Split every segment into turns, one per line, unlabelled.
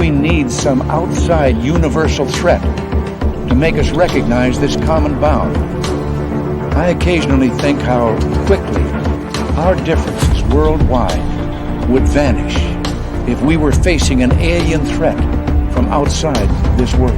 we need some outside universal threat to make us recognize this common bound. I occasionally think how quickly our differences worldwide would vanish if we were facing an alien threat from outside this world.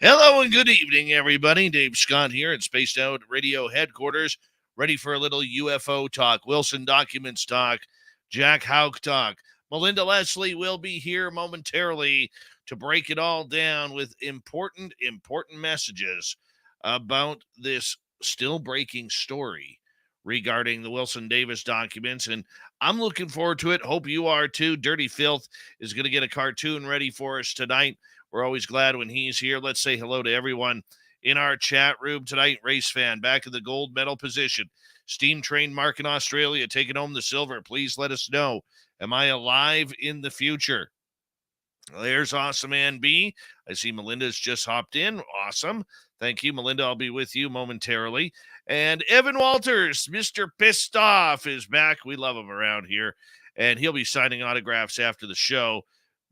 Hello and good evening, everybody. Dave Scott here at Spaced Out Radio headquarters, ready for a little UFO talk, Wilson Documents talk, Jack Hauck talk. Melinda Leslie will be here momentarily to break it all down with important messages about this still breaking story regarding the Wilson Davis documents. And I'm looking forward to it. Hope you are too. Dirty Filth is going to get a cartoon ready for us tonight. We're always glad when he's here. Let's say hello to everyone in our chat room tonight. Race fan, back in the gold medal position. Steam train Mark in Australia, taking home the silver. Please let us know. Am I alive in the future? There's Awesome Ann B. I see Melinda's just hopped in. Awesome. Thank you, Melinda. I'll be with you momentarily. And Evan Walters, Mr. Pissed Off, is back. We love him around here. And he'll be signing autographs after the show.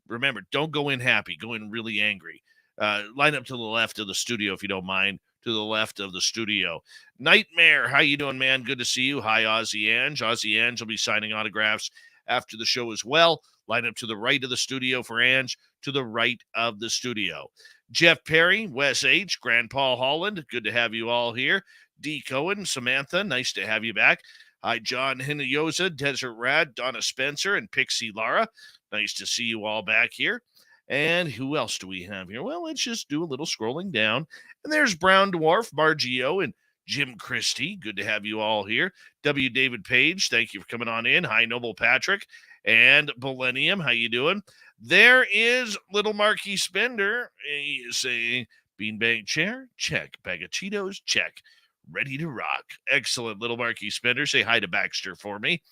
Remember, don't go in happy. Go in really angry. Line up to the left of the studio, if you don't mind. To the left of the studio. Nightmare, how you doing, man? Good to see you. Hi, Ozzy Ange. Ozzy Ange will be signing autographs after the show as well. Line up to the right of the studio for Ange. To the right of the studio. Jeff Perry, Wes H., Grandpa Holland. Good to have you all here. D. Cohen, Samantha, nice to have you back. Hi, John Hinoyosa, Desert Rat, Donna Spencer, and Pixie Lara. Nice to see you all back here. And who else do we have here? Well, let's just do a little scrolling down. And there's Brown Dwarf, Margio, and Jim Christie. Good to have you all here. W. David Page, thank you for coming on in. Hi, Noble Patrick. And Millennium, how you doing? There is Little Marky Spender. He is saying, beanbag chair, check. Bag of Cheetos, check. Ready to rock. Excellent, Little Marky Spender. Say hi to Baxter for me.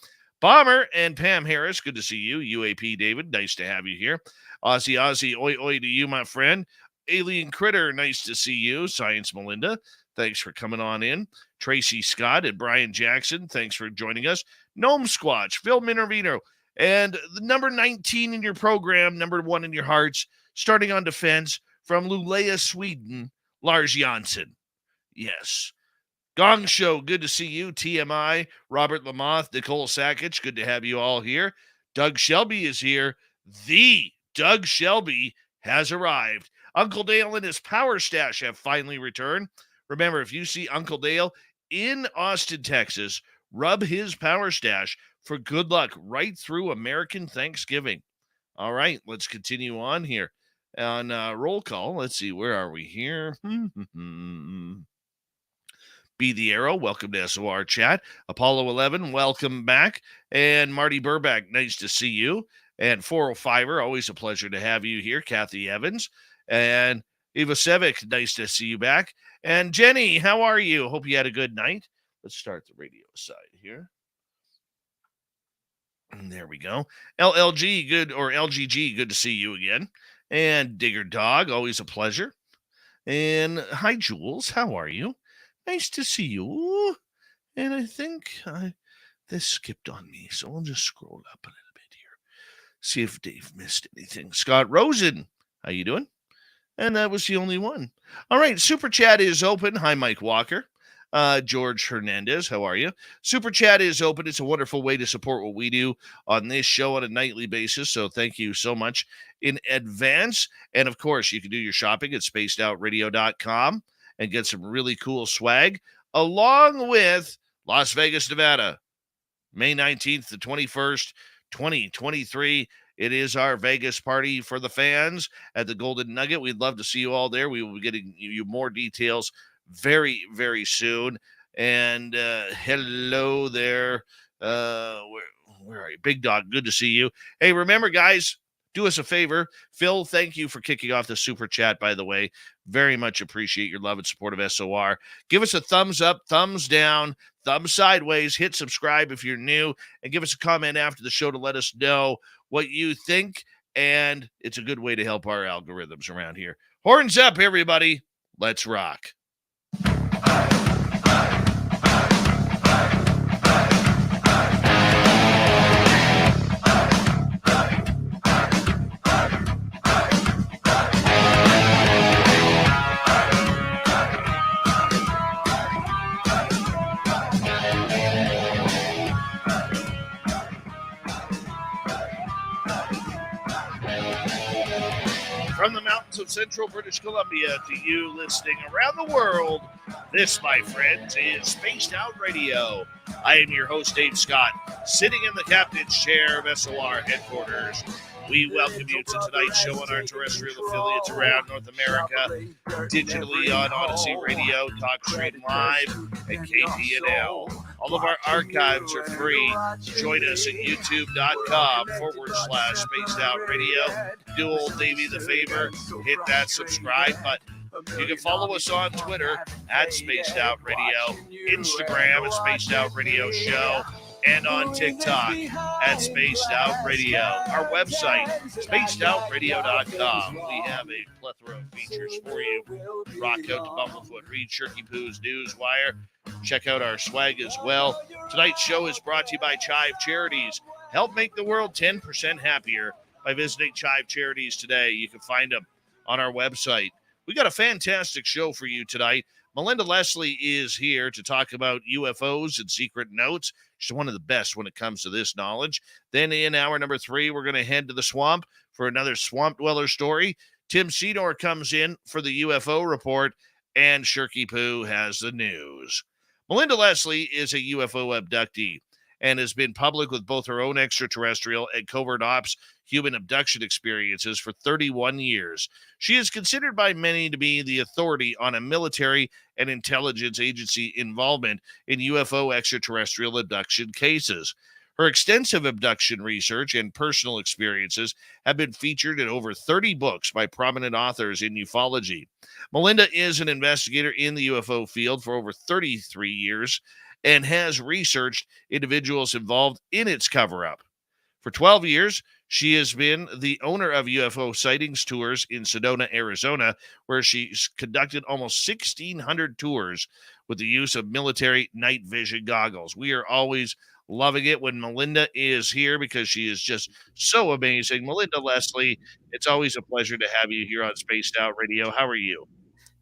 Bomber and Pam Harris, good to see you. UAP David, nice to have you here. Ozzy, oi, oi to you, my friend. Alien Critter, nice to see you. Science Melinda, thanks for coming on in. Tracy Scott and Brian Jackson, thanks for joining us. Gnome Squatch, Phil Minervino, and the number 19 in your program, number 1 in your hearts, starting on defense from Luleå, Sweden, Lars Jansson. Yes. Gong Show, good to see you. TMI, Robert Lamoth, Nicole Sakic, good to have you all here. Doug Shelby is here. The Doug Shelby has arrived. Uncle Dale and his power stash have finally returned. Remember, if you see Uncle Dale in Austin, Texas, rub his power stash for good luck right through American Thanksgiving. All right, let's continue on here. On roll call, let's see, where are we here? Be the Arrow, welcome to SOR Chat. Apollo 11, welcome back. And Marty Burback, nice to see you. And 405er, always a pleasure to have you here. Kathy Evans. And Eva Sevic, nice to see you back. And Jenny, how are you? Hope you had a good night. Let's start the radio side here. And there we go. LLG, good, or LGG, good to see you again. And Digger Dog, always a pleasure. And hi, Jules, how are you? Nice to see you. And I think this skipped on me, so I'll just scroll up a little bit here. See if Dave missed anything. Scott Rosen, how you doing? And that was the only one. All right, Super Chat is open. Hi, Mike Walker. George Hernandez, how are you? Super Chat is open. It's a wonderful way to support what we do on this show on a nightly basis, so thank you so much in advance. And, of course, you can do your shopping at spacedoutradio.com. and get some really cool swag. along with Las Vegas, Nevada, May 19th to 21st, 2023. It is our Vegas party for the fans at the Golden Nugget. We'd love to see you all there. We will be getting you more details very, very soon. And hello there. Where are you? Big Dog, good to see you. Hey, remember, guys, do us a favor. Phil, thank you for kicking off the super chat, by the way. Very much appreciate your love and support of SOR. Give us a thumbs up, thumbs down, thumbs sideways. Hit subscribe if you're new, and give us a comment after the show to let us know what you think. And it's a good way to help our algorithms around here. Horns up, everybody. Let's rock. From the mountains of central British Columbia to you listening around the world, this, my friends, is Spaced Out Radio. I am your host, Dave Scott, sitting in the captain's chair of SOR headquarters. We welcome you to tonight's show on our terrestrial affiliates around North America, digitally on Odyssey Radio, TalkStream Live, and KTNL. All of our archives are free. Join us at youtube.com/Spaced Out Radio. Do old Davey the favor, hit that subscribe button. You can follow us on Twitter at Spaced Out Radio, Instagram at Spaced Out Radio Show, and on TikTok at Spaced Out Radio. Our website, spacedoutradio.com. We have a plethora of features for you. Rock out to Bumblefoot, read Shirky Poo's Newswire. Check out our swag as well. Tonight's show is brought to you by Chive Charities. Help make the world 10% happier by visiting Chive Charities today. You can find them on our website. We got a fantastic show for you tonight. Melinda Leslie is here to talk about UFOs and secret notes. She's one of the best when it comes to this knowledge. Then in hour number 3, we're going to head to the swamp for another swamp dweller story. Tim Sedor comes in for the UFO report, and Shirky Poo has the news. Melinda Leslie is a UFO abductee and has been public with both her own extraterrestrial and covert-ops human abduction experiences for 31 years. She is considered by many to be the authority on a military and intelligence agency involvement in UFO extraterrestrial abduction cases. Her extensive abduction research and personal experiences have been featured in over 30 books by prominent authors in ufology. Melinda is an investigator in the UFO field for over 33 years and has researched individuals involved in its cover-up. For 12 years, she has been the owner of UFO sightings tours in Sedona, Arizona, where she's conducted almost 1,600 tours with the use of military night vision goggles. We are always loving it when Melinda is here because she is just so amazing. Melinda Leslie, it's always a pleasure to have you here on Spaced Out Radio. How are you?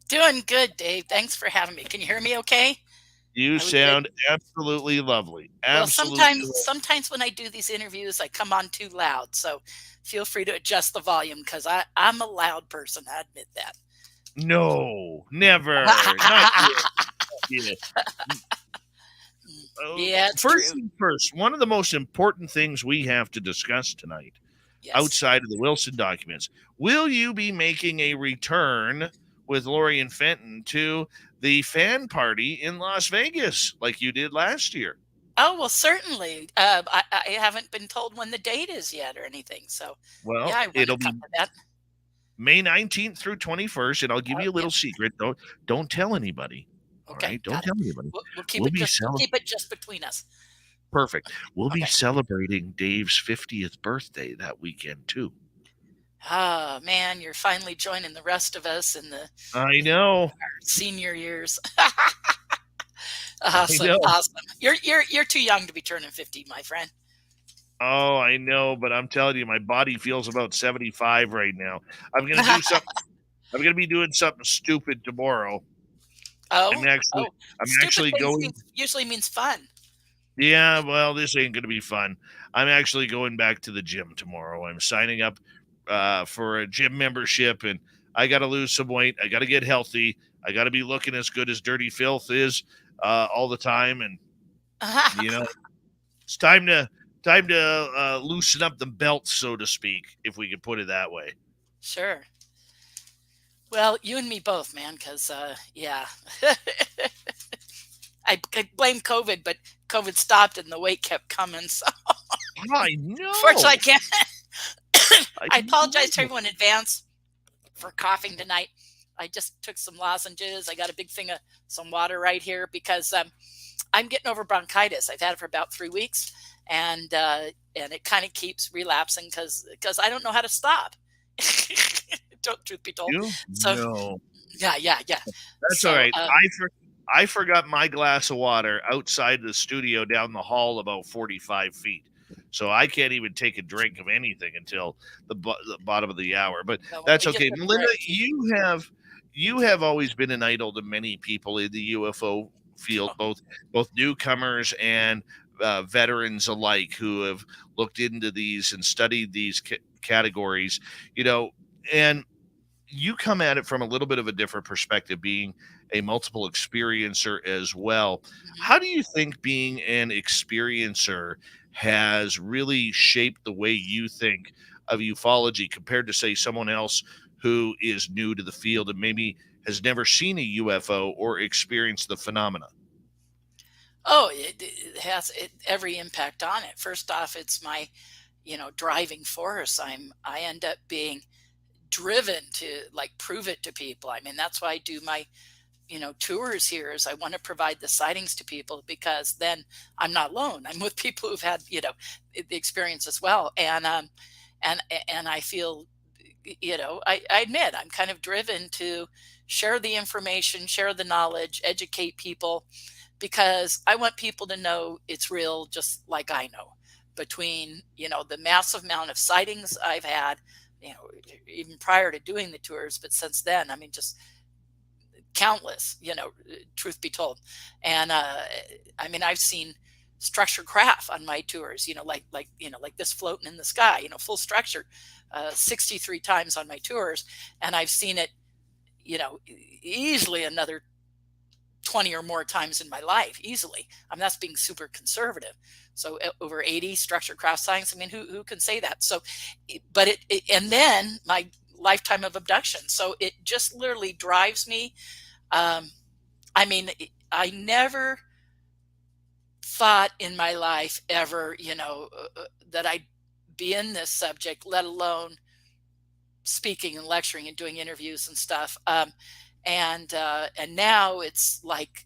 Doing good, Dave. Thanks for having me. Can you hear me okay?
You sound absolutely lovely. Absolutely.
Well, sometimes when I do these interviews, I come on too loud. So feel free to adjust the volume because I'm a loud person. I admit that.
No, never. Not yet.
Yeah, it's
first
true.
thing first, one of the most important things we have to discuss tonight,
Yes.
outside of the Wilson documents, will you be making a return with Lori and Fenton to the fan party in Las Vegas like you did last year?
Oh, well, certainly. I haven't been told when the date is yet or anything. So,
Well,
yeah, I want
it'll
to come
be
to that.
May 19th through 21st, and I'll give you a little secret. Don't tell anybody. All
Okay,
right? Don't
got
tell
it.
anybody.
We'll keep
We'll
it
be
keep it just between us.
Perfect. We'll be
Okay.
celebrating Dave's 50th birthday that weekend, too.
Oh, man, you're finally joining the rest of us in the
I know.
senior years.
I know.
Awesome. You're too young to be turning 50, my friend.
Oh, I know, but I'm telling you, my body feels about 75 right now. I'm gonna do something. I'm gonna be doing something stupid tomorrow. I'm actually going.
Usually means fun.
Yeah, well, this ain't gonna be fun. I'm actually going back to the gym tomorrow. I'm signing up for a gym membership, and I got to lose some weight. I got to get healthy. I got to be looking as good as Dirty Filth is. all the time, and it's time to loosen up the belt, so to speak, if we could put it that way.
Sure. Well, you and me both, man, because, yeah. I blame COVID, but COVID stopped and the weight kept coming. So,
I know.
fortunately, I can't. I apologize to
know.
everyone in advance for coughing tonight. I just took some lozenges. I got a big thing of some water right here because I'm getting over bronchitis. I've had it for about 3 weeks, and it kind of keeps relapsing because I don't know how to stop. Truth be told. So
No.
yeah.
That's
So
all right. I forgot my glass of water outside the studio down the hall about 45 feet. So I can't even take a drink of anything until the bottom of the hour. But
when
that's
we get
okay.
the
Melinda,
break.
you have always been an idol to many people in the UFO field, both newcomers and veterans alike who have looked into these and studied these categories, and you come at it from a little bit of a different perspective, being a multiple experiencer as well. How do you think being an experiencer has really shaped the way you think of ufology compared to, say, someone else who is new to the field and maybe has never seen a UFO or experienced the phenomena?
Oh, it has every impact on it. First off, it's my, driving force. I end up being driven to like prove it to people. I mean, that's why I do my, tours here, is I want to provide the sightings to people, because then I'm not alone. I'm with people who've had, the experience as well. And I feel, I admit I'm kind of driven to share the information, share the knowledge, educate people, because I want people to know it's real, just like I know. Between, the massive amount of sightings I've had, even prior to doing the tours, but since then, I mean, just countless, truth be told. And I mean, I've seen structured craft on my tours, like this floating in the sky, full structure, 63 times on my tours. And I've seen it, easily another 20 or more times in my life, easily. I mean, that's being super conservative. So over 80 structured craft sightings. I mean, who can say that? So, but and then my lifetime of abduction. So it just literally drives me. I mean, I never thought in my life ever, that I'd be in this subject, let alone speaking and lecturing and doing interviews and stuff. And now it's like,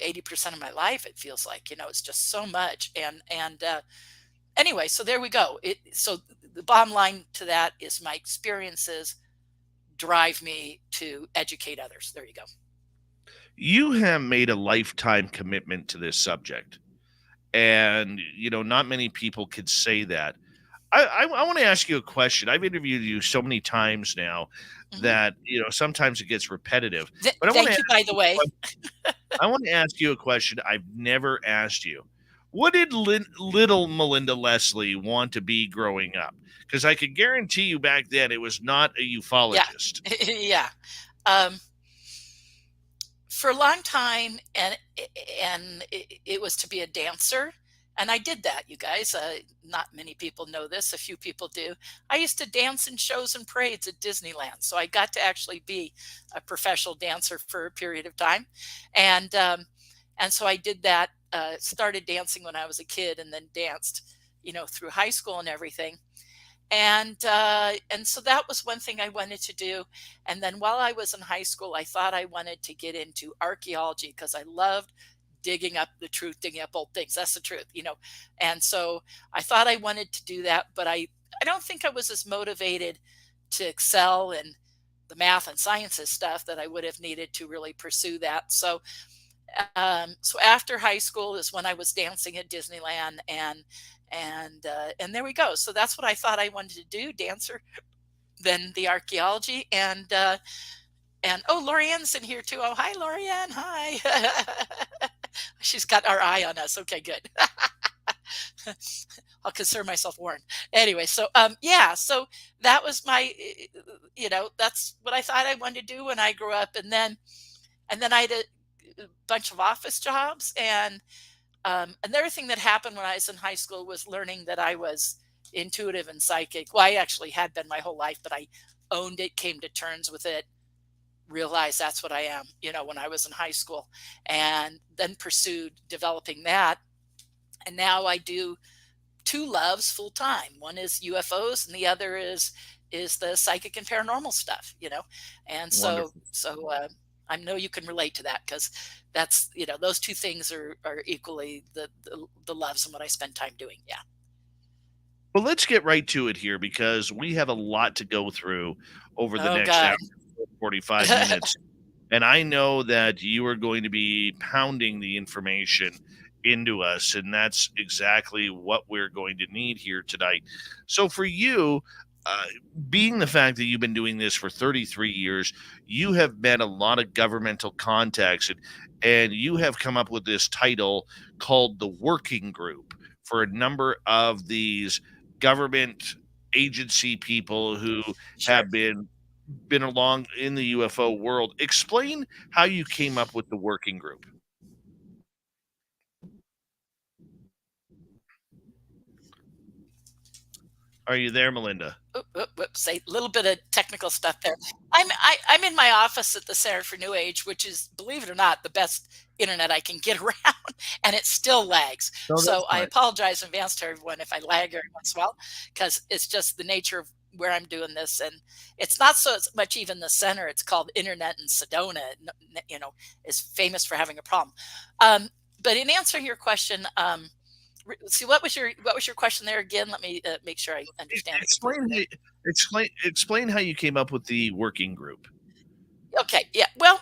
80% of my life, it feels like, it's just so much. And anyway, so there we go. So the bottom line to that is my experiences drive me to educate others. There you go.
You have made a lifetime commitment to this subject, and not many people could say that. I want to ask you a question. I've interviewed you so many times now that sometimes it gets repetitive. But
Thank you, by the way.
I want to ask you a question I've never asked you. What did little Melinda Leslie want to be growing up? Because I can guarantee you back then it was not a ufologist.
Yeah. For a long time, and it was to be a dancer. And I did that, you guys. Not many people know this. A few people do. I used to dance in shows and parades at Disneyland. So I got to actually be a professional dancer for a period of time. And so I did that, started dancing when I was a kid, and then danced, through high school and everything. And so that was one thing I wanted to do. And then while I was in high school, I thought I wanted to get into archaeology, because I loved digging up the truth, digging up old things. That's the truth, And so I thought I wanted to do that, but I don't think I was as motivated to excel in the math and sciences stuff that I would have needed to really pursue that. So after high school is when I was dancing at Disneyland, and there we go. So that's what I thought I wanted to do, dancer, then the archaeology, and oh, Lorianne's in here too. Oh, hi, Lorianne. Hi. She's got our eye on us. Okay, good. I'll consider myself warned. Anyway, so yeah, so that was my, that's what I thought I wanted to do when I grew up. And then And then I had a bunch of office jobs. And another thing that happened when I was in high school was learning that I was intuitive and psychic. Well, I actually had been my whole life, but I owned it, came to terms with it, realized that's what I am, when I was in high school, and then pursued developing that. And now I do two loves full time. One is UFOs and the other is the psychic and paranormal stuff, And
Wonderful.
I know you can relate to that, because that's, those two things are equally the loves and what I spend time doing. Yeah.
Well, let's get right to it here, because we have a lot to go through over the
Oh
next hour,
God.
45 minutes. And I know that you are going to be pounding the information into us, and that's exactly what we're going to need here tonight. So for you, being the fact that you've been doing this for 33 years, you have met a lot of governmental contacts, and you have come up with this title called the Working Group for a number of these government agency people who
Sure.
have been along in the UFO world. Explain how you came up with the working group. Are you there, Melinda?
Whoops, a little bit of technical stuff there. I'm in my office at the Center for New Age, which is, believe it or not, the best internet I can get around, and it still lags.
No,
So
that's
I
fine.
apologize in advance to everyone if I lag every once in a while, because it's just the nature of where I'm doing this, and it's not so much even the center. It's called Internet in Sedona. Is famous for having a problem. But in answering your question, see, what was your question there again? Let me make sure I understand it completely.
Explain how you came up with the working group.
Okay, yeah. Well,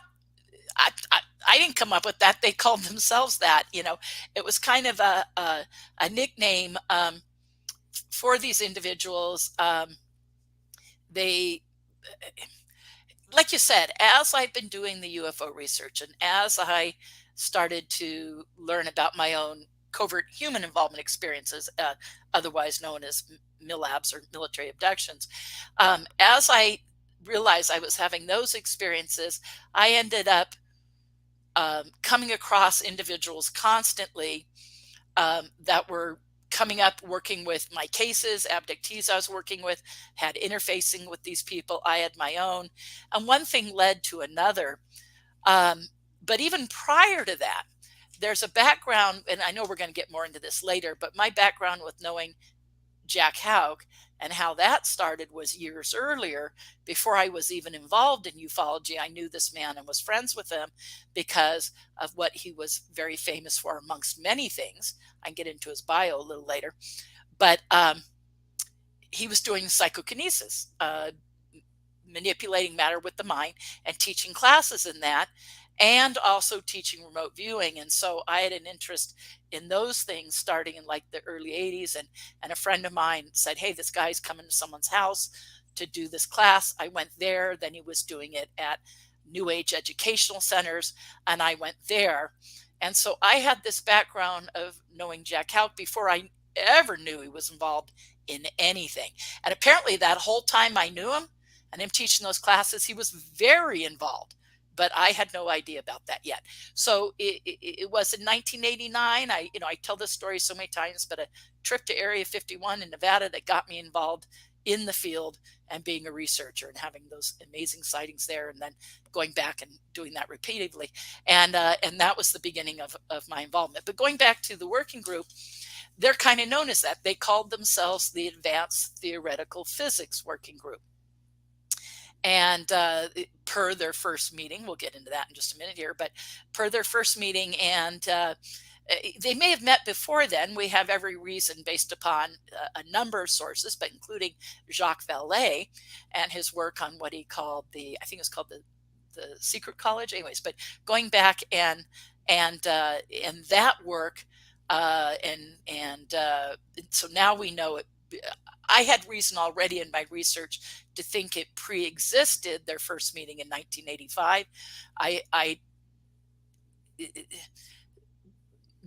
I didn't come up with that. They called themselves that. It was kind of a nickname for these individuals. They, like you said, as I've been doing the UFO research, and as I started to learn about my own covert human involvement experiences, otherwise known as MILABs or military abductions, as I realized I was having those experiences, I ended up coming across individuals constantly that were coming up, working with my cases, abductees I was working with, had interfacing with these people. I had my own. And one thing led to another. But even prior to that, there's a background, and I know we're going to get more into this later, but my background with knowing Jack Hauck and how that started was years earlier. Before I was even involved in ufology, I knew this man and was friends with him because of what he was very famous for, amongst many things. I can get into his bio a little later. But he was doing psychokinesis, manipulating matter with the mind, and teaching classes in that, and also teaching remote viewing. And so I had an interest in those things starting in like the early 80s. And a friend of mine said, hey, this guy's coming to someone's house to do this class. I went there. Then he was doing it at New Age educational centers, and I went there. And so I had this background of knowing Jack Hauck before I ever knew he was involved in anything. And apparently that whole time I knew him and him teaching those classes, he was very involved, but I had no idea about that yet. So it was in 1989. I tell this story so many times, but a trip to Area 51 in Nevada that got me involved in the field and being a researcher and having those amazing sightings there, and then going back and doing that repeatedly. And that was the beginning of my involvement. But going back to the working group, they're kind of known as that. They called themselves the Advanced Theoretical Physics Working Group. And per their first meeting, we'll get into that in just a minute here, but per their first meeting, and they may have met before then. We have every reason, based upon a number of sources, but including Jacques Vallée and his work on what he called I think it was called the Secret College. Anyways, but going back and that work, so now we know it. I had reason already in my research to think it pre-existed their first meeting in 1985.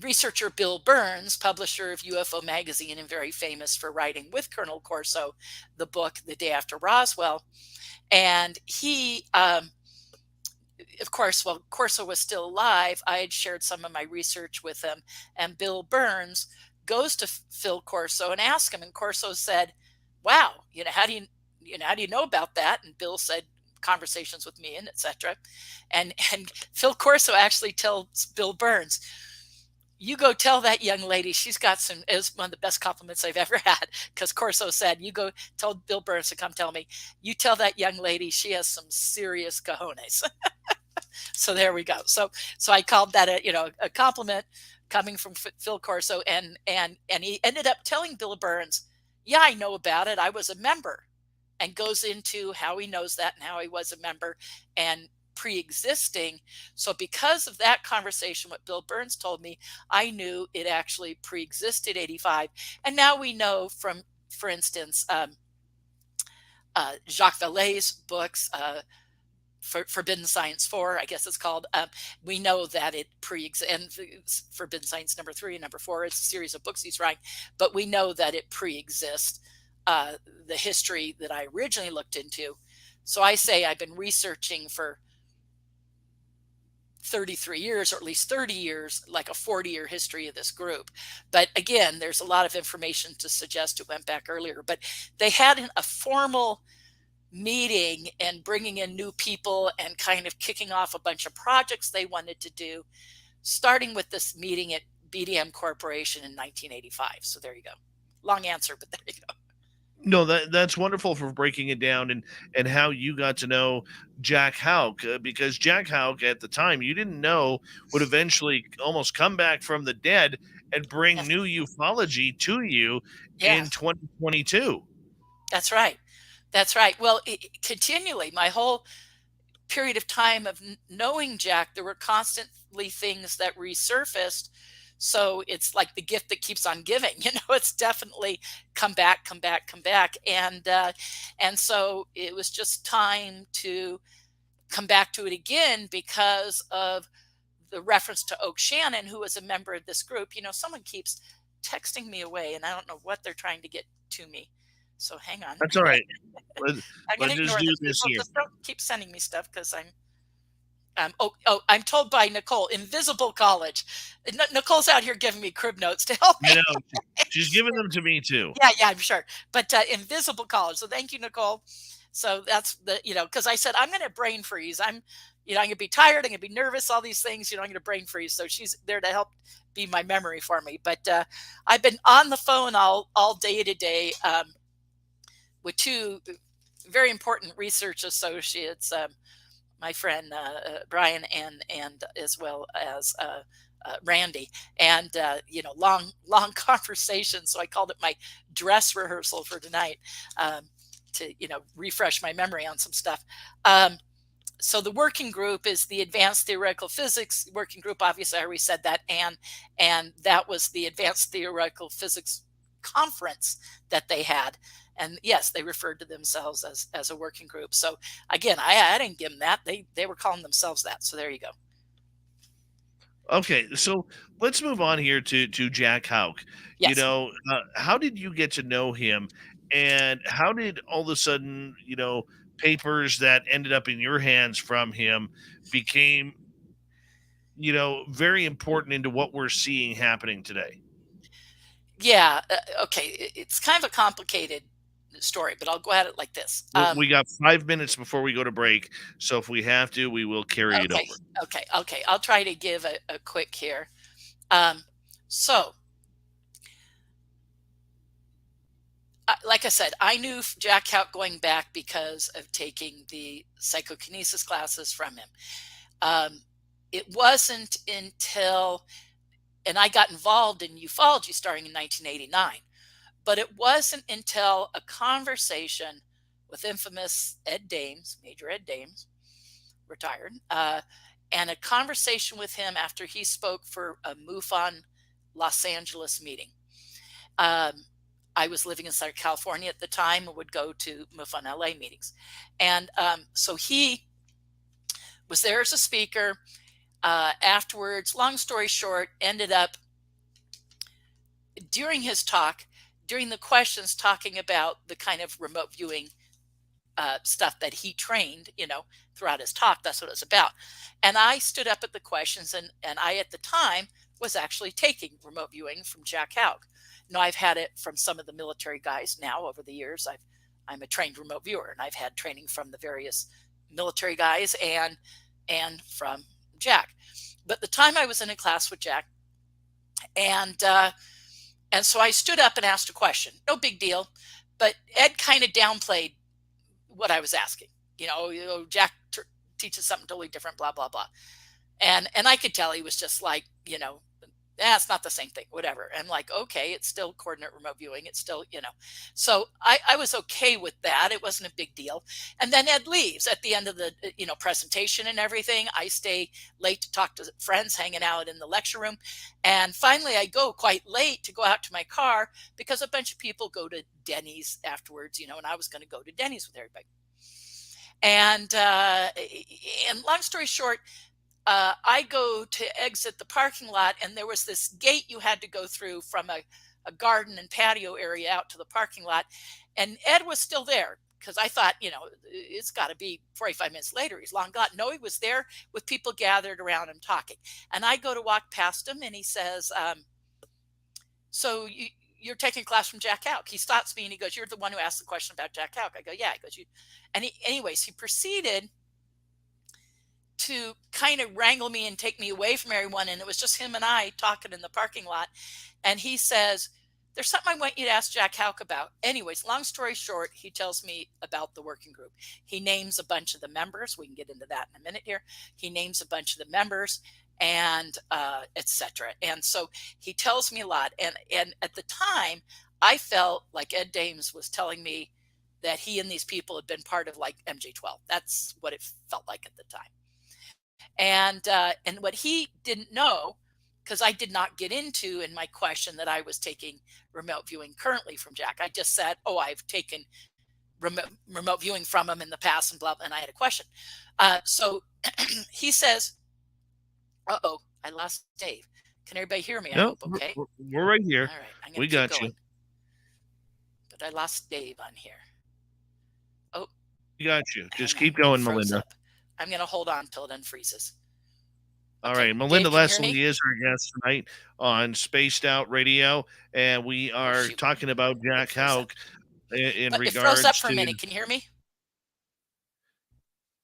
Researcher Bill Burns, publisher of UFO Magazine and very famous for writing with Colonel Corso the book The Day After Roswell, and he of course, while Corso was still alive, I had shared some of my research with him, and Bill Burns goes to Phil Corso and asks him, and Corso said, "Wow, how do you know about that?" And Bill said, "Conversations with me, and etc." And Phil Corso actually tells Bill Burns, "You go tell that young lady she's got some," is one of the best compliments I've ever had, because Corso said, "You go tell Bill Burns to come tell me, you tell that young lady she has some serious cojones." So there we go. So I called that a compliment coming from Phil Corso, and he ended up telling Bill Burns, "Yeah, I know about it. I was a member," and goes into how he knows that and how he was a member and pre-existing. So because of that conversation, what Bill Burns told me, I knew it actually pre-existed 85. And now we know from, for instance, Jacques Vallée's books, Forbidden Science 4, I guess it's called. We know that it pre-exists, and Forbidden Science number 3 and number 4, it's a series of books he's writing, but we know that it pre-exists the history that I originally looked into. So I say I've been researching for 33 years, or at least 30 years, like a 40-year history of this group. But again, there's a lot of information to suggest it went back earlier. But they had a formal meeting and bringing in new people and kind of kicking off a bunch of projects they wanted to do, starting with this meeting at BDM Corporation in 1985. So there you go. Long answer, but there you go.
No, that's wonderful for breaking it down, and how you got to know Jack Houck, because Jack Houck at the time you didn't know would eventually almost come back from the dead and bring
Yes.
new ufology to you
Yeah,
in 2022.
that's right. That's right. Well, continually, my whole period of time of knowing Jack, there were constantly things that resurfaced. So it's like the gift that keeps on giving. It's definitely come back, come back, come back, and so it was just time to come back to it again because of the reference to Oak Shannon, who was a member of this group. Someone keeps texting me away, and I don't know what they're trying to get to me. So hang on.
That's all right.
I'm going
Let's
to
just
ignore
do
them.
this
People
here.
just don't keep sending me stuff because I'm told by Nicole, Invisible College. Nicole's out here giving me crib notes to help me.
I know she's giving them to me too.
Yeah, I'm sure. But Invisible College. So thank you, Nicole. So that's because I said, I'm going to brain freeze. I'm going to be tired. I'm going to be nervous, all these things, I'm going to brain freeze. So she's there to help be my memory for me. But I've been on the phone all day today with two very important research associates, my friend Brian and as well as Randy, and long conversation. So I called it my dress rehearsal for tonight, to refresh my memory on some stuff. So the working group is the Advanced Theoretical Physics Working Group. Obviously, I already said that, and that was the Advanced Theoretical Physics Conference that they had. And yes, they referred to themselves as a working group. So again, I didn't give them that. They were calling themselves that. So there you go.
Okay, so let's move on here to Jack Houck.
Yes.
How did you get to know him, and how did all of a sudden, papers that ended up in your hands from him became, very important into what we're seeing happening today?
Yeah. Okay. It's kind of a complicated story, but I'll go at it like this.
We got 5 minutes before we go to break, so if we have to, we will carry it
Okay.
over.
Okay. I'll try to give a quick here. So, like I said, I knew Jack Houck going back because of taking the psychokinesis classes from him. It wasn't until, and I got involved in ufology starting in 1989, but it wasn't until a conversation with infamous Ed Dames, Major Ed Dames, retired, and a conversation with him after he spoke for a MUFON Los Angeles meeting. I was living in Southern California at the time and would go to MUFON LA meetings. And so he was there as a speaker. Afterwards, long story short, ended up during his talk, during the questions, talking about the kind of remote viewing stuff that he trained, throughout his talk. That's what it was about. And I stood up at the questions, and I, at the time, was actually taking remote viewing from Jack Houck. Now, I've had it from some of the military guys now over the years. I'm a trained remote viewer, and I've had training from the various military guys and from Jack. But the time I was in a class with Jack, and so I stood up and asked a question. No big deal, but Ed kind of downplayed what I was asking. Jack teaches something totally different, blah, blah, blah. And I could tell he was just like, it's not the same thing, whatever. And I'm like, okay, it's still coordinate remote viewing. It's still, So I was okay with that. It wasn't a big deal. And then Ed leaves at the end of the, presentation and everything. I stay late to talk to friends hanging out in the lecture room. And finally, I go quite late to go out to my car because a bunch of people go to Denny's afterwards, and I was going to go to Denny's with everybody. And long story short, I go to exit the parking lot, and there was this gate you had to go through from a garden and patio area out to the parking lot. And Ed was still there because I thought, it's got to be 45 minutes later. He's long gone. No, he was there with people gathered around him talking. And I go to walk past him, and he says, so you're taking a class from Jack Houck. He stops me and he goes, you're the one who asked the question about Jack Houck. I go, yeah. He goes, and anyways, he proceeded to kind of wrangle me and take me away from everyone. And it was just him and I talking in the parking lot. And he says, there's something I want you to ask Jack Houck about. Anyways, long story short, he tells me about the working group. He names a bunch of the members. We can get into that in a minute here. He names a bunch of the members and etc. And so he tells me a lot. And at the time, I felt like Ed Dames was telling me that he and these people had been part of like MJ-12. That's what it felt like at the time. And what he didn't know, because I did not get into in my question that I was taking remote viewing currently from Jack. I just said, I've taken remote viewing from him in the past and blah, and I had a question. So he says, I lost Dave. Can everybody hear me? I hope, okay.
We're right here.
All right,
we got
going.
you.
But I lost Dave on here. Oh,
we got you. Just keep going, Melinda.
I'm going to hold on until it unfreezes.
All right. Melinda Leslie is our guest tonight on Spaced Out Radio, and we are talking about Jack Houck in regards to... It froze
up for a minute. Can you hear me?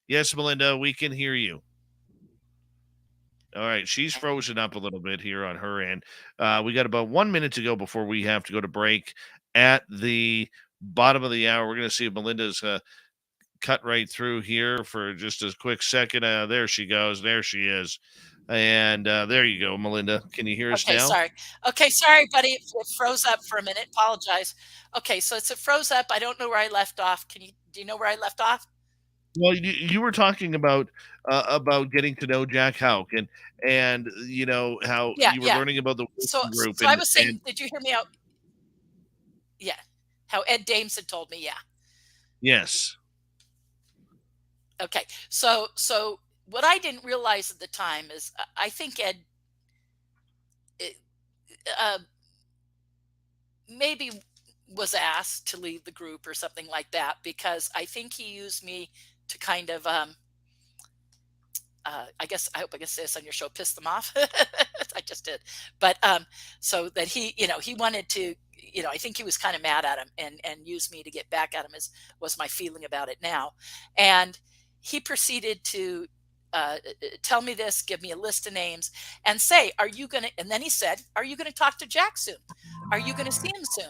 Yes, Melinda, we can hear you. All right. She's frozen up a little bit here on her end. We got about 1 minute to go before we have to go to break. At the bottom of the hour, we're going to see if Melinda's... cut right through here for just a quick second. There she goes. There she is. And there you go, Melinda. Can you hear us now?
Sorry, buddy. It froze up for a minute. Apologize. Okay, so it froze up. I don't know where I left off. Do you know where I left off?
Well, you were talking about getting to know Jack Houck and how you were learning about the group.
So I was saying, did you hear me out? Yeah. How Ed Dames had told me, yeah.
Yes.
Okay, so what I didn't realize at the time is I think Ed maybe was asked to leave the group or something like that, because I think he used me to kind of I hope I can say this on your show, piss them off. I just did. But so that he wanted to, I think he was kind of mad at him and used me to get back at him, was my feeling about it now. And he proceeded to tell me this, give me a list of names, and say, and then he said, are you going to talk to Jack soon? Are you going to see him soon?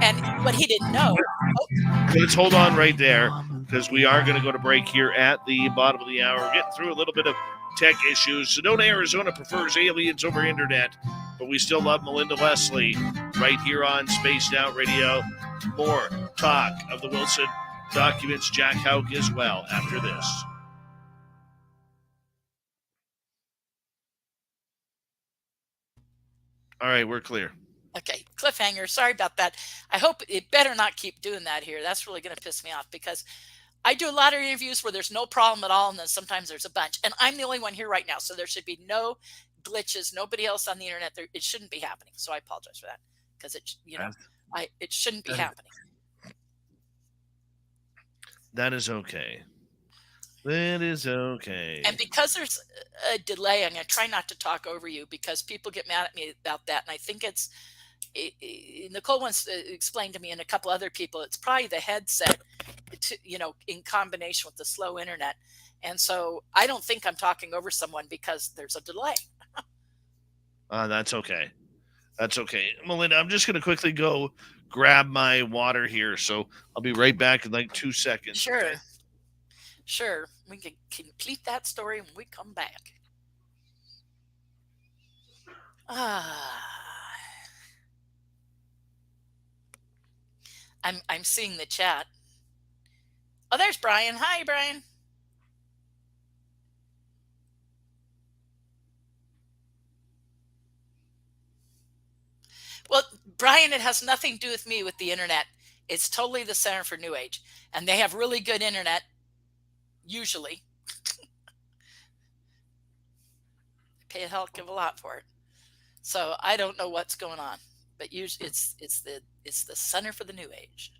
And what he didn't know.
Let's hold on right there, because we are going to go to break here at the bottom of the hour. We're getting through a little bit of tech issues. Sedona, Arizona prefers aliens over internet, but we still love Melinda Leslie right here on Spaced Out Radio. More talk of the Wilson documents, Jack Houck as well after this. All right, we're clear.
Okay, cliffhanger. Sorry about that. I hope it better not keep doing that here. That's really going to piss me off, because I do a lot of interviews where there's no problem at all, and then sometimes there's a bunch. And I'm the only one here right now, so there should be no glitches. Nobody else on the internet. It shouldn't be happening. So I apologize for that, because it shouldn't be happening.
That is okay. That is okay.
And because there's a delay, I'm going to try not to talk over you because people get mad at me about that. And I think Nicole once explained to me and a couple other people, it's probably the headset, in combination with the slow internet. And so I don't think I'm talking over someone because there's a delay.
That's okay. That's okay. Melinda, I'm just going to quickly go grab my water here. So I'll be right back in like 2 seconds.
Sure.
Okay?
Sure. We can complete that story when we come back. I'm seeing the chat. Oh, there's Brian. Hi, Brian. Well, Brian, it has nothing to do with me with the internet. It's totally the Center for New Age. And they have really good internet, usually. They pay a hell of a lot for it. So I don't know what's going on. But usually it's the Center for the New Age.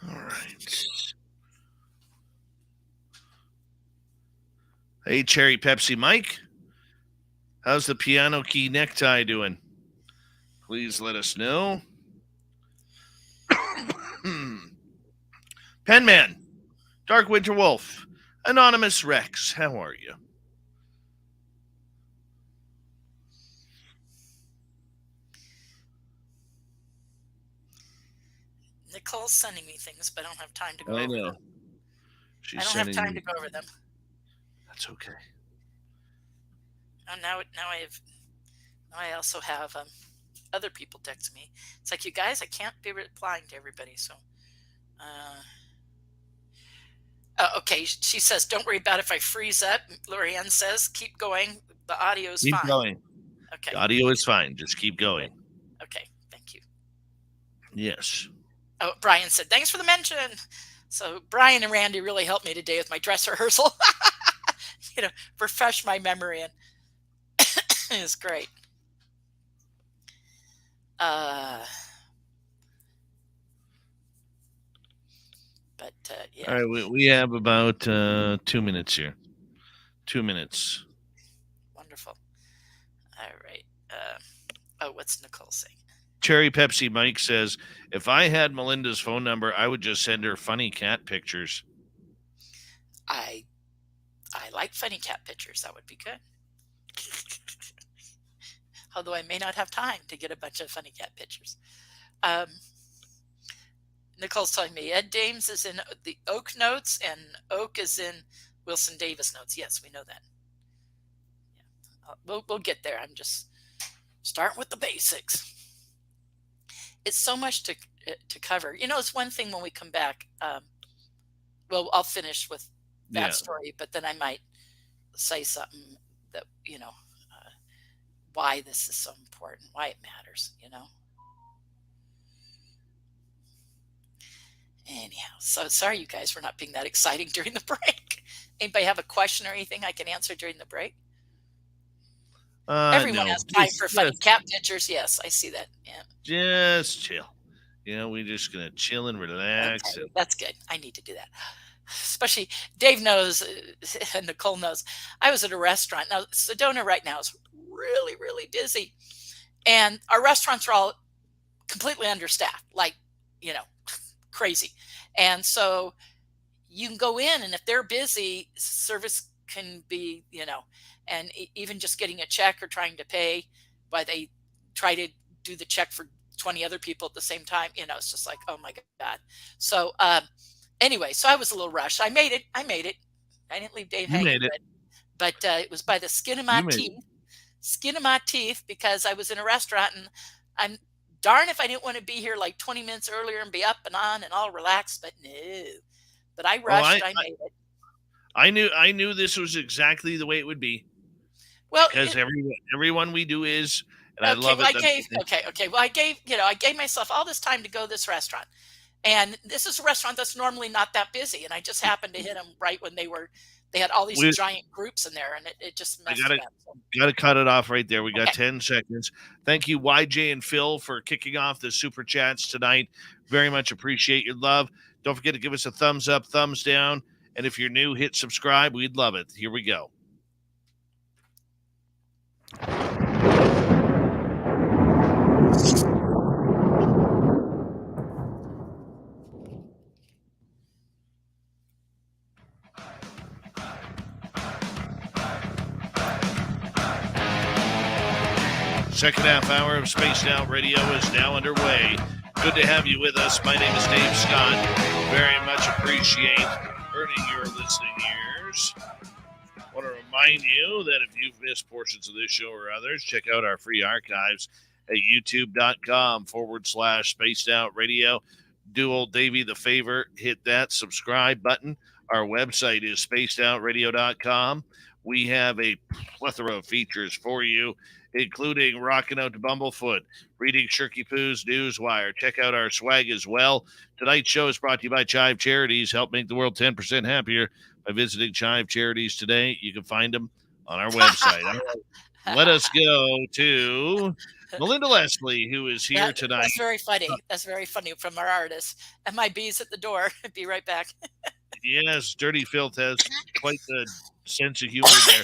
All right. Hey, Cherry Pepsi Mike. How's the piano key necktie doing? Please let us know. Penman, Dark Winter Wolf, Anonymous Rex, how are you?
Nicole's sending me things, but I don't have time to go over them.
I
don't have time to go over them.
That's okay.
Oh, now I also have other people text me. It's like, you guys, I can't be replying to everybody. So, okay. She says, don't worry about if I freeze up. Lorianne says, keep going. The audio is fine.
Keep going. Okay. The audio is fine. Just keep going.
Okay. Thank you.
Yes.
Oh, Brian said, thanks for the mention. So Brian and Randy really helped me today with my dress rehearsal. Refresh my memory, and it's great. Yeah.
All right, we have about 2 minutes here. 2 minutes.
Wonderful. All right. What's Nicole saying?
Cherry Pepsi Mike says, if I had Melinda's phone number, I would just send her funny cat pictures.
I like funny cat pictures. That would be good. Although I may not have time to get a bunch of funny cat pictures. Nicole's telling me Ed Dames is in the Oak notes and Oak is in Wilson Davis notes. Yes, we know that. Yeah. We'll get there. I'm just starting with the basics. It's so much to cover. It's one thing when we come back. Well, I'll finish with that story, but then I might say something that, why this is so important, why it matters, Anyhow, so sorry, you guys, for not being that exciting during the break. Anybody have a question or anything I can answer during the break? Everyone has time for funny cat pictures. Yes, I see that. Yeah.
Just chill. We're just going to chill and relax.
Okay, that's good. I need to do that. Especially Dave knows and Nicole knows. I was at a restaurant. Now, Sedona right now is really, really busy. And our restaurants are all completely understaffed, like, crazy. And so you can go in, and if they're busy, service can be, and even just getting a check or trying to pay while they try to do the check for 20 other people at the same time, it's just like, oh my God. So, anyway, so I was a little rushed. I made it. I didn't leave Dave hanging, but it was by the skin of my teeth because I was in a restaurant, and I'm darn if I didn't want to be here like 20 minutes earlier and be up and on and all relaxed, but no. But I rushed. I made it.
I knew this was exactly the way it would be.
Well,
because everyone we do is, and I love it.
Well, I gave myself all this time to go to this restaurant, and this is a restaurant that's normally not that busy, and I just happened to hit them right when they they had all these
We
giant groups in there, and it just
I
messed
gotta
it up. So,
gotta cut it off right there. We got
okay.
10 seconds. Thank you, YJ and Phil, for kicking off the super chats tonight. Very much appreciate your love. Don't forget to give us a thumbs up, thumbs down, and if you're new, hit subscribe. We'd love it. Here we go. Second half hour of Spaced Out Radio is now underway. Good to have you with us. My name is Dave Scott. Very much appreciate earning your listening ears. I want to remind you that if you've missed portions of this show or others, check out our free archives at youtube.com/Spaced Out Radio. Do old Davey the favor, hit that subscribe button. Our website is spacedoutradio.com. We have a plethora of features for you, including rocking out to Bumblefoot, reading Shirky Poo's Newswire. Check out our swag as well. Tonight's show is brought to you by Chive Charities. Help make the world 10% happier by visiting Chive Charities today. You can find them on our website. Let us go to Melinda Leslie, who is here tonight.
That's very funny. That's very funny from our artist. And my bee's at the door. Be right back.
Yes, Dirty Filth has quite the sense of humor there.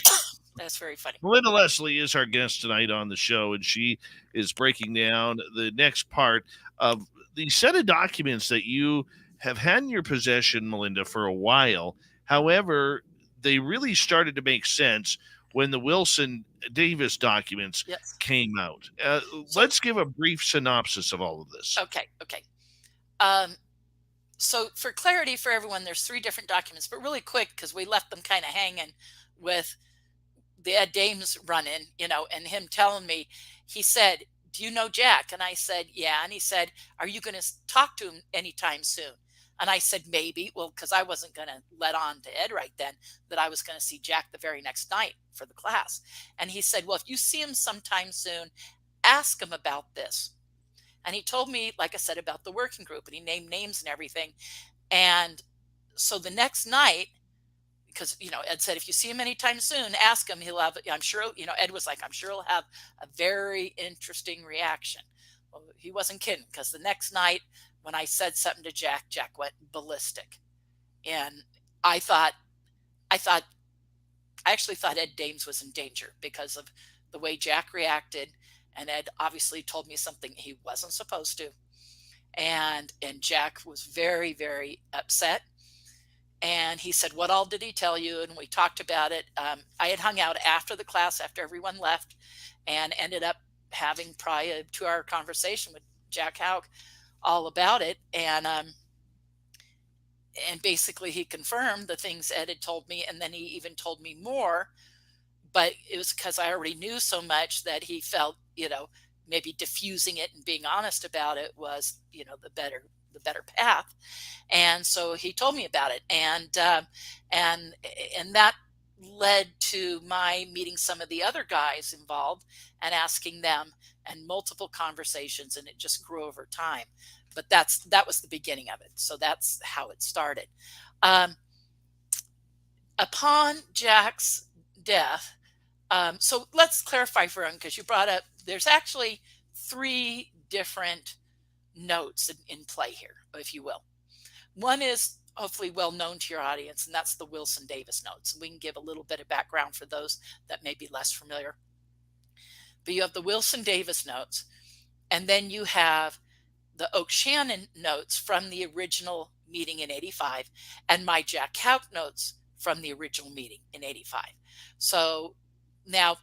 That's very funny.
Melinda Leslie is our guest tonight on the show, and she is breaking down the next part of the set of documents that you have had in your possession, Melinda, for a while. However, they really started to make sense when the Wilson Davis documents came out. Let's give a brief synopsis of all of this.
Okay. So for clarity for everyone, there's 3 different documents, but really quick, because we left them kind of hanging with the Ed Dames run-in, and him telling me, he said, "Do you know Jack?" And I said, "Yeah." And he said, "Are you going to talk to him anytime soon?" And I said, "Maybe." Well, because I wasn't going to let on to Ed right then that I was going to see Jack the very next night for the class. And he said, "Well, if you see him sometime soon, ask him about this." And he told me, like I said, about the working group, and he named names and everything. And so the next night, because, Ed said, if you see him anytime soon, ask him. He'll have, I'm sure, Ed was like, I'm sure he'll have a very interesting reaction. Well, he wasn't kidding, because the next night when I said something to Jack, Jack went ballistic. And I actually thought Ed Dames was in danger because of the way Jack reacted. And Ed obviously told me something he wasn't supposed to. And Jack was very, very upset. And he said, "What all did he tell you?" And we talked about it. I had hung out after the class, after everyone left, and ended up having probably a 2-hour conversation with Jack Houck all about it. And basically he confirmed the things Ed had told me. And then he even told me more, but it was because I already knew so much that he felt, maybe diffusing it and being honest about it was, the better path. And so he told me about it. And that led to my meeting some of the other guys involved and asking them, and multiple conversations, and it just grew over time. But that was the beginning of it. So that's how it started. Upon Jack's death, so let's clarify for him, because you brought up, there's actually 3 different notes in play here, if you will. One is hopefully well known to your audience, and that's the Wilson Davis notes. We can give a little bit of background for those that may be less familiar. But you have the Wilson Davis notes, and then you have the Shannon notes from the original meeting in 85, and my Jack Houck notes from the original meeting in 85. So now,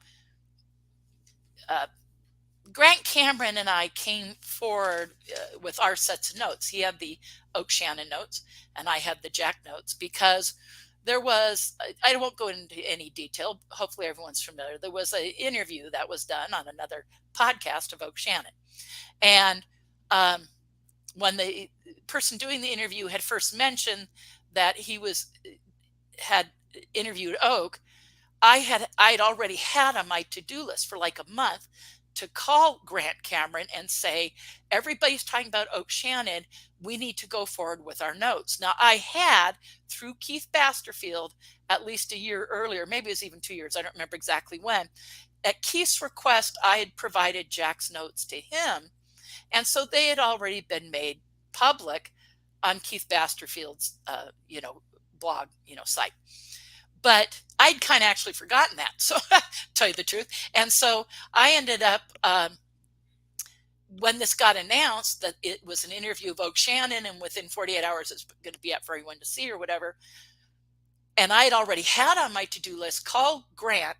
Grant Cameron and I came forward with our sets of notes. He had the Shannon notes, and I had the Jack notes, because there was, I won't go into any detail, hopefully everyone's familiar, there was an interview that was done on another podcast of Shannon. And when the person doing the interview had first mentioned that he had interviewed Oak, I had already had on my to-do list for like a month to call Grant Cameron and say, everybody's talking about Oak Shannon. We need to go forward with our notes. Now, I had, through Keith Basterfield, at least a year earlier, maybe it was even 2 years, I don't remember exactly when, at Keith's request, I had provided Jack's notes to him. And so they had already been made public on Keith Basterfield's, blog, site. But I'd kind of actually forgotten that. So tell you the truth. And so I ended up, when this got announced that it was an interview of Oak Shannon and within 48 hours it's going to be up for everyone to see or whatever. And I had already had on my to-do list, call Grant,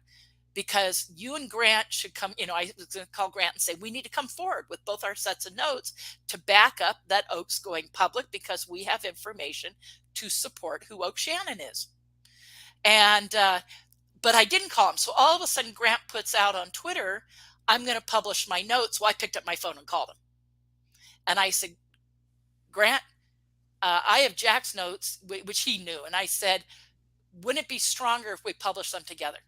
because you and Grant should come, I was going to call Grant and say, we need to come forward with both our sets of notes to back up that Oak's going public, because we have information to support who Oak Shannon is. And, but I didn't call him. So all of a sudden Grant puts out on Twitter, I'm going to publish my notes. Well, I picked up my phone and called him. And I said, Grant, I have Jack's notes, which he knew. And I said, wouldn't it be stronger if we publish them together?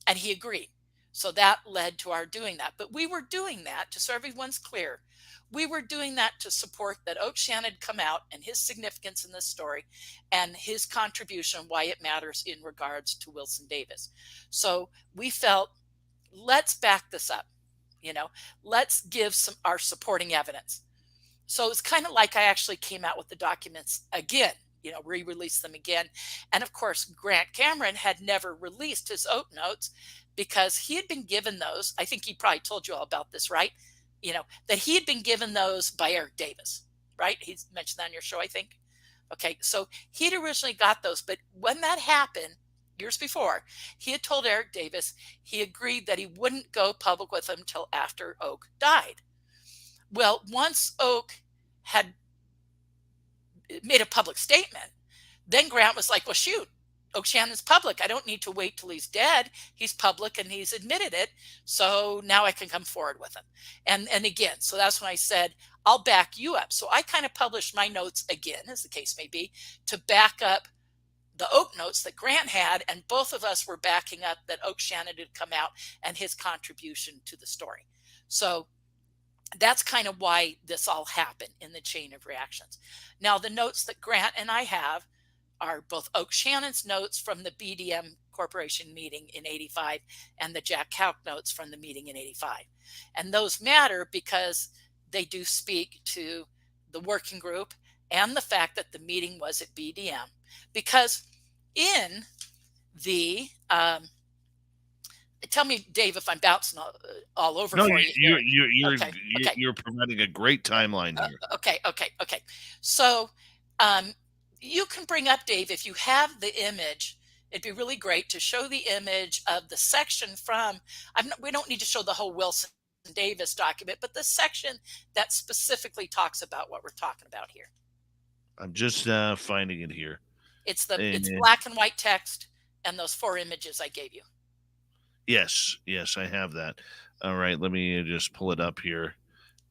And he agreed. So that led to our doing that. But we were doing that, just so everyone's clear, we were doing that to support that Oak Shannon had come out and his significance in this story and his contribution, why it matters in regards to Wilson Davis. So we felt, let's back this up, let's give our supporting evidence. So it's kind of like I actually came out with the documents again, re-released them again. And of course, Grant Cameron had never released his Oak notes because he had been given those. I think he probably told you all about this, right? That he had been given those by Eric Davis, right? He's mentioned that on your show, I think. Okay, so he'd originally got those, but when that happened, years before, he had told Eric Davis he agreed that he wouldn't go public with them until after Oak died. Well, once Oak had made a public statement, then Grant was like, well, shoot, Oak Shannon's public. I don't need to wait till he's dead. He's public and he's admitted it. So now I can come forward with him. And again, so that's when I said, I'll back you up. So I kind of published my notes again, as the case may be, to back up the Oak notes that Grant had. And both of us were backing up that Oak Shannon had come out and his contribution to the story. So that's kind of why this all happened in the chain of reactions. Now, the notes that Grant and I have are both Oak Shannon's notes from the BDM Corporation meeting in 85 and the Jack Hauck notes from the meeting in 85. And those matter because they do speak to the working group and the fact that the meeting was at BDM. Because in the tell me, Dave, if I'm bouncing all over
no,
for you.
You're providing a great timeline here.
Okay. So you can bring up, Dave, if you have the image, it'd be really great to show the image of the section from, we don't need to show the whole Wilson Davis document, but the section that specifically talks about what we're talking about here.
I'm just finding it here.
It's black and white text and those 4 images I gave you.
Yes, I have that. All right, let me just pull it up here.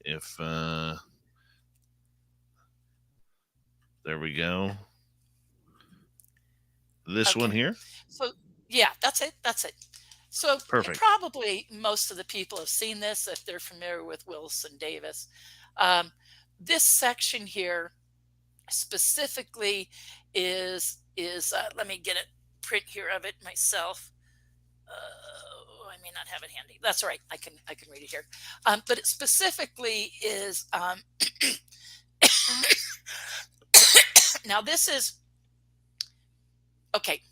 If there we go. This one here? So,
yeah, that's it. So
perfect.
Probably most of the people have seen this if they're familiar with Wilson Davis. This section here specifically is let me get a print here of it myself. I may not have it handy. That's all right. I can read it here. But it specifically is now this is okay.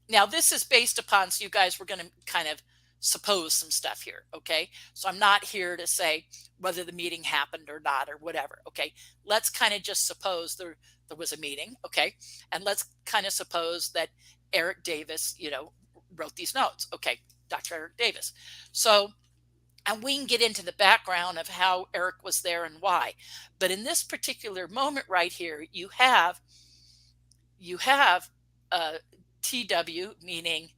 Now this is based upon, so you guys were going to kind of suppose some stuff here. Okay. So I'm not here to say whether the meeting happened or not or whatever. Okay. Let's kind of just suppose there was a meeting. Okay. And let's kind of suppose that Eric Davis, wrote these notes. Okay. Dr. Eric Davis. So, and we can get into the background of how Eric was there and why. But in this particular moment right here, you have TW, meaning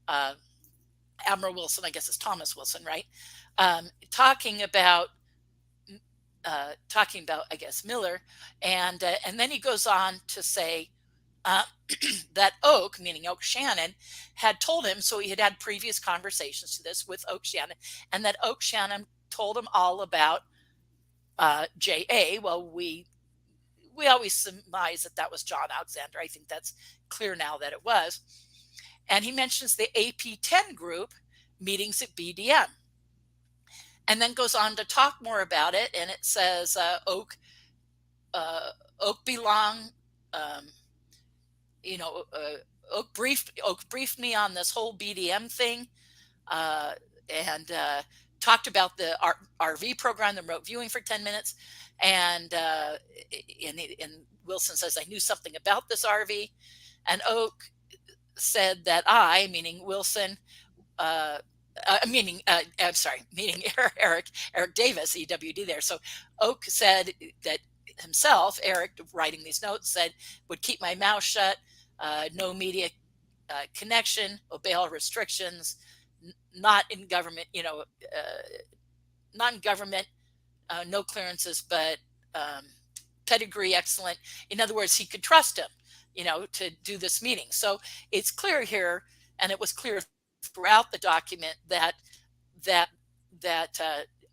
Admiral Wilson, I guess it's Thomas Wilson, right? Talking about, I guess, Miller. And then he goes on to say, uh, that Oak, meaning Oak Shannon, had told him. So he had had previous conversations to this with Oak Shannon, and that Oak Shannon told him all about J.A. Well, we always surmise that that was John Alexander. I think that's clear now that it was. And he mentions the AP10 group meetings at BDM, and then goes on to talk more about it. And it says Oak belong. Oak briefed me on this whole BDM thing, and talked about the RV program, the remote viewing for 10 minutes. And Wilson says, I knew something about this RV. And Oak said that I, meaning Wilson, meaning Eric Davis, EWD there. So Oak said that himself, Eric, writing these notes, said, would keep my mouth shut, no media connection, obey all restrictions, not in government, not in government, no clearances, but pedigree excellent. In other words, he could trust him, to do this meeting. So it's clear here, and it was clear throughout the document that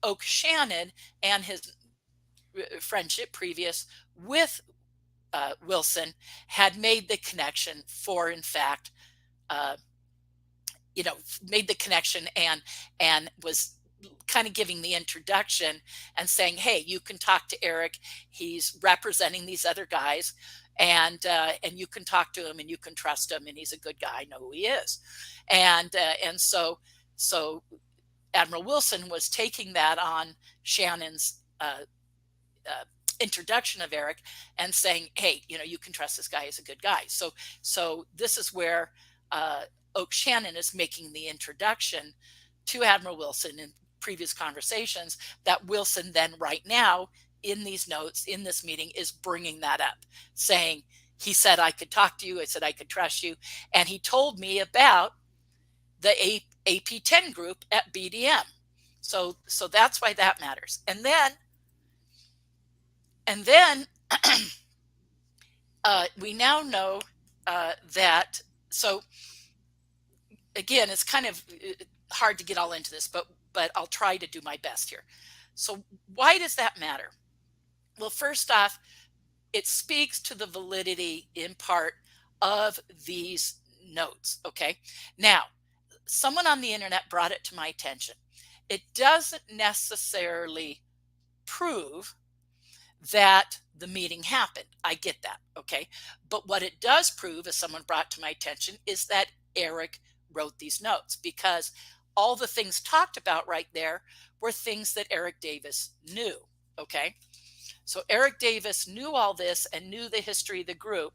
Oak Shannon and his friendship previous with Wilson had made the connection for, in fact, made the connection and was kind of giving the introduction and saying, hey, you can talk to Eric. He's representing these other guys, and you can talk to him and you can trust him, and he's a good guy. I know who he is. And so Admiral Wilson was taking that on Shannon's introduction of Eric and saying, hey, you can trust this guy, he's a good guy. So this is where Oak Shannon is making the introduction to Admiral Wilson in previous conversations, that Wilson then right now in these notes in this meeting is bringing that up, saying, he said I could talk to you, I said I could trust you, and he told me about the AP10 group at BDM. So that's why that matters. And then we now know that, so again, it's kind of hard to get all into this, but I'll try to do my best here. So why does that matter? Well, first off, it speaks to the validity in part of these notes. Okay. Now, someone on the internet brought it to my attention. It doesn't necessarily prove that the meeting happened. I get that. Okay. But what it does prove, as someone brought to my attention, is that Eric wrote these notes, because all the things talked about right there were things that Eric Davis knew. Okay. So Eric Davis knew all this and knew the history of the group.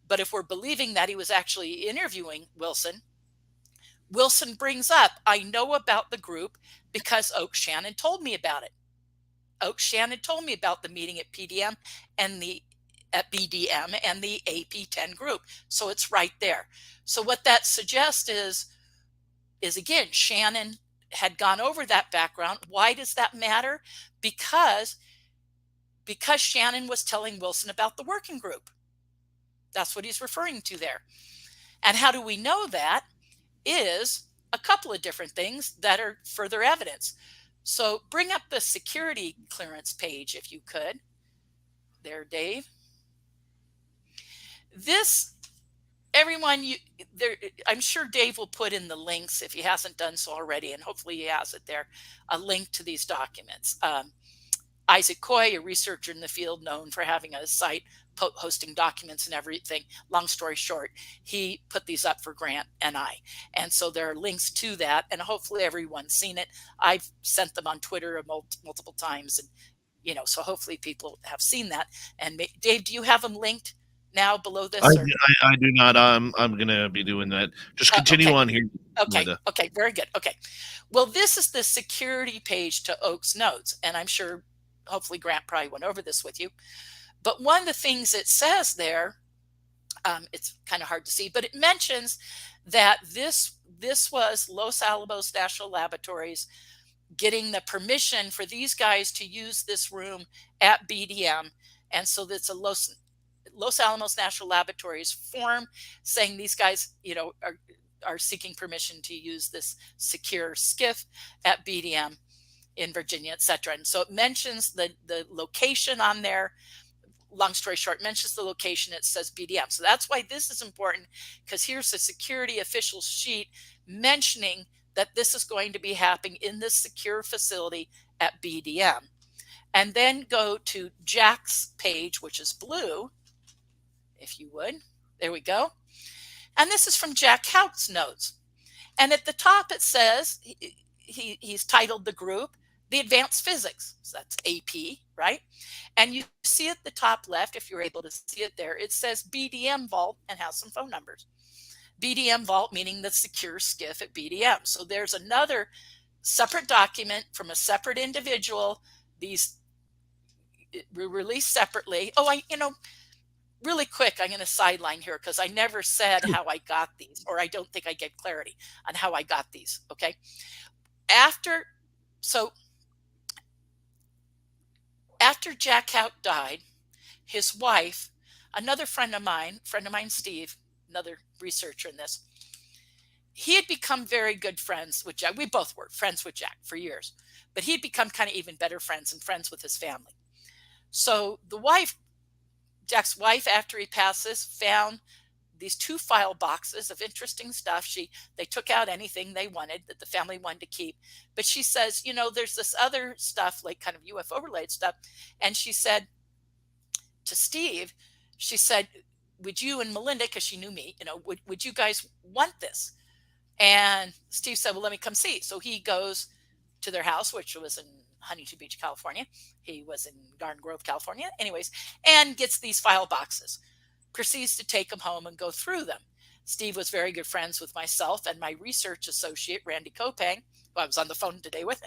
But if we're believing that he was actually interviewing Wilson, Wilson brings up, I know about the group because Oak Shannon told me about it. Oak Shannon told me about the meeting at BDM and the AP10 group. So it's right there. So what that suggests is again, Shannon had gone over that background. Why does that matter? Because Shannon was telling Wilson about the working group. That's what he's referring to there. And how do we know that? Is a couple of different things that are further evidence. So bring up the security clearance page, if you could. There, Dave. This, everyone, I'm sure Dave will put in the links if he hasn't done so already, and hopefully he has it there, a link to these documents. Isaac Coy, a researcher in the field known for having a site hosting documents and everything. Long story short, he put these up for Grant and I. And so there are links to that, and hopefully everyone's seen it. I've sent them on Twitter multiple times, and so hopefully people have seen that. And Dave, do you have them linked now below this?
I do not. I'm going to be doing that. Just continue on here.
Okay. Linda. Okay. Very good. Okay. Well, this is the security page to Oak's notes, and I'm sure hopefully Grant probably went over this with you. But one of the things it says there, it's kind of hard to see, but it mentions that this was Los Alamos National Laboratories getting the permission for these guys to use this room at BDM. And so that's a Los Los Alamos National Laboratories form saying these guys, are seeking permission to use this secure skiff at BDM in Virginia, etc. And so it mentions the location on there. Long story short, mentions the location. It says BDM. So that's why this is important, because here's the security official sheet mentioning that this is going to be happening in this secure facility at BDM. And then go to Jack's page, which is blue, if you would. There we go. And this is from Jack Houck's notes. And at the top it says, he's titled the group, The Advanced Physics. So that's AP, right? And you see at the top left, if you're able to see it there, it says BDM Vault and has some phone numbers. BDM Vault meaning the secure skiff at BDM. So there's another separate document from a separate individual. These were released separately. Oh, really quick, I'm going to sideline here because I never said how I got these, or I don't think I get clarity on how I got these. Okay. After Jack Houck died, his wife, another friend of mine, Steve, another researcher in this, he had become very good friends with Jack. We both were friends with Jack for years, but he'd become kind of even better friends and friends with his family. So Jack's wife, after he passes, found these 2 file boxes of interesting stuff. They took out anything they wanted that the family wanted to keep. But she says, there's this other stuff, like kind of UFO related stuff. And she said to Steve, she said, would you and Melinda, because she knew me, would you guys want this? And Steve said, well, let me come see. So he goes to their house, which was in Huntington Beach, California. He was in Garden Grove, California, anyways, and gets these file boxes, proceeds to take them home and go through them. Steve was very good friends with myself and my research associate, Randy Kopang, who I was on the phone today with,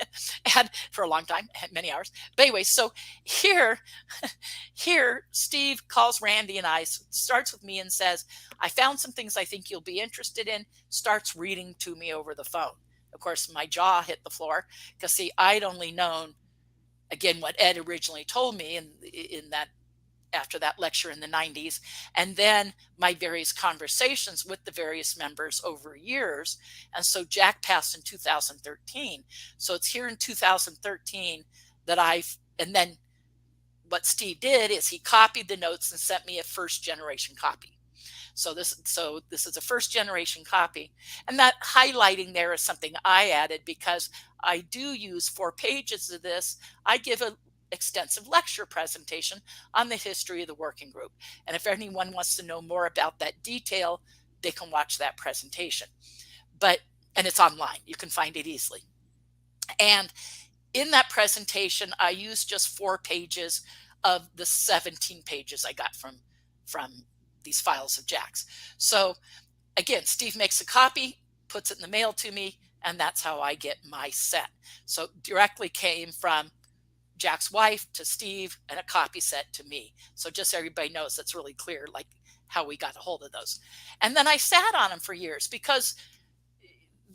and for a long time, many hours. But anyway, so here Steve calls Randy and I, starts with me and says, I found some things I think you'll be interested in, starts reading to me over the phone. Of course, my jaw hit the floor because, see, I'd only known, again, what Ed originally told me in that, after that lecture in the 90s, and then my various conversations with the various members over years. And so Jack passed in 2013. So it's here in 2013 that and then what Steve did is he copied the notes and sent me a first generation copy. So this is a first generation copy. And that highlighting there is something I added because I do use 4 pages of this. I give an extensive lecture presentation on the history of the working group. And if anyone wants to know more about that detail, they can watch that presentation. And it's online. You can find it easily. And in that presentation, I used just 4 pages of the 17 pages I got from these files of Jack's. So again, Steve makes a copy, puts it in the mail to me, and that's how I get my set. So directly came from Jack's wife to Steve and a copy set to me. So just so everybody knows, that's really clear, like how we got a hold of those. And then I sat on them for years because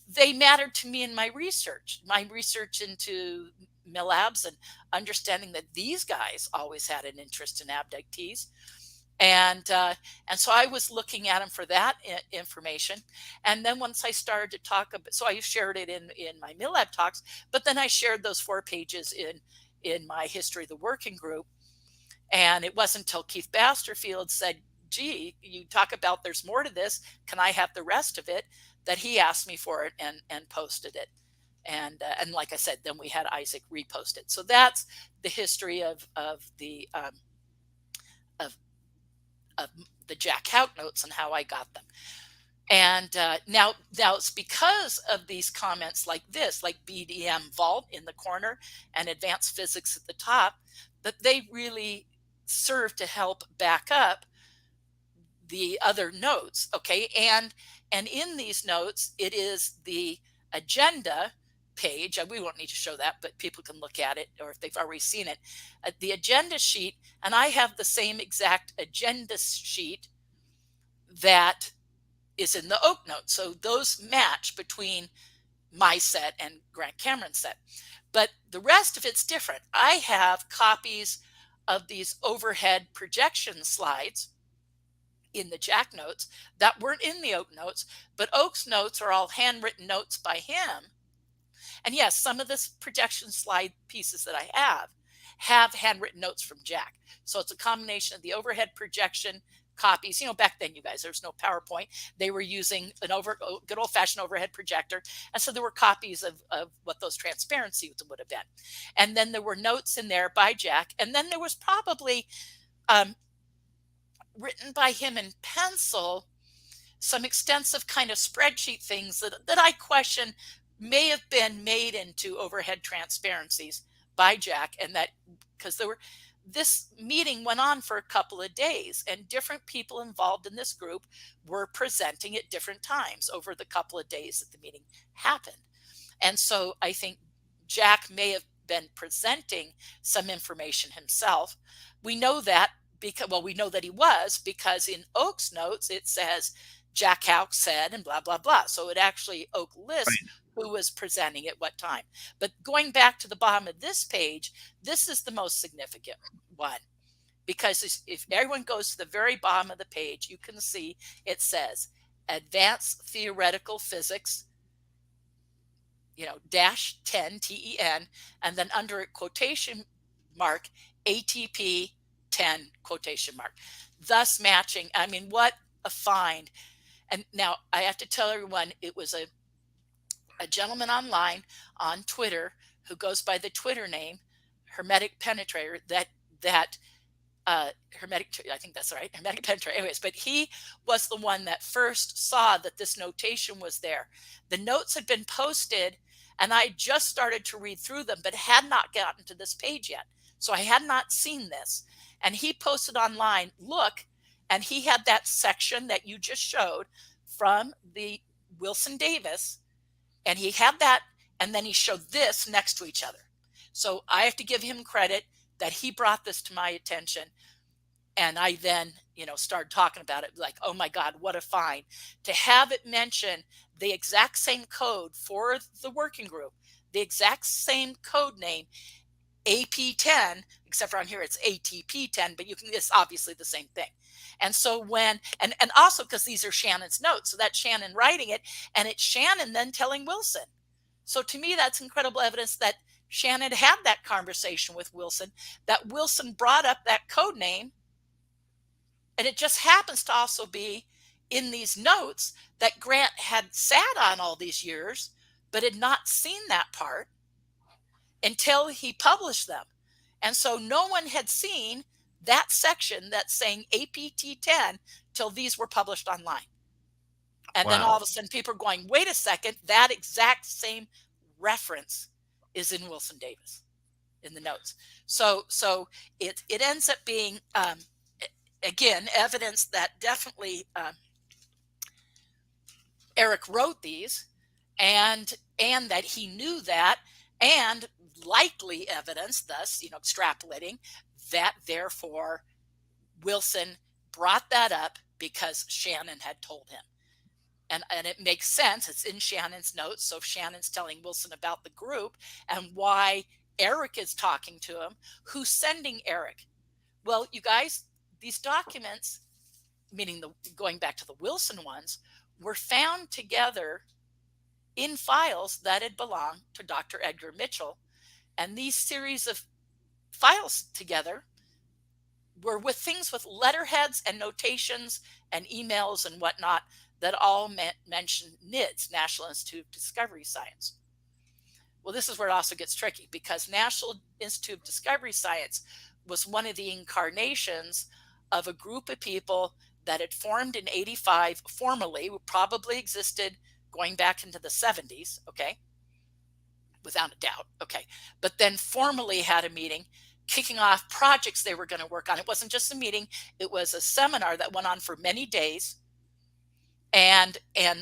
they mattered to me in my research into MILABs and understanding that these guys always had an interest in abductees. And so I was looking at them for that information. And then once I started to talk about, so I shared it in my MILAB talks, but then I shared those 4 pages in my history of the working group. And it wasn't until Keith Basterfield said, gee, you talk about there's more to this, can I have the rest of it, that he asked me for it and posted it. And like I said, then we had Isaac repost it. So that's the history of the Jack Houck notes and how I got them. And now it's because of these comments like this, like BDM Vault in the corner and Advanced Physics at the top, that they really serve to help back up the other notes. Okay. And in these notes, it is the agenda page. We won't need to show that, but people can look at it, or if they've already seen it, the agenda sheet. And I have the same exact agenda sheet that is in the Oak note. So those match between my set and Grant Cameron's set. But the rest of it's different. I have copies of these overhead projection slides in the Jack notes that weren't in the Oak notes, but Oak's notes are all handwritten notes by him. And yes, some of the projection slide pieces that I have handwritten notes from Jack. So it's a combination of the overhead projection copies. Back then, you guys, there's no PowerPoint. They were using a good old-fashioned overhead projector. And so there were copies of what those transparencies would have been. And then there were notes in there by Jack. And then there was probably written by him in pencil, some extensive kind of spreadsheet things that I question may have been made into overhead transparencies by Jack. And that because this meeting went on for a couple of days, and different people involved in this group were presenting at different times over the couple of days that the meeting happened. And so I think Jack may have been presenting some information himself. We know that we know that he was, because in Oak's notes, it says Jack Hauck said, and blah, blah, blah. So it actually Oak lists who was presenting at what time. But going back to the bottom of this page, this is the most significant one, because if everyone goes to the very bottom of the page, you can see it says Advanced Theoretical Physics, -10 TEN, and then under it quotation mark ATP 10 quotation mark, thus matching. I mean, what a find. And now I have to tell everyone, it was a gentleman online on Twitter who goes by the Twitter name Hermetic Penetrator, Hermetic, I think that's right, Hermetic Penetrator. Anyways, but he was the one that first saw that this notation was there. The notes had been posted, and I just started to read through them, but had not gotten to this page yet. So I had not seen this. And he posted online, look, and he had that section that you just showed from the Wilson Davis, and he had that, and then he showed this next to each other. So I have to give him credit that he brought this to my attention. And I then, started talking about it, like, oh my God, what a find. To have it mention the exact same code for the working group, the exact same code name, AP10, except for on here it's ATP10, but it's obviously the same thing. And so and also because these are Shannon's notes, so that's Shannon writing it, and it's Shannon then telling Wilson. So to me, that's incredible evidence that Shannon had that conversation with Wilson, that Wilson brought up that code name, and it just happens to also be in these notes that Grant had sat on all these years, but had not seen that part until he published them. And so no one had seen that section that's saying APT10 till these were published online. And then all of a sudden people are going, wait a second, that exact same reference is in Wilson Davis in the notes. So it ends up being, again, evidence that definitely Eric wrote these, and that he knew that, and likely evidence, thus, extrapolating that therefore Wilson brought that up because Shannon had told him. And it makes sense. It's in Shannon's notes. So if Shannon's telling Wilson about the group and why Eric is talking to him, who's sending Eric? Well, you guys, these documents, meaning going back to the Wilson ones, were found together in files that had belonged to Dr. Edgar Mitchell. And these series of files together were with things with letterheads and notations and emails and whatnot that all mention NIDS, National Institute of Discovery Science. Well, this is where it also gets tricky, because National Institute of Discovery Science was one of the incarnations of a group of people that had formed in 85 formally, probably existed going back into the 70s, okay, without a doubt, okay, but then formally had a meeting kicking off projects they were going to work on. It wasn't just a meeting, it was a seminar that went on for many days. And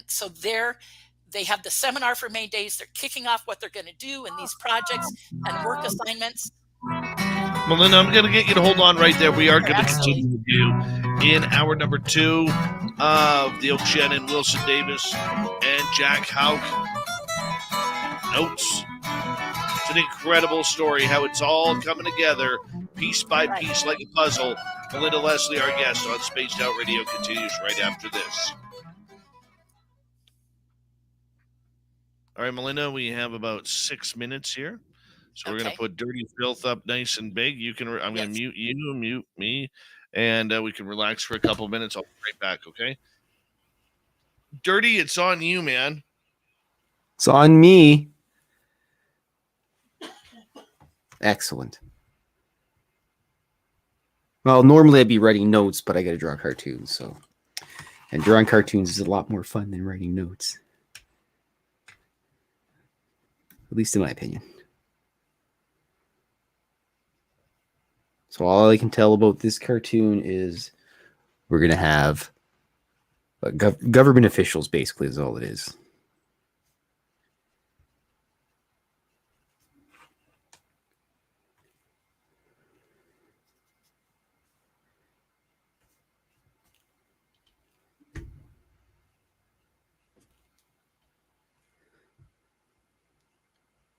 so they have the seminar for many days. They're kicking off what they're going to do in these projects and work assignments.
Melinda, I'm going to get you to hold on right there. We are going to continue with you in hour number 2 of the Oak, Shannon, Wilson Davis, and Jack Houck notes. It's an incredible story how it's all coming together, piece by piece, like a puzzle. Melinda Leslie, our guest on Spaced Out Radio, continues right after this. All right, Melinda, we have about 6 minutes here. So we're going to put Dirty Filth up nice and big. You can. I'm going to mute you, mute me, and we can relax for a couple minutes. I'll be right back, okay? Dirty, it's on you, man.
It's on me. Excellent. Well, normally I'd be writing notes, but I got to draw cartoons. And drawing cartoons is a lot more fun than writing notes. At least in my opinion. So all I can tell about this cartoon is we're going to have government officials, basically, is all it is.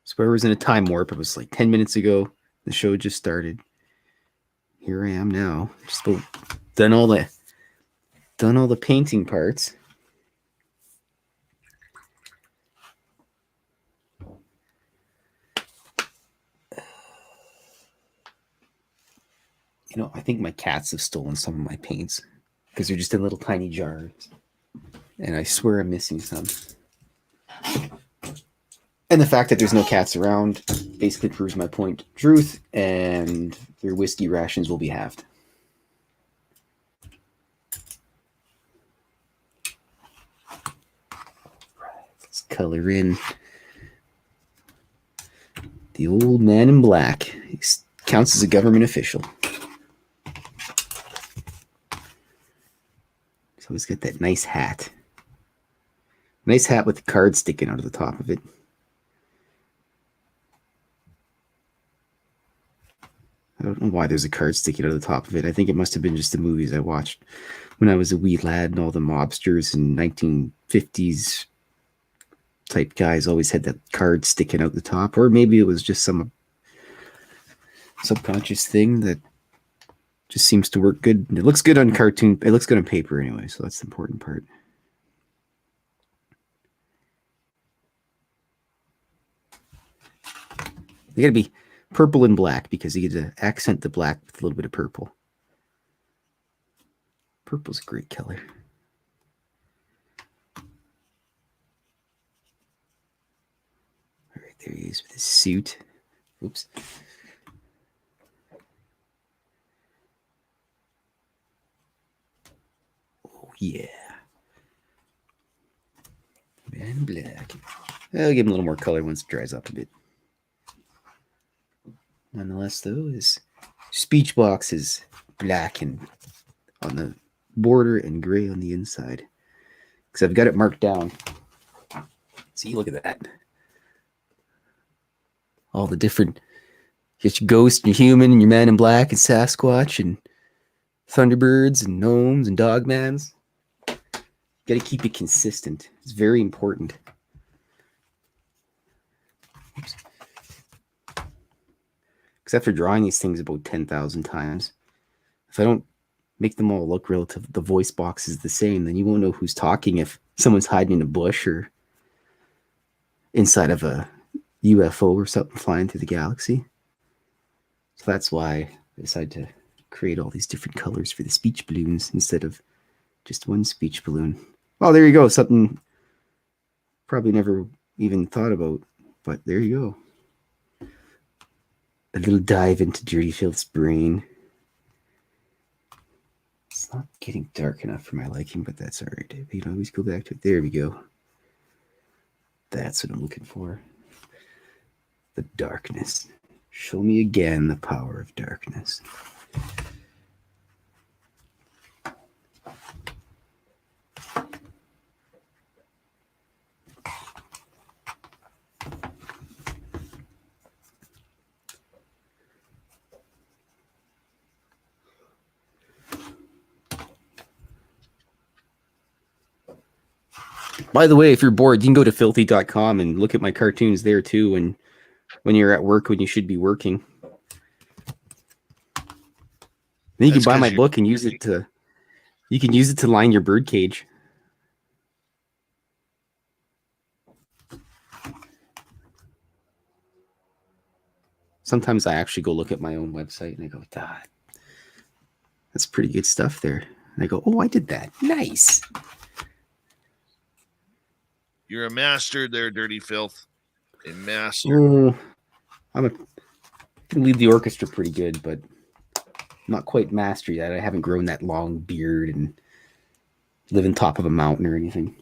So I was in a time warp. It was like 10 minutes ago. The show just started. Here I am now. Just done all the painting parts. You know, I think my cats have stolen some of my paints because they're just in little tiny jars. And I swear I'm missing some. And the fact that there's no cats around basically proves my point of truth, and their whiskey rations will be halved. Let's color in the old man in black. He counts as a government official. So he's got that nice hat. Nice hat with the card sticking out of the top of it. I don't know why there's a card sticking out of the top of it. I think it must have been just the movies I watched when I was a wee lad, and all the mobsters and 1950s type guys always had that card sticking out the top. Or maybe it was just some subconscious thing that just seems to work good. It looks good on cartoon. It looks good on paper anyway, so that's the important part. They gotta be purple and black because you get to accent the black with a little bit of purple. Purple's a great color. All right, there he is with his suit. Oops. Oh, yeah. Man in black. I'll give him a little more color once it dries up a bit. Nonetheless, though, his speech box is black and on the border and gray on the inside. Because I've got it marked down. See, look at that. All the different, get your ghost and your human and your man in black and Sasquatch and Thunderbirds and gnomes and dogmans. Got to keep it consistent. It's very important. Oops. Because after drawing these things about 10,000 times, if I don't make them all look relative, the voice box is the same, then you won't know who's talking if someone's hiding in a bush or inside of a UFO or something flying through the galaxy. So that's why I decided to create all these different colors for the speech balloons instead of just one speech balloon. Oh, there you go. Something probably never even thought about, but there you go. A little dive into Dirty Filth's brain. It's not getting dark enough for my liking, but that's all right. You can always go back to it. There we go. That's what I'm looking for. The darkness. Show me again the power of darkness. By the way, if you're bored, you can go to filthy.com and look at my cartoons there too. And when you're at work, when you should be working. Then you
That's
can buy
'cause
my
you-
book and use it to. You can use it to line your bird cage. Sometimes I actually go look at my own website and I go, "God, that's pretty good stuff there." And I go, "Oh, I did that. Nice."
You're a master there, Dirty Filth. A master.
Oh, I can lead the orchestra pretty good, but not quite mastery that. I haven't grown that long beard and live on top of a mountain or anything.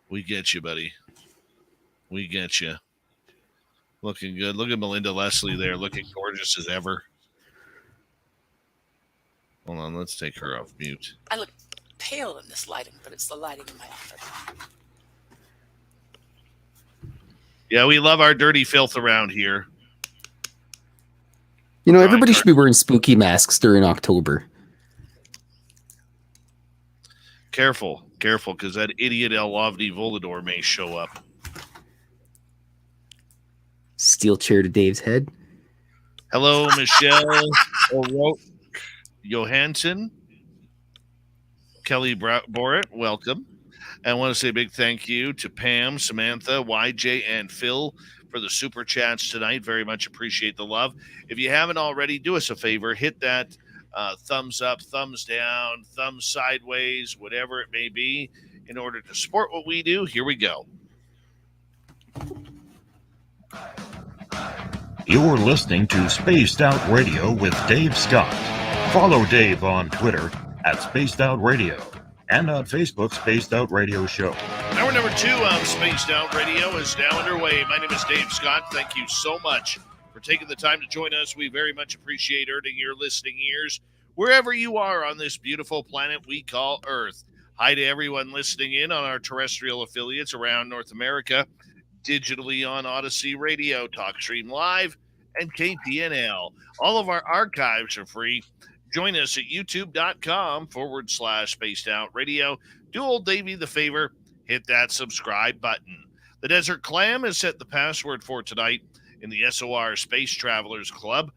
We get you, buddy. We get you. Looking good. Look at Melinda Leslie there, looking gorgeous as ever. Hold on, let's take her off mute.
I look pale in this lighting, but it's the lighting in my office.
Yeah, we love our dirty filth around here.
You know, everybody should be wearing spooky masks during October.
Careful, because that idiot El Ovni Volador may show up.
Steel chair to Dave's head.
Hello, Michelle Johansson. Kelly Borat, welcome. And I want to say a big thank you to Pam, Samantha, YJ, and Phil for the super chats tonight. Very much appreciate the love. If you haven't already, do us a favor. Hit that thumbs up, thumbs down, thumbs sideways, whatever it may be, in order to support what we do. Here we go.
You're listening to Spaced Out Radio with Dave Scott. Follow Dave on Twitter at Spaced Out Radio and on Facebook, Spaced Out Radio Show.
Hour number 2 on Spaced Out Radio is now underway. My name is Dave Scott. Thank you so much for taking the time to join us. We very much appreciate earning your listening ears wherever you are on this beautiful planet we call Earth. Hi to everyone listening in on our terrestrial affiliates around North America, digitally on Odyssey Radio, TalkStream Live, and KPNL. All of our archives are free. Join us at youtube.com/Spaced Out Radio. Do old Davey the favor, hit that subscribe button. The Desert Clam has set the password for tonight in the SOR Space Travelers Club.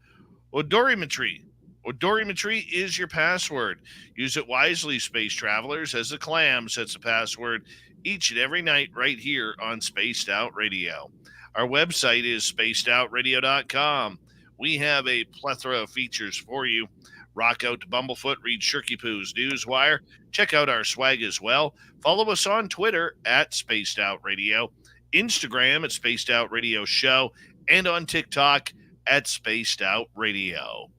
Odorimetry. Odorimetry is your password. Use it wisely, Space Travelers, as the Clam sets the password each and every night right here on Spaced Out Radio. Our website is spacedoutradio.com. We have a plethora of features for you. Rock out to Bumblefoot, read Shirky Poo's Newswire. Check out our swag as well. Follow us on Twitter at Spaced Out Radio, Instagram at Spaced Out Radio Show, and on TikTok at Spaced Out Radio.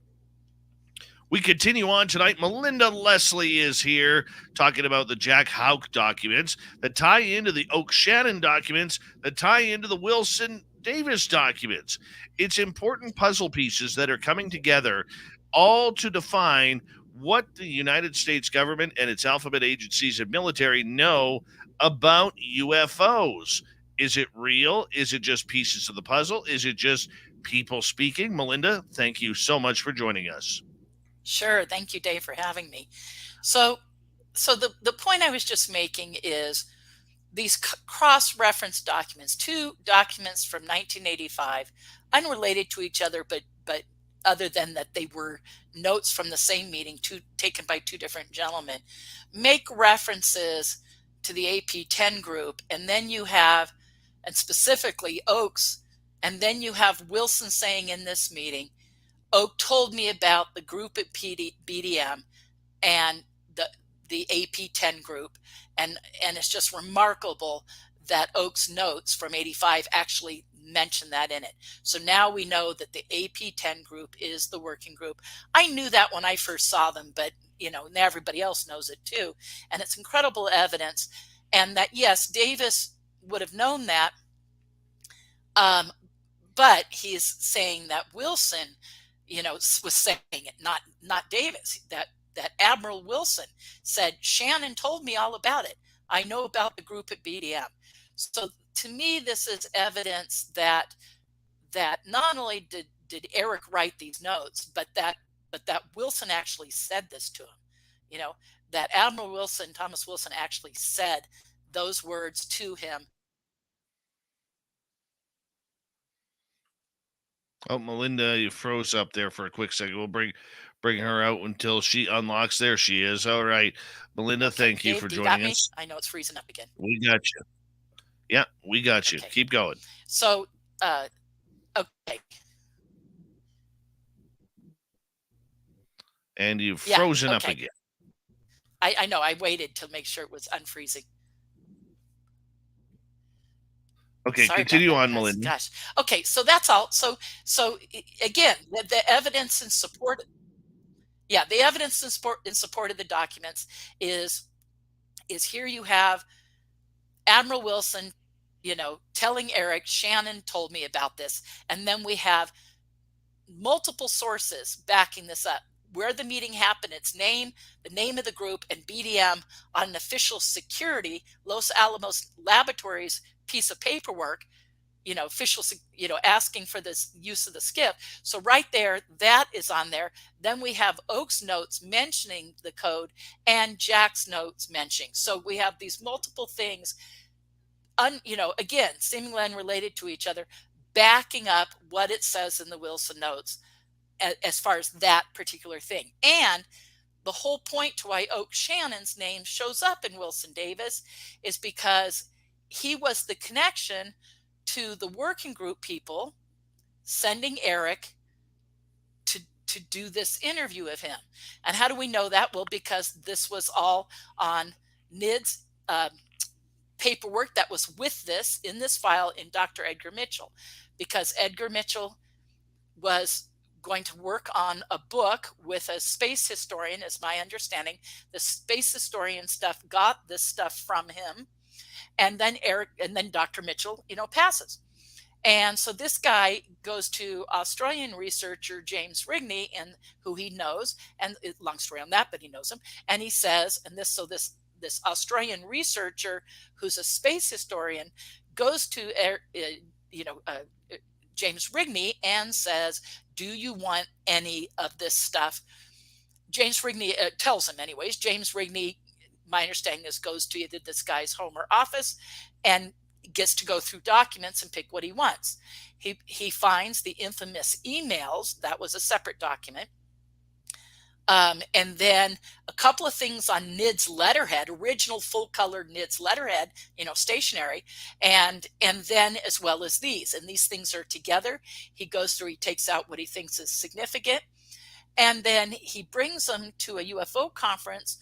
We continue on tonight. Melinda Leslie is here talking about the Jack Hauck documents that tie into the Shannon documents that tie into the Wilson Davis documents. It's important puzzle pieces that are coming together, all to define what the United States government and its alphabet agencies and military know about UFOs. Is it real? Is it just pieces of the puzzle? Is it just people speaking? Melinda, thank you so much for joining us.
Sure. Thank you, Dave, for having me. So the point I was just making is these cross-reference documents, 2 documents from 1985, unrelated to each other, but other than that they were notes from the same meeting, taken by 2 different gentlemen, make references to the AP-10 group, and then you have, and specifically Oakes, and then you have Wilson saying in this meeting, Oak told me about the group at BDM and the AP-10 group, and it's just remarkable that Oak's notes from 85 actually mention that in it. So now we know that the AP-10 group is the working group. I knew that when I first saw them, but now everybody else knows it too. And it's incredible evidence. And that, yes, Davis would have known that, but he's saying that Wilson, was saying it, not Davis, that Admiral Wilson said, Shannon told me all about it. I know about the group at BDM. So to me, this is evidence that not only did Eric write these notes, but that Wilson actually said this to him. That Admiral Wilson, Thomas Wilson, actually said those words to him.
Oh, Melinda, you froze up there for a quick second. We'll bring her out until she unlocks. There she is. All right, Melinda,
Okay,
thank you
Dave,
for
do you got
joining
me?
us.
I know it's freezing up again.
We got you. Yeah, we got you.
Okay.
Keep going.
So, okay.
And you've
Yeah,
frozen up
okay.
again.
I know. I waited to make sure it was unfreezing.
Okay,
Sorry
continue
about that,
on,
guys.
Melinda.
Gosh. Okay, so that's all. So again, the evidence in support. Yeah, the evidence in support of the documents is here. You have Admiral Wilson, telling Eric, Shannon told me about this, and then we have multiple sources backing this up. Where the meeting happened, its name, the name of the group, and BDM on an official security Los Alamos Laboratories piece of paperwork, official, asking for this use of the skiff. So right there, that is on there. Then we have Oak's notes mentioning the code and Jack's notes mentioning. So we have these multiple things, again, seemingly unrelated to each other, backing up what it says in the Wilson notes as far as that particular thing. And the whole point to why Oak Shannon's name shows up in Wilson Davis is because he was the connection to the working group people sending Eric to do this interview of him. And how do we know that? Well, because this was all on NID's paperwork that was with this in this file in Dr. Edgar Mitchell, because Edgar Mitchell was going to work on a book with a space historian, is my understanding. The space historian stuff got this stuff from him, and then Dr. Mitchell, passes. And so this guy goes to Australian researcher James Rigney, and who he knows, and long story on that, but he knows him, and he says, and this Australian researcher who's a space historian goes to James Rigney and says, do you want any of this stuff? James Rigney tells him anyways. James Rigney, my understanding is, goes to either this guy's home or office and gets to go through documents and pick what he wants. He finds the infamous emails. That was a separate document. And then a couple of things on NID's letterhead, original full-colored NID's letterhead, stationary, and then as well as these. And these things are together. He goes through, he takes out what he thinks is significant, and then he brings them to a UFO conference.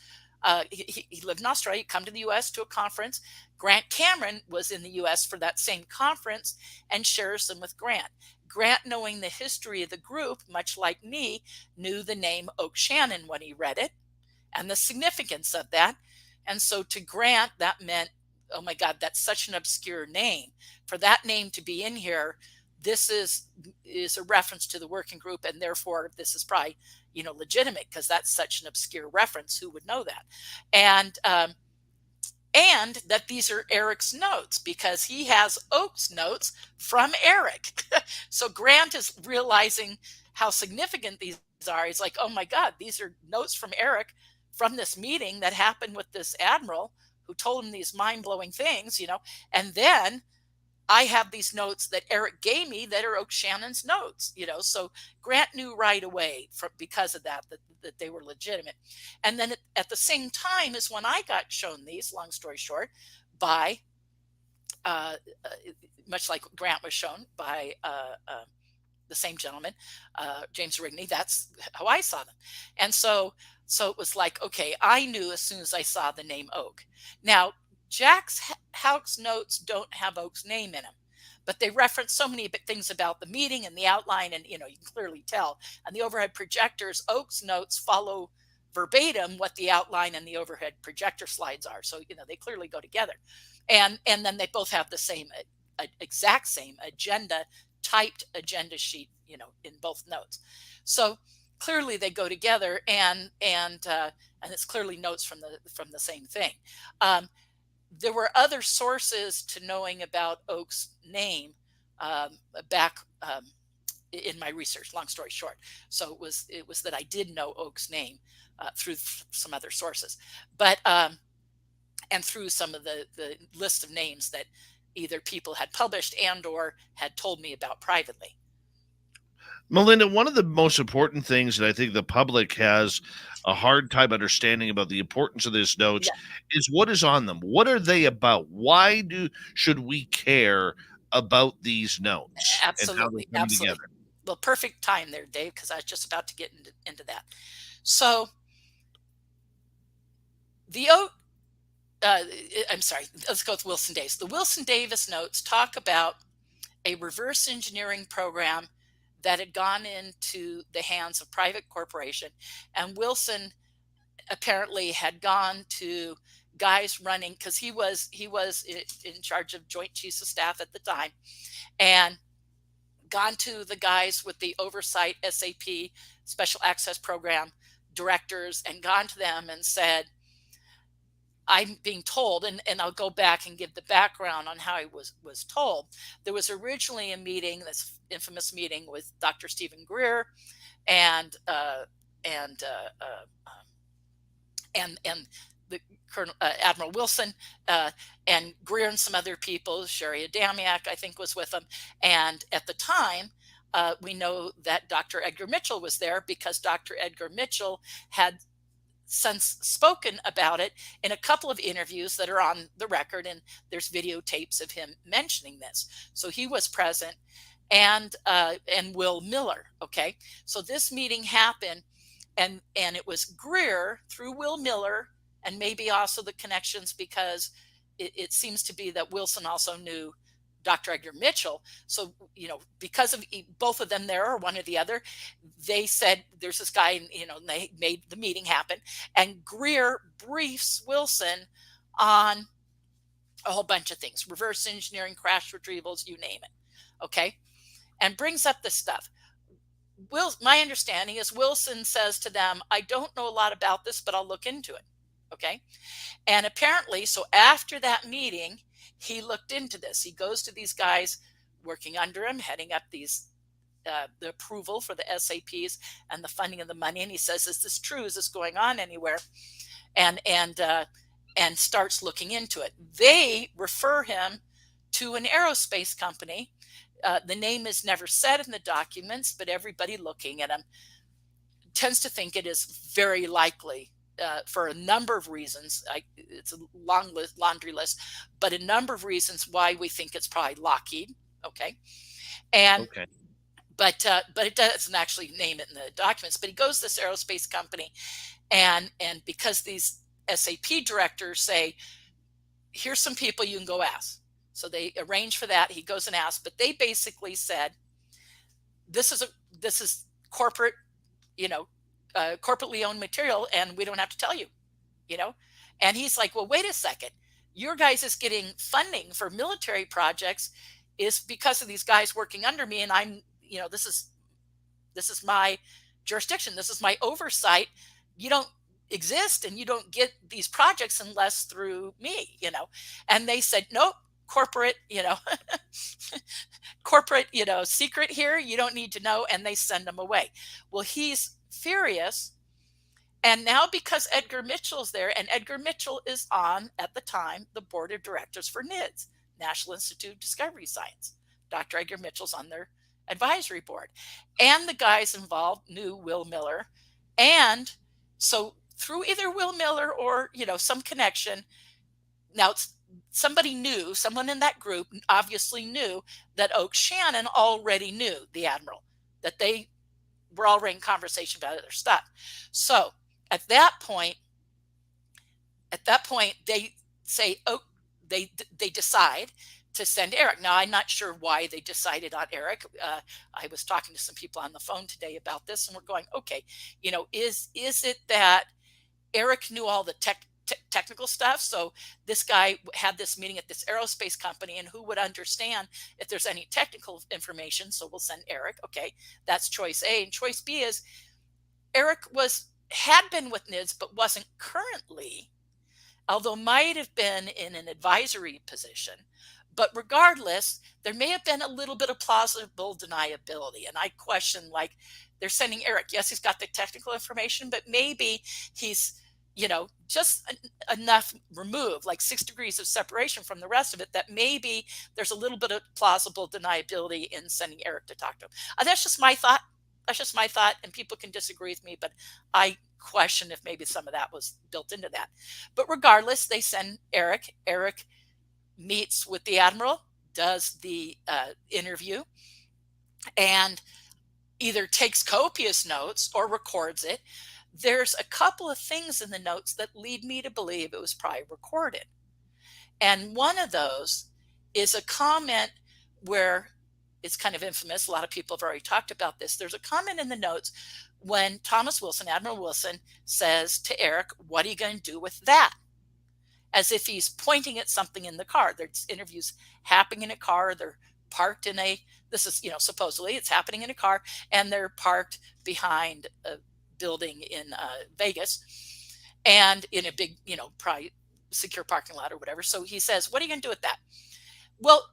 He lived in Australia, come to the U.S. to a conference. Grant Cameron was in the U.S. for that same conference and shares them with Grant. Grant, knowing the history of the group, much like me, knew the name Oak Shannon when he read it and the significance of that. And so to Grant, that meant, oh my God, that's such an obscure name. For that name to be in here, this is a reference to the working group, and therefore this is probably, legitimate, because that's such an obscure reference. Who would know that? And that these are Eric's notes, because he has Oak's notes from Eric. So Grant is realizing how significant these are. He's like, oh my God, these are notes from Eric from this meeting that happened with this admiral who told him these mind-blowing things, and then I have these notes that Eric gave me that are Oak Shannon's notes, so Grant knew right away because of that they were legitimate. And then at the same time as when I got shown these, long story short, by, much like Grant was shown by the same gentleman, James Rigney, that's how I saw them. And so it was like, okay, I knew as soon as I saw the name Oak. Now, Houck's notes don't have Oak's name in them, but they reference so many things about the meeting and the outline, and you can clearly tell. And the overhead projectors, Oak's notes follow verbatim what the outline and the overhead projector slides are. So they clearly go together, and then they both have the same, exact same agenda, typed agenda sheet, in both notes. So clearly they go together, and it's clearly notes from the same thing. There were other sources to knowing about Oak's name back in my research, long story short. So it was that I did know Oak's name through some other sources, but and through some of the list of names that either people had published and or had told me about privately.
Melinda, one of the most important things that I think the public has a hard time understanding about the importance of these notes is what is on them. What are they about? Why should we care about these notes and how they
Absolutely,
come
absolutely.
together?
Well, perfect time there, Dave, because I was just about to get into that. So I'm sorry, let's go with Wilson Davis. The Wilson Davis notes talk about a reverse engineering program that had gone into the hands of private corporation, and Wilson apparently had gone to guys running, because he was in charge of Joint Chiefs of Staff at the time, and gone to the guys with the oversight SAP Special Access Program directors and gone to them and said, I'm being told, and I'll go back and give the background on how I was told. There was originally a meeting, this infamous meeting with Dr. Stephen Greer and the Colonel Admiral Wilson and Greer and some other people. Sherry Adamiak, I think, was with them. And at the time, we know that Dr. Edgar Mitchell was there because Dr. Edgar Mitchell had since spoken about it in a couple of interviews that are on the record, and there's videotapes of him mentioning this. So he was present, and Will Miller. Okay, so this meeting happened, and it was Greer through Will Miller, and maybe also the connections, because it seems to be that Wilson also knew Dr. Edgar Mitchell. So, because of both of them there, or one or the other, they said there's this guy, and they made the meeting happen. And Greer briefs Wilson on a whole bunch of things, reverse engineering, crash retrievals, you name it. Okay. And brings up this stuff. My understanding is Wilson says to them, I don't know a lot about this, but I'll look into it. Okay. And apparently, so after that meeting, he looked into this. He goes to these guys working under him, heading up these the approval for the SAPs and the funding of the money, and he says, "Is this true? Is this going on anywhere?" And starts looking into it. They refer him to an aerospace company. The name is never said in the documents, but everybody looking at him tends to think it is very likely. For a number of reasons, it's a long laundry list, but a number of reasons why we think it's probably Lockheed. Okay,
Okay.
But it doesn't actually name it in the documents. But he goes to this aerospace company, and because these SAP directors say, here's some people you can go ask, so they arrange for that. He goes and asks, but they basically said, this is corporate, corporately owned material, and we don't have to tell you, and he's like, well, wait a second, your guys is getting funding for military projects is because of these guys working under me, and I'm, this is my jurisdiction, this is my oversight. You don't exist and you don't get these projects unless through me, and they said, nope, corporate, corporate, secret here, you don't need to know, and they send them away. Well, he's furious. And now, because Edgar Mitchell's there, and Edgar Mitchell is on, at the time, the board of directors for NIDS, National Institute of Discovery Science. Dr. Edgar Mitchell's on their advisory board. And the guys involved knew Will Miller. And so through either Will Miller or, some connection, now someone in that group obviously knew that Shannon already knew the admiral, that they were already in conversation about other stuff. So at that point, they say, they decide to send Eric. Now, I'm not sure why they decided on Eric. I was talking to some people on the phone today about this, and we're going, okay, is it that Eric knew all the technical stuff? So this guy had this meeting at this aerospace company, and who would understand if there's any technical information? So we'll send Eric. Okay, that's choice A. And choice B is Eric had been with NIDS, but wasn't currently, although might have been in an advisory position. But regardless, there may have been a little bit of plausible deniability. And I question, like, they're sending Eric. Yes, he's got the technical information, but maybe he's, just enough removed, like 6 degrees of separation from the rest of it, that maybe there's a little bit of plausible deniability in sending Eric to talk to him. That's just my thought. That's just my thought, and people can disagree with me, but I question if maybe some of that was built into that. But regardless, they send Eric. Eric meets with the admiral, does the interview, and either takes copious notes or records it. There's a couple of things in the notes that lead me to believe it was probably recorded. And one of those is a comment where it's kind of infamous. A lot of people have already talked about this. There's a comment in the notes when Thomas Wilson, Admiral Wilson, says to Eric, "What are you going to do with that?" As if he's pointing at something in the car. There's interviews happening in a car. They're parked in this is, supposedly it's happening in a car, and they're parked behind a building in Vegas and in a big, probably secure parking lot or whatever. So he says, "What are you going to do with that?" Well,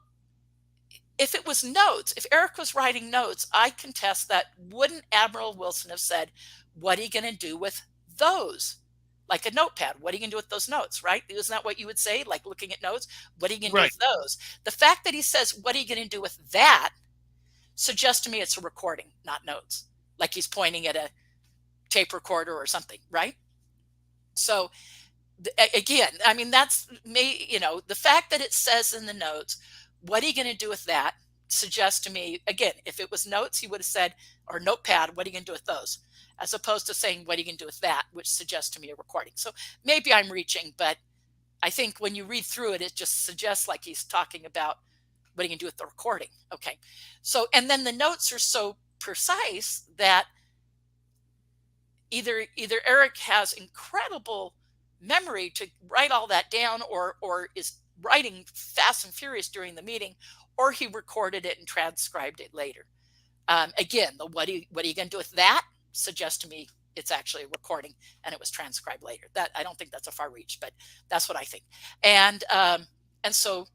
if it was notes, if Eric was writing notes, I contest that wouldn't Admiral Wilson have said, "What are you going to do with those?" Like a notepad. What are you going to do with those notes, right? Isn't that what you would say? Like looking at notes, what are you going to do with those? The fact that he says, "What are you going to do with that?" suggests to me it's a recording, not notes. Like he's pointing at a tape recorder or something, right? So again, I mean, that's me, the fact that it says in the notes, "What are you going to do with that?" suggests to me, again, if it was notes, he would have said, or notepad, "What are you going to do with those?" As opposed to saying, "What are you going to do with that?" which suggests to me a recording. So maybe I'm reaching, but I think when you read through it, it just suggests like he's talking about what are you going to do with the recording. Okay. So, and then the notes are so precise that either Eric has incredible memory to write all that down, or is writing fast and furious during the meeting, or he recorded it and transcribed it later. Again, the what are you going to do with that suggests to me it's actually a recording and it was transcribed later. That I don't think that's a far reach, but that's what I think. And so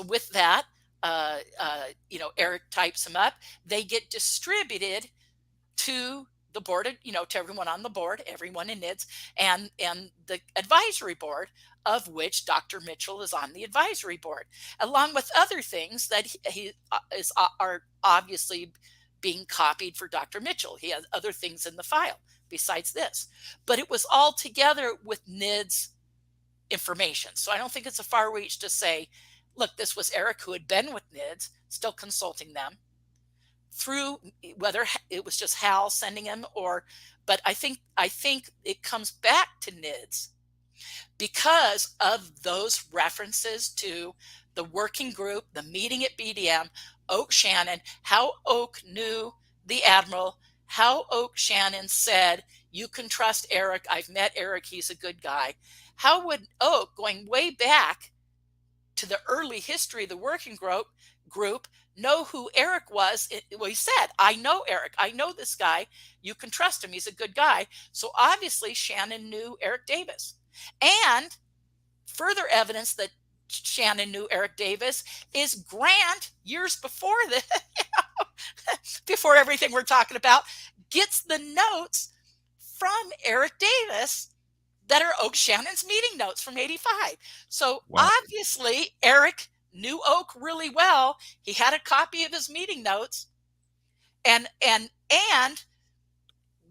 with that, Eric types them up. They get distributed to the board, to everyone on the board, everyone in NIDS, and the advisory board, of which Dr. Mitchell is on the advisory board, along with other things that are obviously being copied for Dr. Mitchell. He has other things in the file besides this, but it was all together with NIDS information. So I don't think it's a far reach to say, look, this was Eric who had been with NIDS, still consulting them through, whether it was just Hal sending him but I think it comes back to NIDS because of those references to the working group, the meeting at BDM, Oak Shannon, how Oak knew the Admiral, how Oak Shannon said, "You can trust Eric. I've met Eric. He's a good guy." How would Oak, going way back to the early history of the working group, know who Eric was? Well, he said, "I know Eric. I know this guy. You can trust him. He's a good guy." So obviously Shannon knew Eric Davis. And further evidence that Shannon knew Eric Davis is Grant, years before this, before everything we're talking about, gets the notes from Eric Davis that are Oak Shannon's meeting notes from '85. So obviously Eric knew Oak really well. He had a copy of his meeting notes, and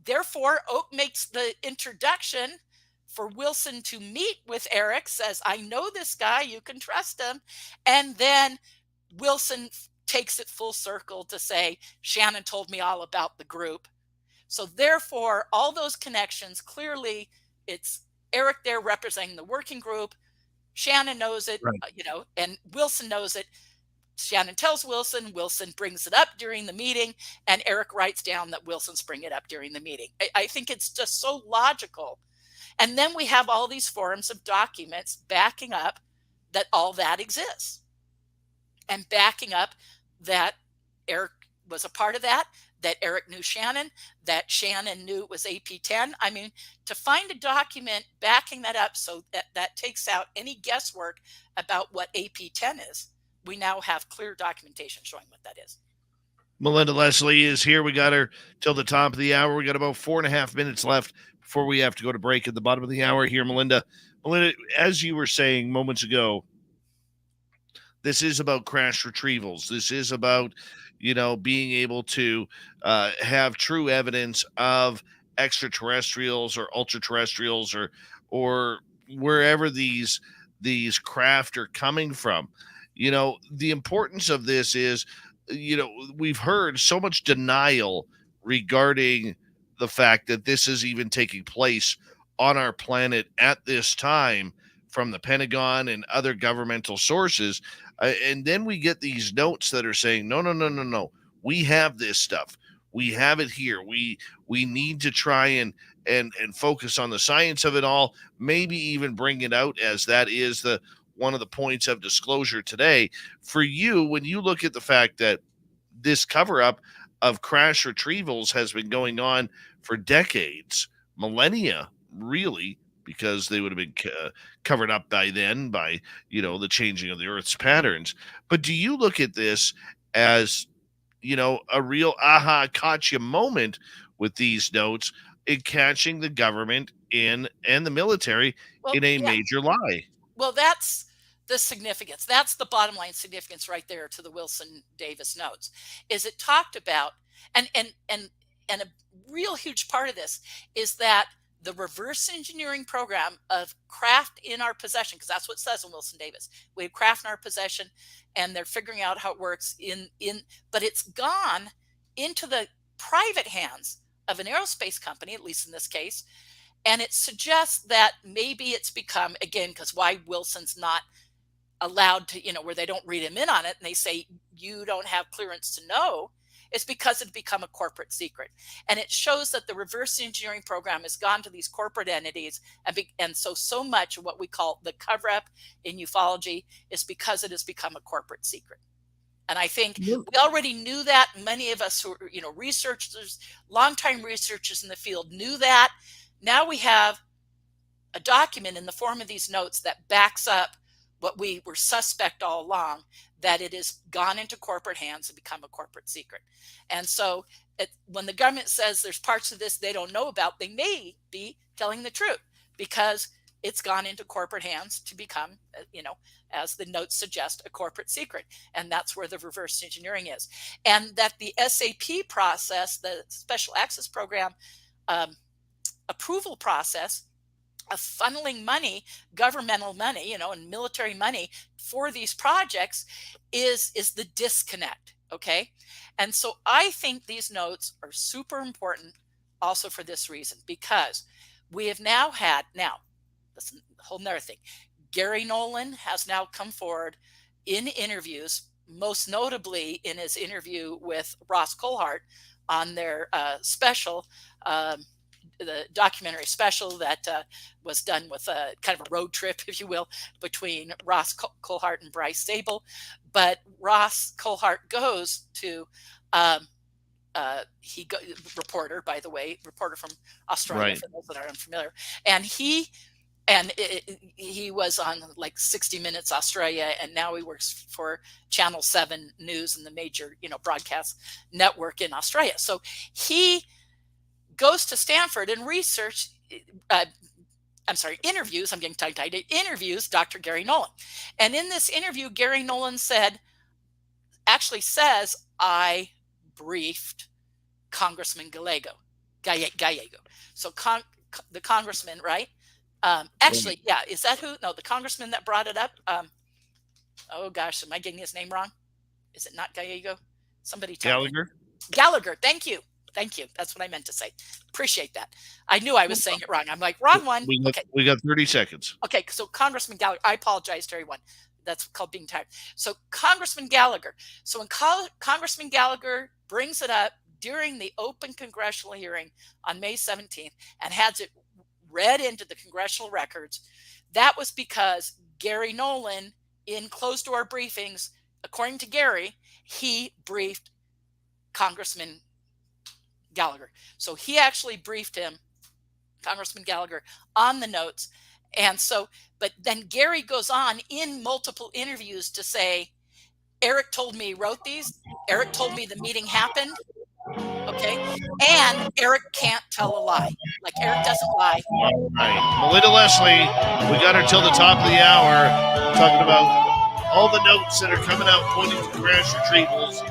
therefore Oak makes the introduction for Wilson to meet with Eric, says, "I know this guy, you can trust him." And then Wilson takes it full circle to say, "Shannon told me all about the group." So therefore, all those connections, clearly it's Eric there representing the working group. Shannon knows it,
Right.
And Wilson knows it. Shannon tells Wilson, Wilson brings it up during the meeting, and Eric writes down that Wilson's bringing it up during the meeting. I think it's just so logical. And then we have all these forms of documents backing up that all that exists, and backing up that Eric was a part of that Eric knew Shannon, that Shannon knew it was AP10. I mean, to find a document backing that up so that takes out any guesswork about what AP10 is. We now have clear documentation showing what that is.
Melinda Leslie is here. We got her till the top of the hour. We got about 4.5 minutes left before we have to go to break at the bottom of the hour here, Melinda. Melinda, as you were saying moments ago, this is about crash retrievals. This is about, being able to have true evidence of extraterrestrials or ultra-terrestrials or wherever these craft are coming from. The importance of this is, we've heard so much denial regarding the fact that this is even taking place on our planet at this time from the Pentagon and other governmental sources. And then we get these notes that are saying, no, no, no, no, no. We have this stuff. We have it here. We need to try and focus on the science of it all, maybe even bring it out, as that is one of the points of disclosure today. For you, when you look at the fact that this cover-up of crash retrievals has been going on for decades, millennia, really, because they would have been covered up by then by, the changing of the Earth's patterns. But do you look at this as, a real aha gotcha moment with these notes in catching the government and the military in a major lie?
Well, that's the significance. That's the bottom line significance right there to the Wilson Davis notes, is it talked about, and a real huge part of this is that the reverse engineering program of craft in our possession, because that's what it says in Wilson Davis. We have craft in our possession, and they're figuring out how it works but it's gone into the private hands of an aerospace company, at least in this case. And it suggests that maybe it's become, again, because why Wilson's not allowed to, where they don't read him in on it, and they say, you don't have clearance to know, it's because it's become a corporate secret. And it shows that the reverse engineering program has gone to these corporate entities. And so much of what we call the cover-up in ufology is because it has become a corporate secret. And I think we already knew that. Many of us who are, researchers, longtime researchers in the field knew that. Now we have a document in the form of these notes that backs up what we were suspect all along, that it has gone into corporate hands and become a corporate secret. And so when the government says there's parts of this they don't know about, they may be telling the truth, because it's gone into corporate hands to become, as the notes suggest, a corporate secret. And that's where the reverse engineering is. And that the SAP process, the Special Access Program approval process of funneling money, governmental money, and military money for these projects is the disconnect. Okay. And so I think these notes are super important also for this reason, because we have now that's a whole nother thing. Gary Nolan has now come forward in interviews, most notably in his interview with Ross Coulthart on their special, the documentary special that was done with a kind of a road trip, if you will, between Ross Coulthart and Bryce Zabel. But Ross Coulthart goes to, reporter, by the way, reporter from Australia, right, for those that are unfamiliar. And he was on like 60 Minutes Australia, and now he works for Channel 7 News and the major, broadcast network in Australia. So he goes to Stanford and interviews, I'm getting tongue-tied, interviews Dr. Gary Nolan. And in this interview, Gary Nolan says, I briefed Congressman Gallego. So the congressman, right? Is that who? No, the congressman that brought it up. Oh gosh, am I getting his name wrong? Is it not Gallego? Somebody tell me. Gallagher. Thank you. That's what I meant to say. Appreciate that. I knew I was saying it wrong. I'm like, wrong one.
We got 30 seconds.
Okay, so Congressman Gallagher, I apologize to everyone. That's called being tired. So Congressman Gallagher. So when Congressman Gallagher brings it up during the open congressional hearing on May 17th and has it read into the congressional records, that was because Gary Nolan, in closed-door briefings, according to Gary, he briefed Congressman Gallagher. So he actually briefed him, Congressman Gallagher, on the notes. And so, but then Gary goes on in multiple interviews to say, Eric told me he wrote these. Eric told me the meeting happened. Okay. And Eric can't tell a lie. Like, Eric doesn't lie.
All right. Melinda Leslie, we got her till the top of the hour talking about all the notes that are coming out pointing to crash retrievals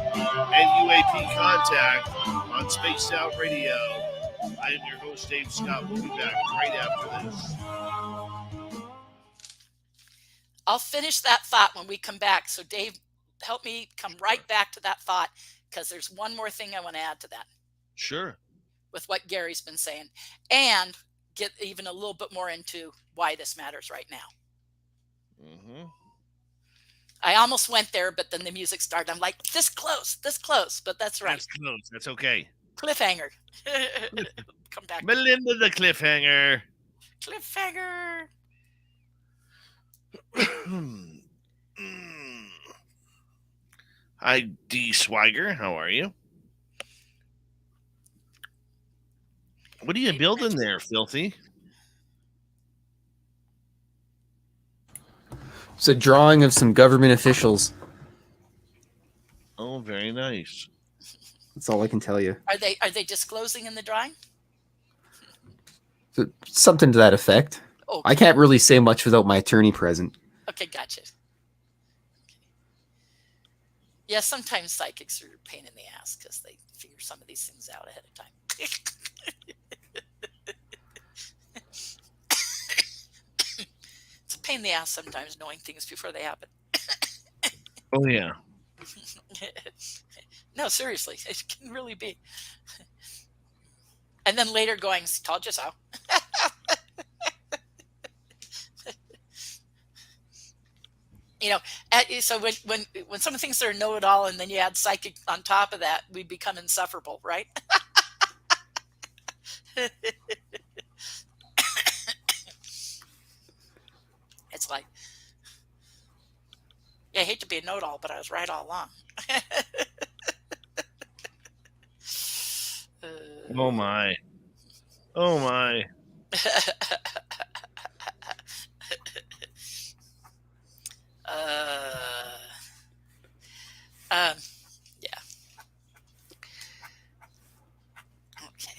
and UAP contact on Spaced Out Radio. I am your host, Dave Scott. We'll be back right after this.
I'll finish that thought when we come back. So, Dave, help me come right back to that thought, because there's one more thing I want to add to that.
Sure.
With what Gary's been saying, and get even a little bit more into why this matters right now.
Mm-hmm.
I almost went there, but then the music started. I'm like, this close, but that's right.
That's close. That's okay.
Cliffhanger. Come back.
Melinda the cliffhanger.
Cliffhanger.
Hi, D. Swigger. How are you? What are you building there, Filthy?
It's a drawing of some government officials.
Oh, very nice.
That's all I can tell you.
Are they disclosing in the drawing?
So, something to that effect.
Okay.
I can't really say much without my attorney present.
Okay, gotcha. Okay. Yeah, sometimes psychics are a pain in the ass because they figure some of these things out ahead of time. It's a pain in the ass sometimes knowing things before they happen.
Oh, yeah.
No, seriously, it can really be. And then later going, told you so. You know, so when someone thinks they're a know-it-all and then you add psychic on top of that, we become insufferable, right? It's like, yeah, I hate to be a know-it-all, but I was right all along.
Oh, my. Oh, my.
Yeah. Okay.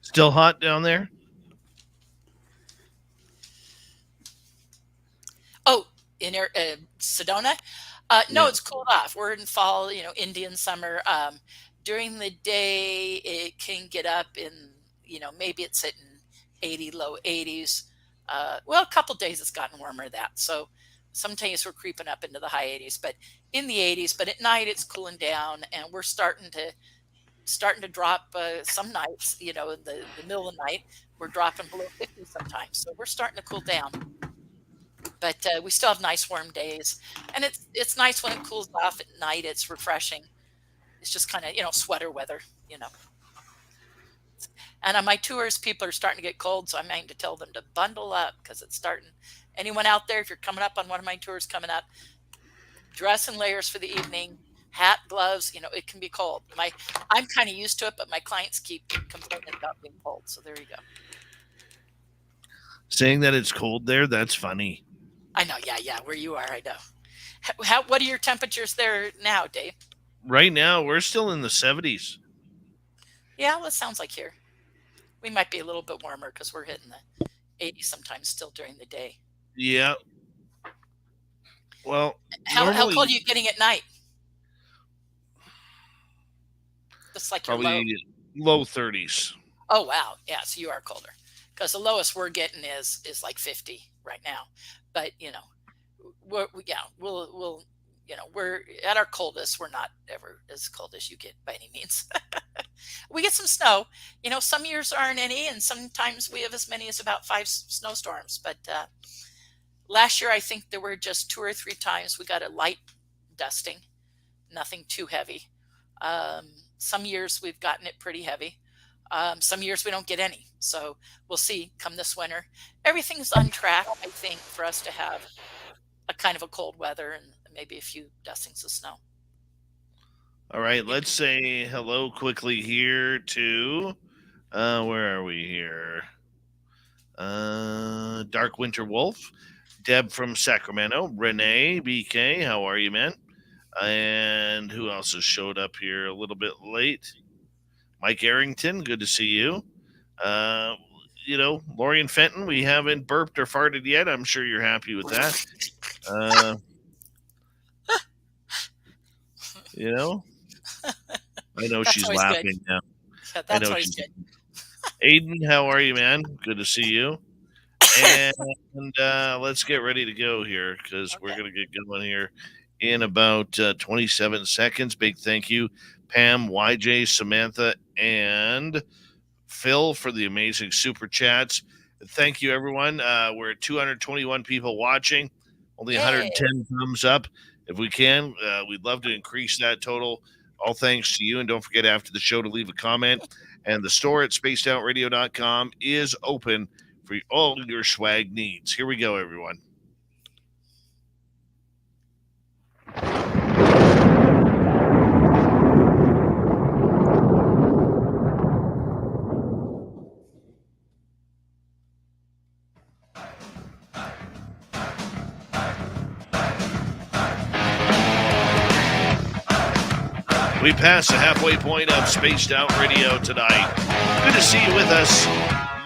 Still hot down there?
Oh, in Sedona? No,
Yeah.
it's cooled off. We're in fall, Indian summer. During the day, it can get up in, maybe it's hitting 80, low 80s. Well, a couple days it's gotten warmer than that. So some days we're creeping up into the high 80s, but in the 80s. But at night it's cooling down, and we're starting to drop some nights. In the middle of the night, we're dropping below 50 sometimes. So we're starting to cool down. But we still have nice warm days, and it's nice when it cools off at night. It's refreshing. It's just kind of sweater weather. And on my tours, people are starting to get cold, so I'm having to tell them to bundle up because it's starting. Anyone out there, if you're coming up on one of my tours coming up, dress in layers for the evening, hat, gloves. It can be cold. I'm kind of used to it, but my clients keep complaining about being cold. So there you go.
Saying that it's cold there, that's funny.
I know. Yeah. Where you are, I know. What are your temperatures there now, Dave?
Right now, we're still in the 70s.
Yeah, well, it sounds like here. We might be a little bit warmer because we're hitting the 80s sometimes still during the day.
Yeah. Well,
how cold are you getting at night? It's like you're
probably low 30s.
Oh, wow. Yeah, so you are colder. Because the lowest we're getting is like 50 right now. But, we're at our coldest. We're not ever as cold as you get by any means. We get some snow. Some years aren't any, and sometimes we have as many as about 5 snowstorms. But last year, I think there were just 2 or 3 times we got a light dusting, nothing too heavy. Some years we've gotten it pretty heavy. Some years we don't get any. So we'll see come this winter. Everything's on track, I think, for us to have a kind of a cold weather and maybe a few dustings of snow.
All right, let's say hello quickly here to, where are we here? Dark Winter Wolf, Deb from Sacramento, Renee, BK, how are you, man? And who else has showed up here a little bit late? Mike Arrington, good to see you. Lori and Fenton, we haven't burped or farted yet. I'm sure you're happy with that. I know
That's
she's
always good.
laughing now.
Yeah,
I
that's
know
always
she's.
good.
Aiden, how are you, man? Good to see you. And let's get ready to go here because we're
Okay.
going to get going here in about 27 seconds. Big thank you, Pam, YJ, Samantha, and Phil for the amazing super chats. Thank you, everyone. We're at 221 people watching, only
Yay.
110 thumbs up. If we can, we'd love to increase that total. All thanks to you. And don't forget after the show to leave a comment. And the store at spacedoutradio.com is open for all your swag needs. Here we go, everyone. We passed the halfway point of Spaced Out Radio tonight. Good to see you with us.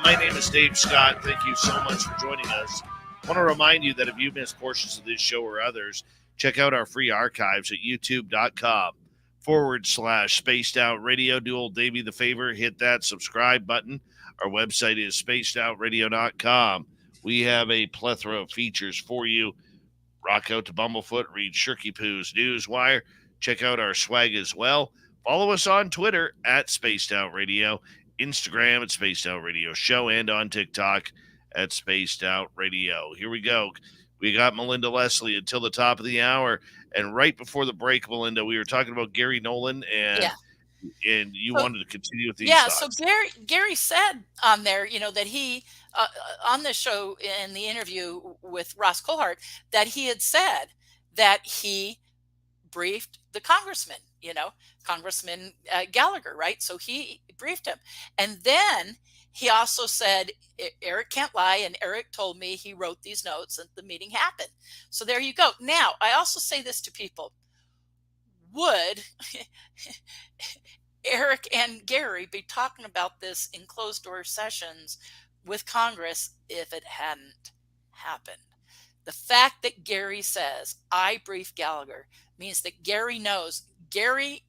My name is Dave Scott. Thank you so much for joining us. I want to remind you that if you missed portions of this show or others, check out our free archives at youtube.com/Spaced Out Radio. Do old Davey the favor, hit that subscribe button. Our website is spacedoutradio.com. We have a plethora of features for you. Rock out to Bumblefoot, read Shirky Poo's Newswire. Check out our swag as well. Follow us on Twitter at Spaced Out Radio, Instagram at Spaced Out Radio Show, and on TikTok at Spaced Out Radio. Here we go. We got Melinda Leslie until the top of the hour. And right before the break, Melinda, we were talking about Gary Nolan, and you wanted to continue with these thoughts.
So Gary said on there, that he, on the show in the interview with Ross Coulthart, that he had said that he briefed the congressman, Congressman Gallagher, right? So he briefed him. And then he also said, Eric can't lie, and Eric told me he wrote these notes and the meeting happened. So there you go. Now, I also say this to people. Would Eric and Gary be talking about this in closed-door sessions with Congress if it hadn't happened? The fact that Gary says, I briefed Gallagher, means that Gary knows. Gary,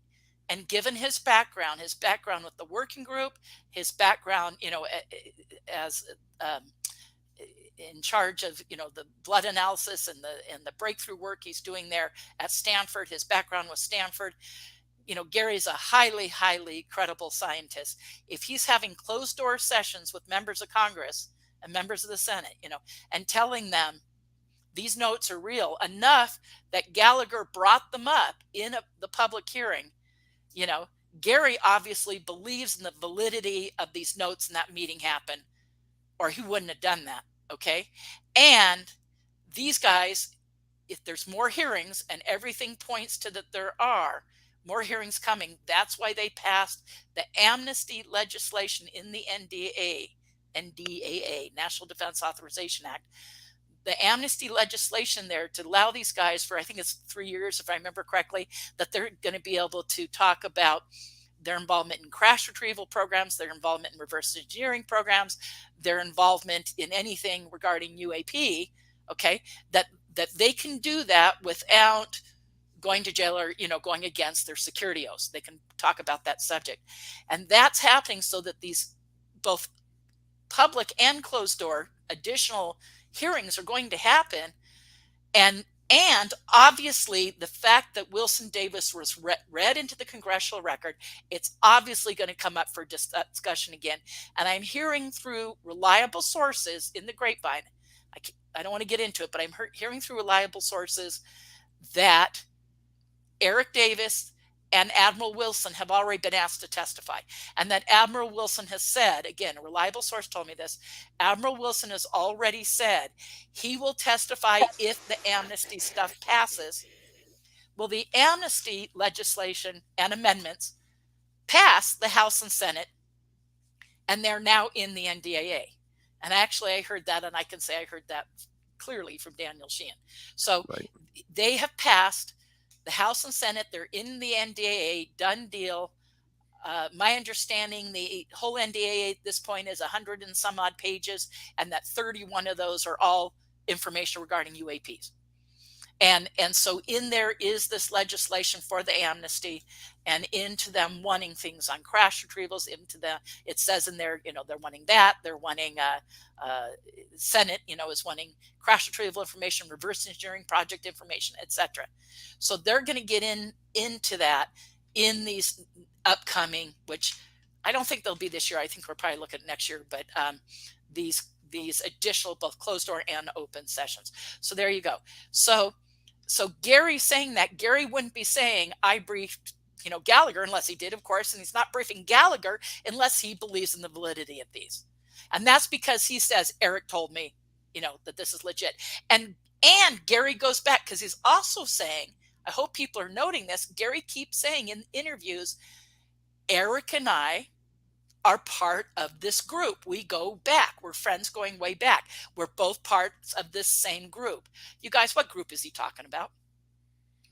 and given his background with the working group, his background, as in charge of, the blood analysis and the breakthrough work he's doing there at Stanford, his background with Stanford, Gary's a highly, highly credible scientist. If he's having closed door sessions with members of Congress and members of the Senate, and telling them these notes are real enough that Gallagher brought them up in the public hearing, Gary obviously believes in the validity of these notes and that meeting happened, or he wouldn't have done that. Okay. And these guys, if there's more hearings, and everything points to that there are more hearings coming, that's why they passed the amnesty legislation in the NDAA, National Defense Authorization Act. The amnesty legislation there to allow these guys for, I think it's 3 years, if I remember correctly, that they're going to be able to talk about their involvement in crash retrieval programs, their involvement in reverse engineering programs, their involvement in anything regarding UAP, okay, that they can do that without going to jail or, going against their security oaths. They can talk about that subject. And that's happening so that these both public and closed door additional hearings are going to happen. And obviously the fact that Wilson Davis was read into the congressional record, it's obviously going to come up for discussion again. And I'm hearing through reliable sources in the grapevine, I don't want to get into it, but I'm hearing through reliable sources that Eric Davis and Admiral Wilson have already been asked to testify. And that Admiral Wilson has said, again, a reliable source told me this, Admiral Wilson has already said he will testify if the amnesty stuff passes. Well, the amnesty legislation and amendments passed the House and Senate, and they're now in the NDAA. And actually, I heard that, and I can say I heard that clearly from Daniel Sheehan. So They have passed the House and Senate. They're in the NDAA, done deal. My understanding, the whole NDA at this point is 100 and some odd pages, and that 31 of those are all information regarding UAPs. And so in there is this legislation for the amnesty, and into them wanting things on crash retrievals, it says in there, they're wanting that, they're wanting Senate, is wanting crash retrieval information, reverse engineering project information, etc. So they're going to get into that in these upcoming, which I don't think they'll be this year. I think we're probably looking at next year, but these additional both closed door and open sessions. So there you go. So Gary's saying that. Gary wouldn't be saying, I briefed, Gallagher, unless he did, of course, and he's not briefing Gallagher unless he believes in the validity of these. And that's because he says, Eric told me, that this is legit. And Gary goes back, because he's also saying, I hope people are noting this, Gary keeps saying in interviews, Eric and I are part of this group. We go back. We're friends going way back. We're both parts of this same group. You guys, what group is he talking about?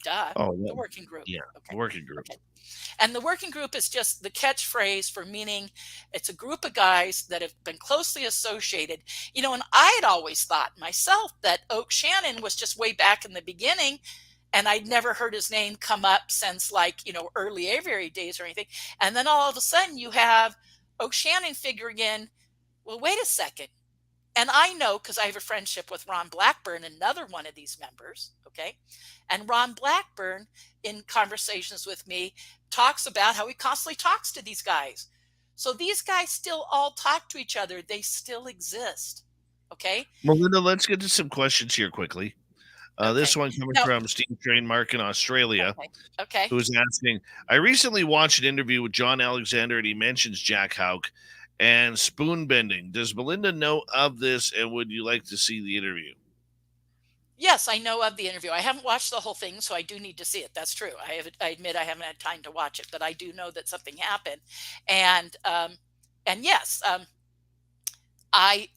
Duh.
Oh,
the working group.
Yeah,
okay.
The working group.
Okay. And the working group is just the catchphrase for meaning it's a group of guys that have been closely associated. And I had always thought myself that Shannon was just way back in the beginning, and I'd never heard his name come up since early aviary days or anything. And then all of a sudden you have Shannon figuring in, well, wait a second. And I know, because I have a friendship with Ron Blackburn, another one of these members, okay? And Ron Blackburn, in conversations with me, talks about how he constantly talks to these guys. So these guys still all talk to each other. They still exist, okay?
Melinda, let's get to some questions here quickly.
Okay.
This one coming from Steve Trainmark in Australia,
okay.
Who's asking, I recently watched an interview with John Alexander, and he mentions Jack Houck and spoon bending. Does Melinda know of this, and would you like to see the interview?
Yes, I know of the interview. I haven't watched the whole thing, so I do need to see it. That's true. I admit I haven't had time to watch it, but I do know that something happened. And yes, I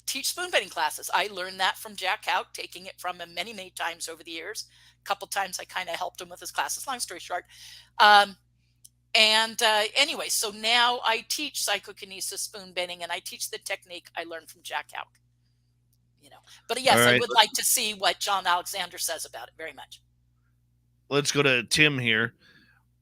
teach spoon bending classes. I learned that from Jack Houck, taking it from him many, many times over the years. A couple times I kind of helped him with his classes, long story short. Anyway, so now I teach psychokinesis, spoon bending, and I teach the technique I learned from Jack Houck. But yes, right, I would like to see what John Alexander says about it very much.
Let's go to Tim here.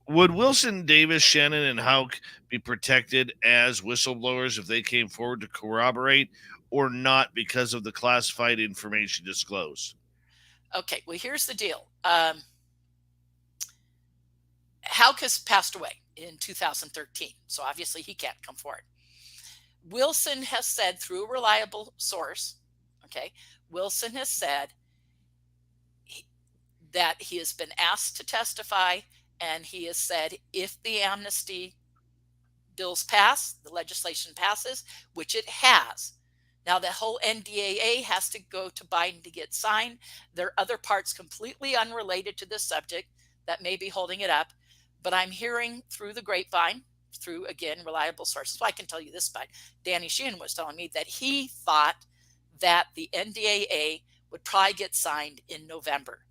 Would Wilson, Davis, Shannon, and Houck be protected as whistleblowers if they came forward to corroborate, or not because of the classified information disclosed?
Okay, well, here's the deal. Houck has passed away in 2013, so obviously he can't come forward. Wilson has said through a reliable source, okay, Wilson has said that he has been asked to testify, and he has said if the amnesty bills pass, the legislation passes, which it has. Now, the whole NDAA has to go to Biden to get signed. There are other parts completely unrelated to this subject that may be holding it up, but I'm hearing through the grapevine, through, again, reliable sources. So I can tell you this, but Danny Sheehan was telling me that he thought that the NDAA would probably get signed in November.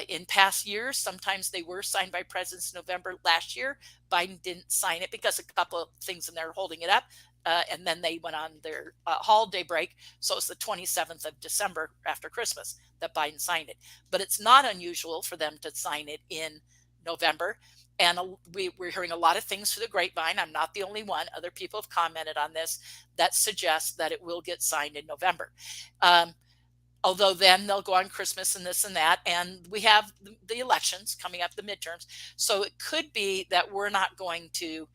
In past years, sometimes they were signed by presidents in November. Last year, Biden didn't sign it because a couple of things in there holding it up. And then they went on their holiday break. So it's the 27th of December after Christmas that Biden signed it. But it's not unusual for them to sign it in November. And we're hearing a lot of things through the grapevine. I'm not the only one. Other people have commented on this that suggests that it will get signed in November. Although then they'll go on Christmas and this and that. And we have the elections coming up, the midterms. So it could be that we're not going to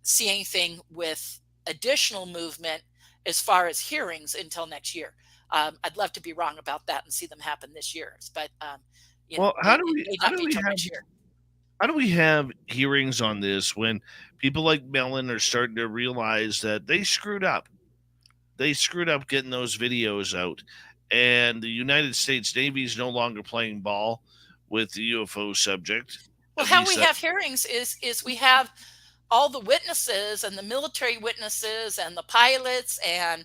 see anything with additional movement as far as hearings until next year. I'd love to be wrong about that and see them happen this year. But,
how do we have hearings on this when people like Mellon are starting to realize that they screwed up? They screwed up getting those videos out. And the United States Navy is no longer playing ball with the UFO subject.
Well, how we have hearings is we have all the witnesses and the military witnesses and the pilots and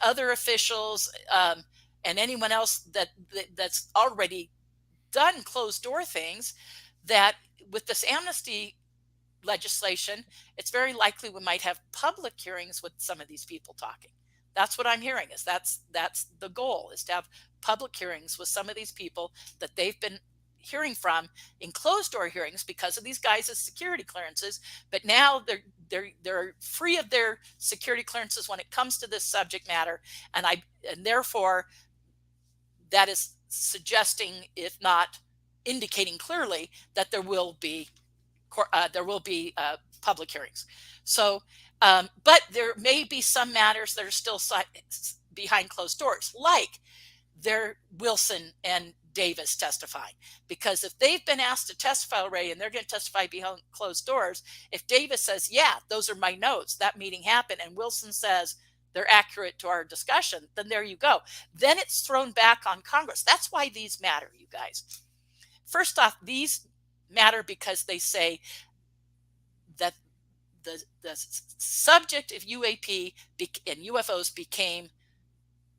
other officials and anyone else that's already done closed door things that with this amnesty legislation, it's very likely we might have public hearings with some of these people talking. That's what I'm hearing, is that's the goal, is to have public hearings with some of these people that they've been hearing from in closed door hearings because of these guys' security clearances. But now they're free of their security clearances when it comes to this subject matter. And therefore that is suggesting, if not indicating clearly, that there will be public hearings. So, but there may be some matters that are still behind closed doors, like their Wilson and Davis testifying. Because if they've been asked to testify already and they're going to testify behind closed doors, if Davis says, yeah, those are my notes, that meeting happened, and Wilson says they're accurate to our discussion, then there you go. Then it's thrown back on Congress. That's why these matter, you guys. First off, these matter because they say that the subject of UAP and UFOs became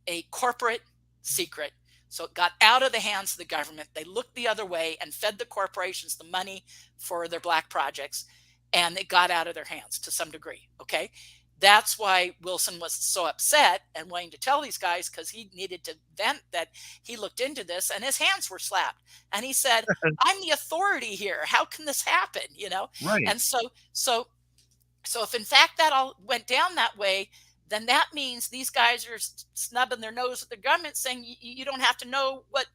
a corporate secret. So it got out of the hands of the government. They looked the other way and fed the corporations the money for their black projects, and it got out of their hands to some degree. Okay. That's why Wilson was so upset and wanting to tell these guys, because he needed to vent that he looked into this and his hands were slapped. And he said, I'm the authority here. How can this happen? You know?
Right.
And so if in fact that all went down that way, then that means these guys are snubbing their nose at the government, saying you don't have to know what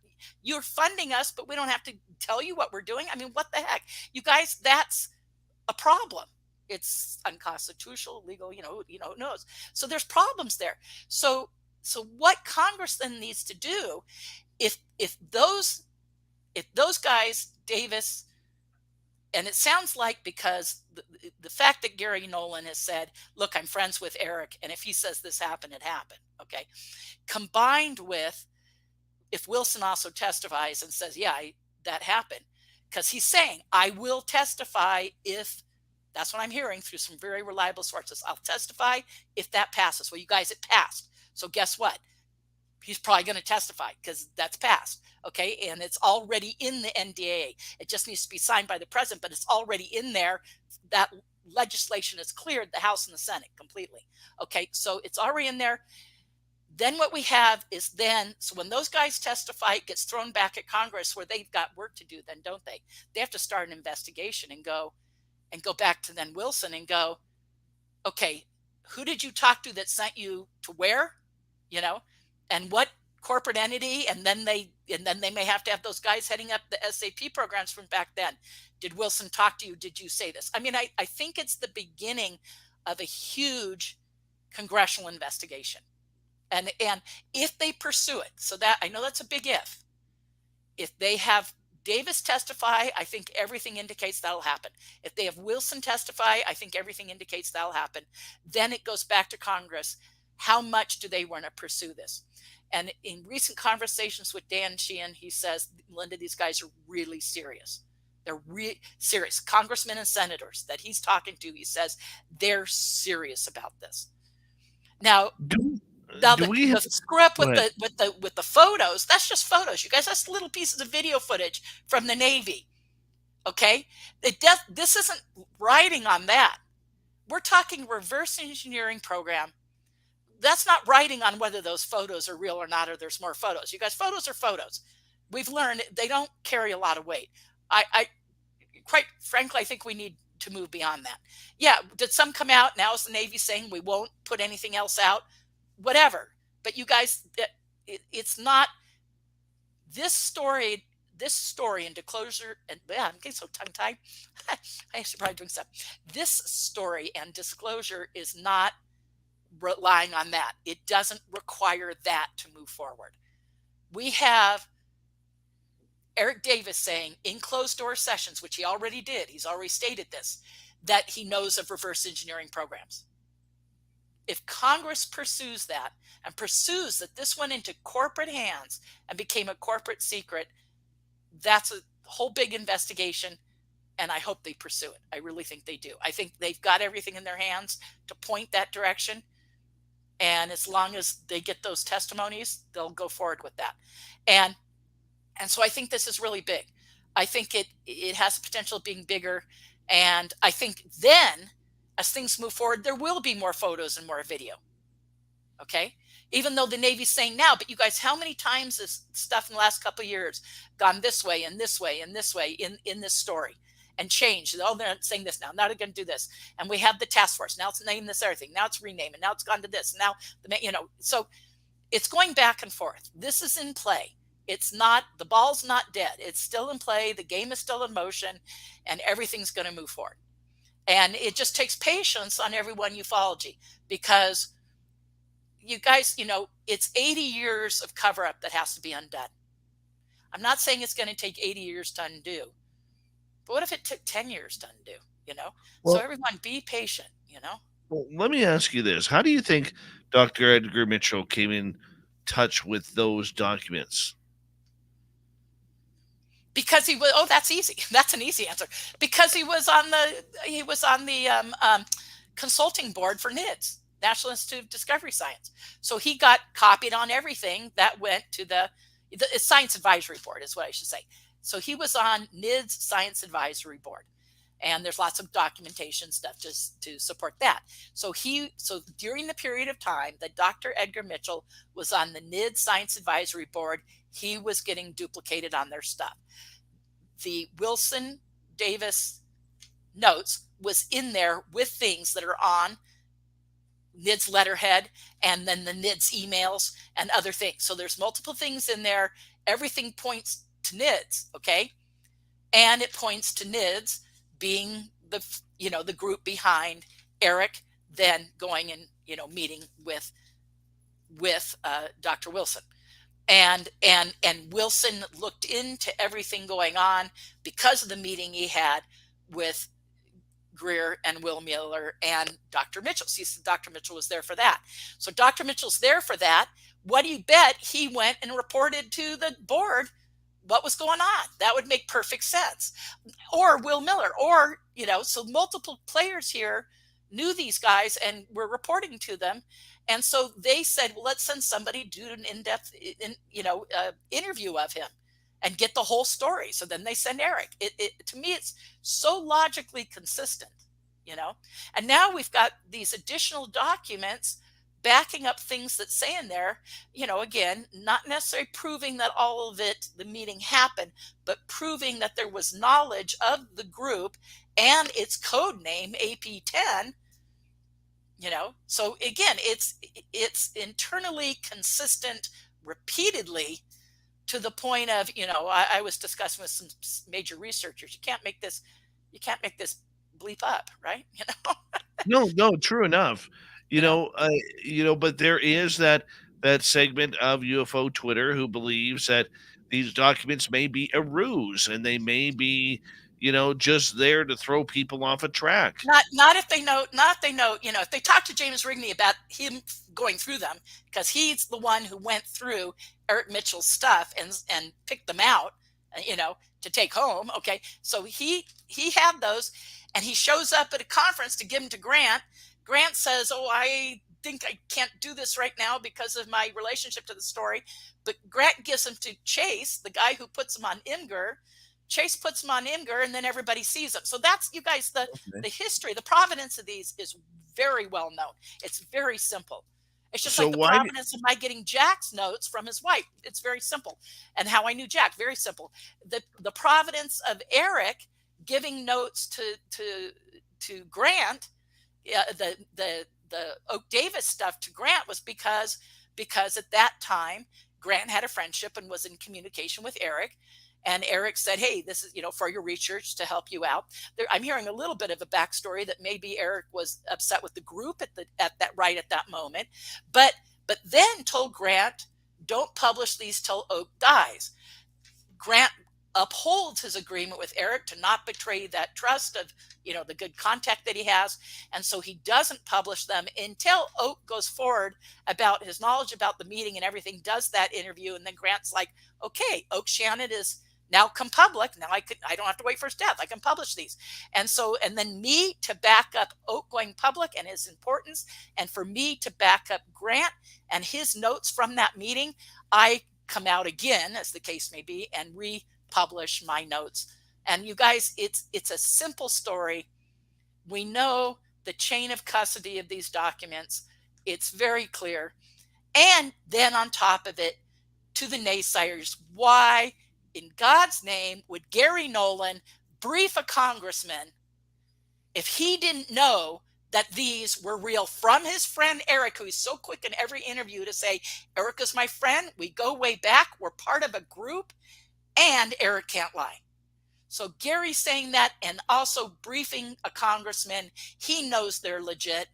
you're funding us, but we don't have to tell you what we're doing. I mean, what the heck, you guys, that's a problem. It's unconstitutional, illegal, who knows. So there's problems there. So what Congress then needs to do, if those guys, Davis, and it sounds like, because the fact that Gary Nolan has said, look, I'm friends with Eric, and if he says this happened, it happened. Okay. Combined with, if Wilson also testifies and says, yeah, that happened, because he's saying, I will testify if, that's what I'm hearing through some very reliable sources, I'll testify if that passes. Well, you guys, it passed. So guess what? He's probably going to testify because that's passed. Okay. And it's already in the NDAA. It just needs to be signed by the president, but it's already in there. That legislation has cleared the House and the Senate completely. Okay. So it's already in there. Then what we have is so when those guys testify, it gets thrown back at Congress, where they've got work to do then, don't they? They have to start an investigation and go back to then Wilson and go, okay, who did you talk to that sent you to where, and what corporate entity? And then they may have to have those guys heading up the SAP programs from back then. Did Wilson talk to you? Did you say this? I mean, I think it's the beginning of a huge congressional investigation. And if they pursue it, so that, I know that's a big if they have Davis testify, I think everything indicates that'll happen. If they have Wilson testify, I think everything indicates that'll happen. Then it goes back to Congress. How much do they want to pursue this? And in recent conversations with Dan Sheehan, he says, Linda, these guys are really serious. They're really serious. Congressmen and senators that he's talking to, he says they're serious about this. Now, the screw up with the photos, that's just photos, you guys. That's little pieces of video footage from the Navy. Okay, this isn't writing on that. We're talking reverse engineering program. That's not writing on whether those photos are real or not, or there's more photos. You guys, photos are photos. We've learned they don't carry a lot of weight. I quite frankly, I think we need to move beyond that. Yeah, did some come out? Now is the Navy saying we won't put anything else out? Whatever. But you guys, it's not this story and disclosure, and I'm getting so tongue-tied. I should probably doing something. This story and disclosure is not relying on that. It doesn't require that to move forward. We have Eric Davis saying in closed door sessions, which he already did, he's already stated this, that he knows of reverse engineering programs. If Congress pursues that and pursues that this went into corporate hands and became a corporate secret, that's a whole big investigation, and I hope they pursue it. I really think they do. I think they've got everything in their hands to point that direction, and as long as they get those testimonies, they'll go forward with that. And so I think this is really big. I think it has the potential of being bigger. And I think then, as things move forward, there will be more photos and more video. Okay. Even though the Navy's saying now, but you guys, how many times this stuff in the last couple of years gone this way and this way and this way in this story and changed? Oh, they're saying this now. Now they're going to do this. And we have the task force. Now it's named this other thing. Now it's renamed. And now it's gone to this. Now, so it's going back and forth. This is in play. It's not, the ball's not dead. It's still in play. The game is still in motion, and everything's going to move forward. And it just takes patience on everyone ufology, because you guys, it's 80 years of cover up that has to be undone. I'm not saying it's going to take 80 years to undo, but what if it took 10 years to undo,
Well,
so everyone be patient,
Well, let me ask you this. How do you think Dr. Edgar Mitchell came in touch with those documents?
Because he was, that's easy. That's an easy answer. Because he was on the consulting board for NIDS, National Institute of Discovery Science. So he got copied on everything that went to the Science Advisory Board, is what I should say. So he was on NIDS Science Advisory Board, and there's lots of documentation stuff to support that. So during the period of time that Dr. Edgar Mitchell was on the NIDS Science Advisory Board, he was getting duplicated on their stuff. The Wilson Davis notes was in there with things that are on NIDS letterhead, and then the NIDS emails and other things. So there's multiple things in there. Everything points to NIDS, okay? And it points to NIDS being the group behind Eric then going and, meeting with Dr. Wilson. And Wilson looked into everything going on because of the meeting he had with Greer and Will Mueller and Dr. Mitchell. See, Dr. Mitchell was there for that. So Dr. Mitchell's there for that. What do you bet he went and reported to the board what was going on? That would make perfect sense. Or Will Miller, or, so multiple players here knew these guys and were reporting to them. And so they said, well, let's send somebody, do an in-depth, interview of him and get the whole story. So then they send Eric. To me, it's so logically consistent, and now we've got these additional documents backing up things that say in there, again, not necessarily proving that all of it, the meeting happened, but proving that there was knowledge of the group and its code name AP10. So again, it's internally consistent repeatedly, to the point of, I was discussing with some major researchers, you can't make this bleep up, right?
No, true enough. But there is that segment of UFO Twitter who believes that these documents may be a ruse, and they may be, just there to throw people off a track.
Not if they know, if they talk to James Rigney about him going through them, because he's the one who went through Eric Mitchell's stuff and picked them out, to take home. Okay. So he had those, and he shows up at a conference to give them to Grant. Grant says, oh, I think I can't do this right now because of my relationship to the story. But Grant gives them to Chase, the guy who puts them on Imgur. Chase puts them on Imgur, and then everybody sees them. So that's, you guys, the history, the provenance of these is very well known. It's very simple. It's just like the provenance of my getting Jack's notes from his wife. It's very simple. And how I knew Jack, very simple. The provenance of Eric giving notes to Grant, the Oak Davis stuff to Grant, was because at that time Grant had a friendship and was in communication with Eric. And Eric said, hey, this is, for your research to help you out. I'm hearing a little bit of a backstory that maybe Eric was upset with the group at that moment, but then told Grant, don't publish these till Oak dies. Grant upholds his agreement with Eric to not betray that trust of, the good contact that he has. And so he doesn't publish them until Oak goes forward about his knowledge about the meeting and everything, does that interview. And then Grant's like, okay, Oak Shannon is now come public. Now I don't have to wait for his death. I can publish these. And then me to back up Oak going public and his importance, and for me to back up Grant and his notes from that meeting, I come out again, as the case may be, and republish my notes And you guys, it's a simple story. We know the chain of custody of these documents. It's very clear. And then on top of it, to the naysayers, why in God's name would Gary Nolan brief a congressman if he didn't know that these were real, from his friend Eric, who is so quick in every interview to say, Eric is my friend, we go way back, we're part of a group, and Eric can't lie. So Gary saying that and also briefing a congressman, he knows they're legit.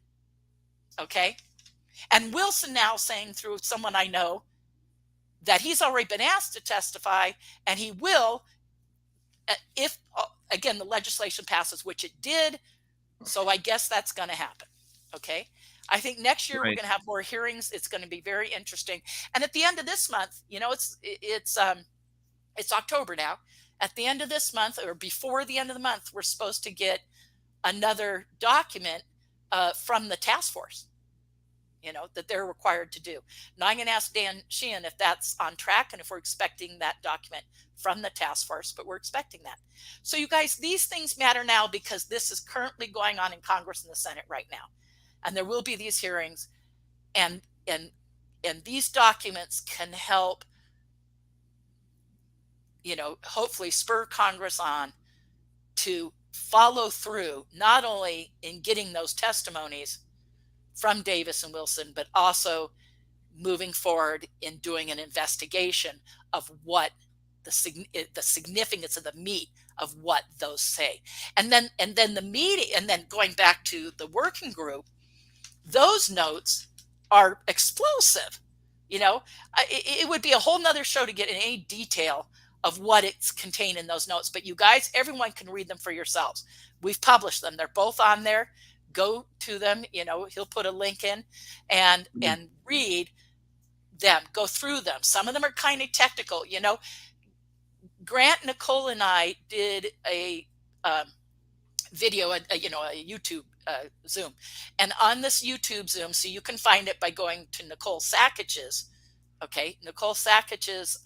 Okay. And Wilson now saying through someone I know that he's already been asked to testify, and he will if, again, the legislation passes, which it did. So I guess that's going to happen. Okay. I think next year we're going to have more hearings. It's going to be very interesting. And at the end of this month, you know, it's October now. At the end of this month, or before the end of the month, we're supposed to get another document from the task force, you know, that they're required to do. Now I'm going to ask Dan Sheehan if that's on track and if we're expecting that document from the task force, but we're expecting that. So you guys, these things matter now because this is currently going on in Congress and the Senate right now. And there will be these hearings, and these documents can help, you know, hopefully spur Congress on to follow through, not only in getting those testimonies from Davis and Wilson, but also moving forward in doing an investigation of what the significance of the meat of what those say. And then the media, and then going back to the working group, those notes are explosive. You know, it would be a whole nother show to get in any detail of what it's contained in those notes. But you guys, everyone can read them for yourselves. We've published them. They're both on there. Go to them. You know, he'll put a link in and read them, go through them. Some of them are kind of technical. You know, Grant, Nicole, and I did a video, a YouTube Zoom. And on this YouTube Zoom, so you can find it by going to Nicole Sakich's, Nicole Sakich's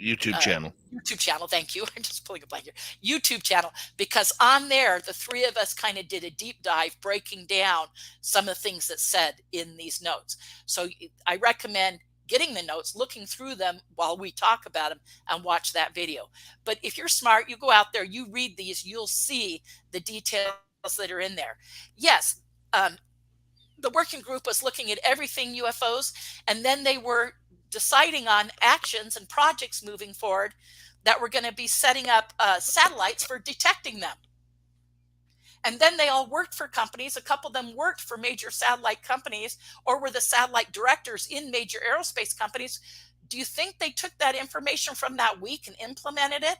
YouTube channel.
YouTube channel, thank you. I'm just pulling a blank here. YouTube channel, because on there, the three of us kind of did a deep dive breaking down some of the things that said in these notes. So I recommend getting the notes, looking through them while we talk about them, and watch that video. But if you're smart, you go out there, you read these, you'll see the details that are in there. Yes, the working group was looking at everything UFOs, and then they were deciding on actions and projects moving forward that were going to be setting up satellites for detecting them. And then they all worked for companies. A couple of them worked for major satellite companies or were the satellite directors in major aerospace companies. Do you think they took that information from that week and implemented it?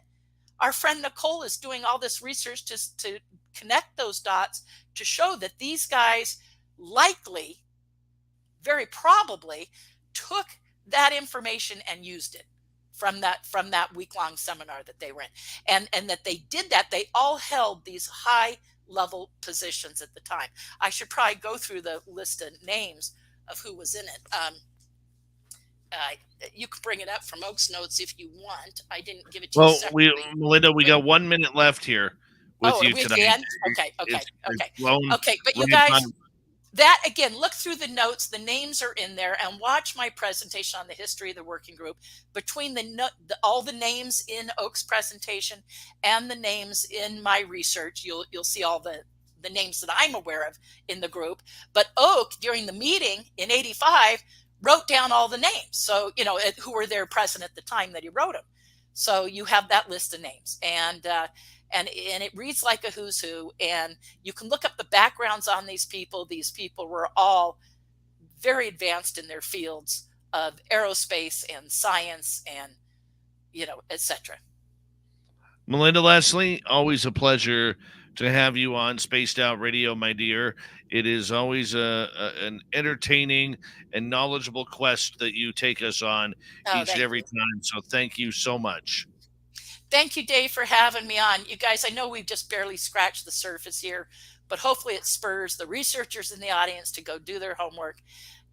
Our friend Nicole is doing all this research just to connect those dots to show that these guys likely, very probably, took that information and used it from that week-long seminar that they were in. And that they did that, they all held these high level positions at the time. I should probably go through the list of names of who was in it. You can bring it up from Oak's notes if you want. I didn't give it to you separately.
Melinda, we got 1 minute left here with you today.
Okay. Okay, but you guys, that again, look through the notes. The names are in there, and watch my presentation on the history of the working group. Between all the names in Oak's presentation and the names in my research, you'll see all the names that I'm aware of in the group. But Oak, during the meeting in '85, wrote down all the names. So, you know, who were there present at the time that he wrote them. So you have that list of names, and it reads like a who's who, and you can look up the backgrounds on these people. These people were all very advanced in their fields of aerospace and science and, you know, etc.
Melinda Leslie, always a pleasure to have you on Spaced Out Radio, my dear. It is always an entertaining and knowledgeable quest that you take us on each and every time. So thank you so much.
Thank you, Dave, for having me on. You guys, I know we've just barely scratched the surface here, but hopefully it spurs the researchers in the audience to go do their homework.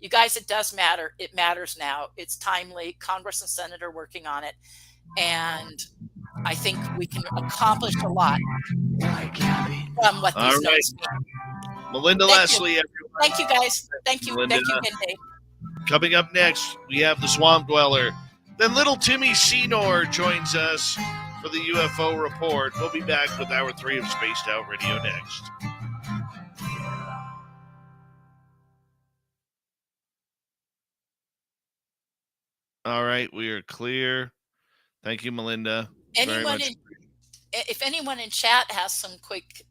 You guys, it does matter. It matters now. It's timely. Congress and Senate are working on it. And I think we can accomplish a lot from what these
All right.
notes mean.
Melinda
Thank
Leslie,
you.
everyone.
Thank you, guys. Thank you.
Melinda.
Thank you again, Dave.
Coming up next, we have the Swamp Dweller. Then little Timmy Senor joins us for the UFO report. We'll be back with Hour 3 of Spaced Out Radio next. All right, we are clear. Thank you, Melinda.
If anyone in chat has some quick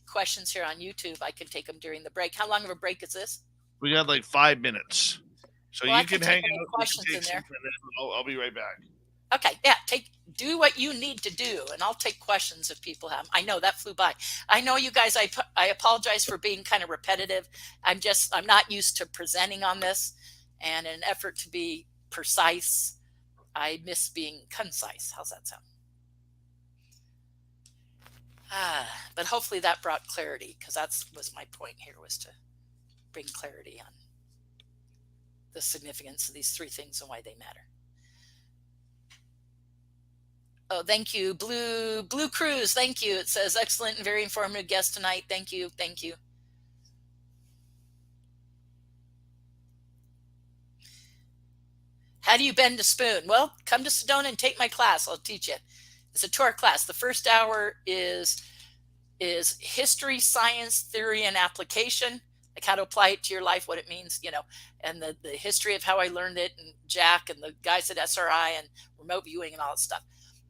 questions here on YouTube, I can take them during the break. How long of a break is this?
We got like 5 minutes. So
well,
you can hang out.
Questions in there.
I'll be right back.
Okay, yeah, do what you need to do, and I'll take questions if people have. I know that flew by. I know you guys. I apologize for being kind of repetitive. I'm not used to presenting on this, and in an effort to be precise, I miss being concise. How's that sound? But hopefully that brought clarity, because that was my point here, was to bring clarity on the significance of these three things and why they matter. Oh, thank you. Blue Cruise, thank you. It says, excellent and very informative guest tonight. Thank you. Thank you. How do you bend a spoon? Well, come to Sedona and take my class. I'll teach you. It's a 2-hour class. The first hour is history, science, theory, and application, like how to apply it to your life, what it means, and the history of how I learned it, and Jack and the guys at SRI and remote viewing and all that stuff.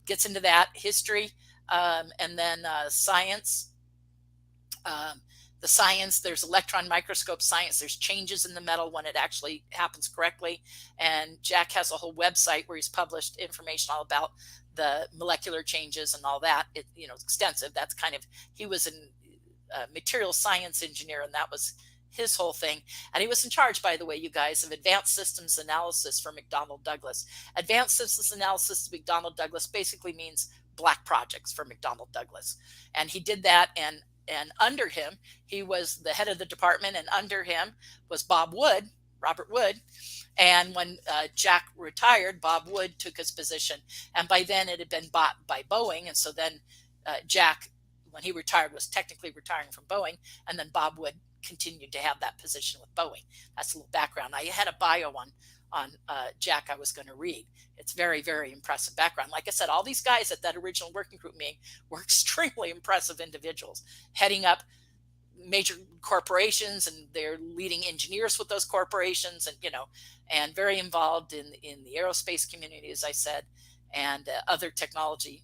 Gets into that history, and then science. The science, there's electron microscope science. There's changes in the metal when it actually happens correctly. And Jack has a whole website where he's published information all about the molecular changes and all that. It's extensive. That's he was a material science engineer, and that was his whole thing. And he was in charge, by the way, you guys, of advanced systems analysis for McDonnell Douglas. Advanced systems analysis of McDonnell Douglas basically means black projects for McDonnell Douglas. And he did that, and under him, he was the head of the department, and under him was Robert Wood. And when Jack retired, Bob Wood took his position. And by then it had been bought by Boeing. And so then Jack, when he retired, was technically retiring from Boeing. And then Bob Wood continued to have that position with Boeing. That's a little background. I had a bio on Jack I was going to read. It's very, very impressive background. Like I said, all these guys at that original working group meeting were extremely impressive individuals, heading up major corporations, and they're leading engineers with those corporations, and very involved in the aerospace community, as I said, and other technology,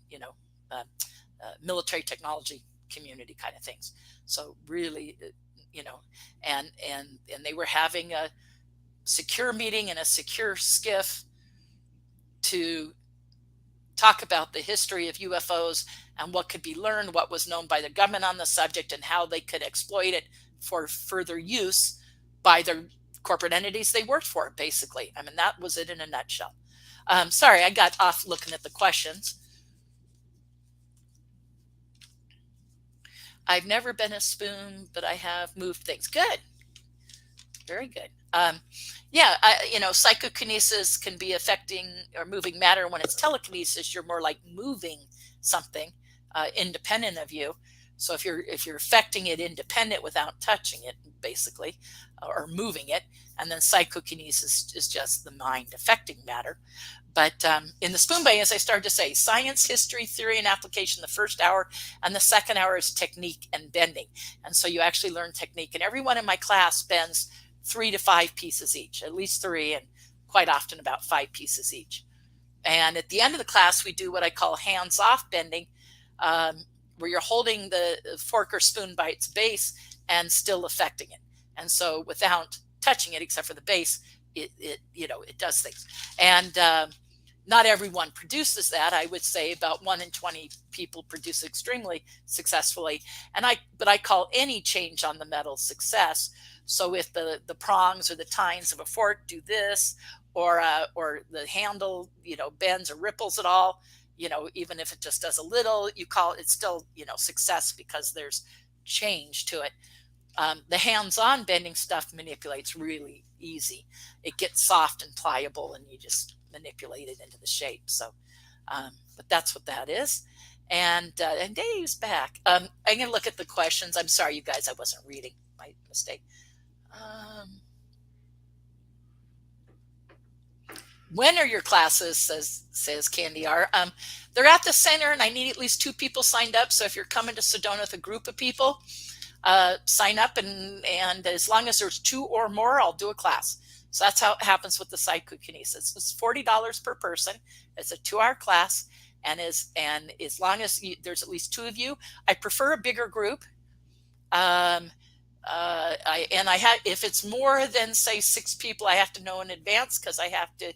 military technology community kind of things. So really, and they were having a secure meeting in a secure skiff to talk about the history of UFOs and what could be learned, what was known by the government on the subject, and how they could exploit it for further use by their corporate entities they worked for, basically. I mean, that was it in a nutshell. Sorry, I got off looking at the questions. I've never been a spoon, but I have moved things. Good. Very good. Psychokinesis can be affecting or moving matter. When it's telekinesis, you're more like moving something independent of you. So if you're affecting it independent without touching it, basically, or moving it, and then psychokinesis is just the mind affecting matter. But in the spoon bay, as I started to say, science, history, theory, and application, the first hour, and the second hour is technique and bending. And so you actually learn technique. And everyone in my class bends 3 to 5 pieces each, at least 3, and quite often about 5 pieces each. And at the end of the class, we do what I call hands-off bending, where you're holding the fork or spoon by its base and still affecting it. And so without touching it, except for the base, it does things. And not everyone produces that. I would say about 1 in 20 people produce extremely successfully. But I call any change on the metal success. So if the prongs or the tines of a fork do this, or the handle, bends or ripples at all, even if it just does a little, you call it still, success, because there's change to it. The hands-on bending stuff manipulates really easy. It gets soft and pliable, and you just manipulate it into the shape. So But that's what that is. And Dave's back. I'm going to look at the questions. I'm sorry, you guys, I wasn't reading. My mistake. When are your classes, says Candy R. They're at the center, and I need at least 2 people signed up. So if you're coming to Sedona with a group of people, sign up, and as long as there's 2 or more, I'll do a class. So that's how it happens with the psychokinesis. It's $40 per person. It's a 2-hour class, and as long as there's at least 2 of you, I prefer a bigger group. If it's more than, say, 6 people, I have to know in advance, because I have to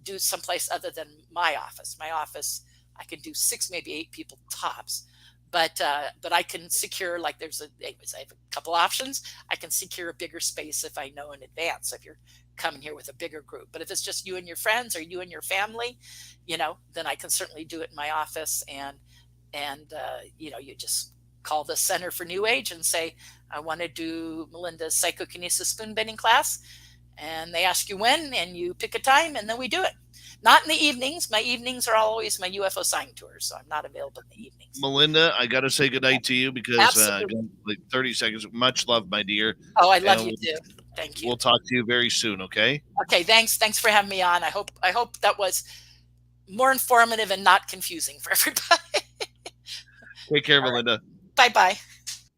do someplace other than my office. My office, I can do 6, maybe 8 people tops. But I can secure, like I have a couple options. I can secure a bigger space if I know in advance, if you're coming here with a bigger group. But if it's just you and your friends or you and your family, then I can certainly do it in my office. And you just call the Center for New Age and say, I want to do Melinda's psychokinesis spoon bending class. And they ask you when, and you pick a time, and then we do it. Not in the evenings. My evenings are always my UFO sign tours, so I'm not available in the evenings.
Melinda, I got to say goodnight to you, because like 30 seconds. Much love, my dear.
Oh, I love you too. Thank you.
We'll talk to you very soon, okay?
Okay, thanks. Thanks for having me on. I hope that was more informative and not confusing for everybody.
Take care, Melinda.
Right. Bye-bye.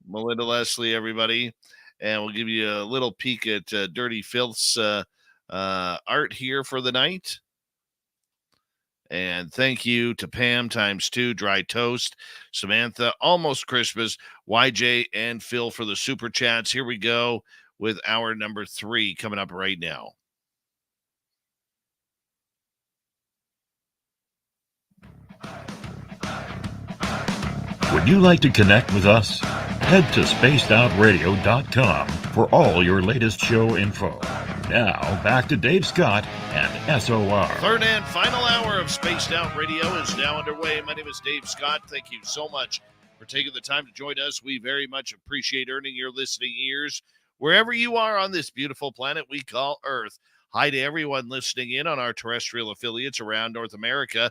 Melinda Leslie, everybody. And we'll give you a little peek at Dirty Filth's art here for the night. And thank you to Pam ×2, Dry Toast, Samantha, Almost Christmas, YJ, and Phil for the super chats. Here we go with hour number 3 coming up right now.
Would you like to connect with us? Head to spacedoutradio.com for all your latest show info. Now, back to Dave Scott and SOR.
Third and final hour of Spaced Out Radio is now underway. My name is Dave Scott. Thank you so much for taking the time to join us. We very much appreciate earning your listening ears wherever you are on this beautiful planet we call Earth. Hi to everyone listening in on our terrestrial affiliates around North America,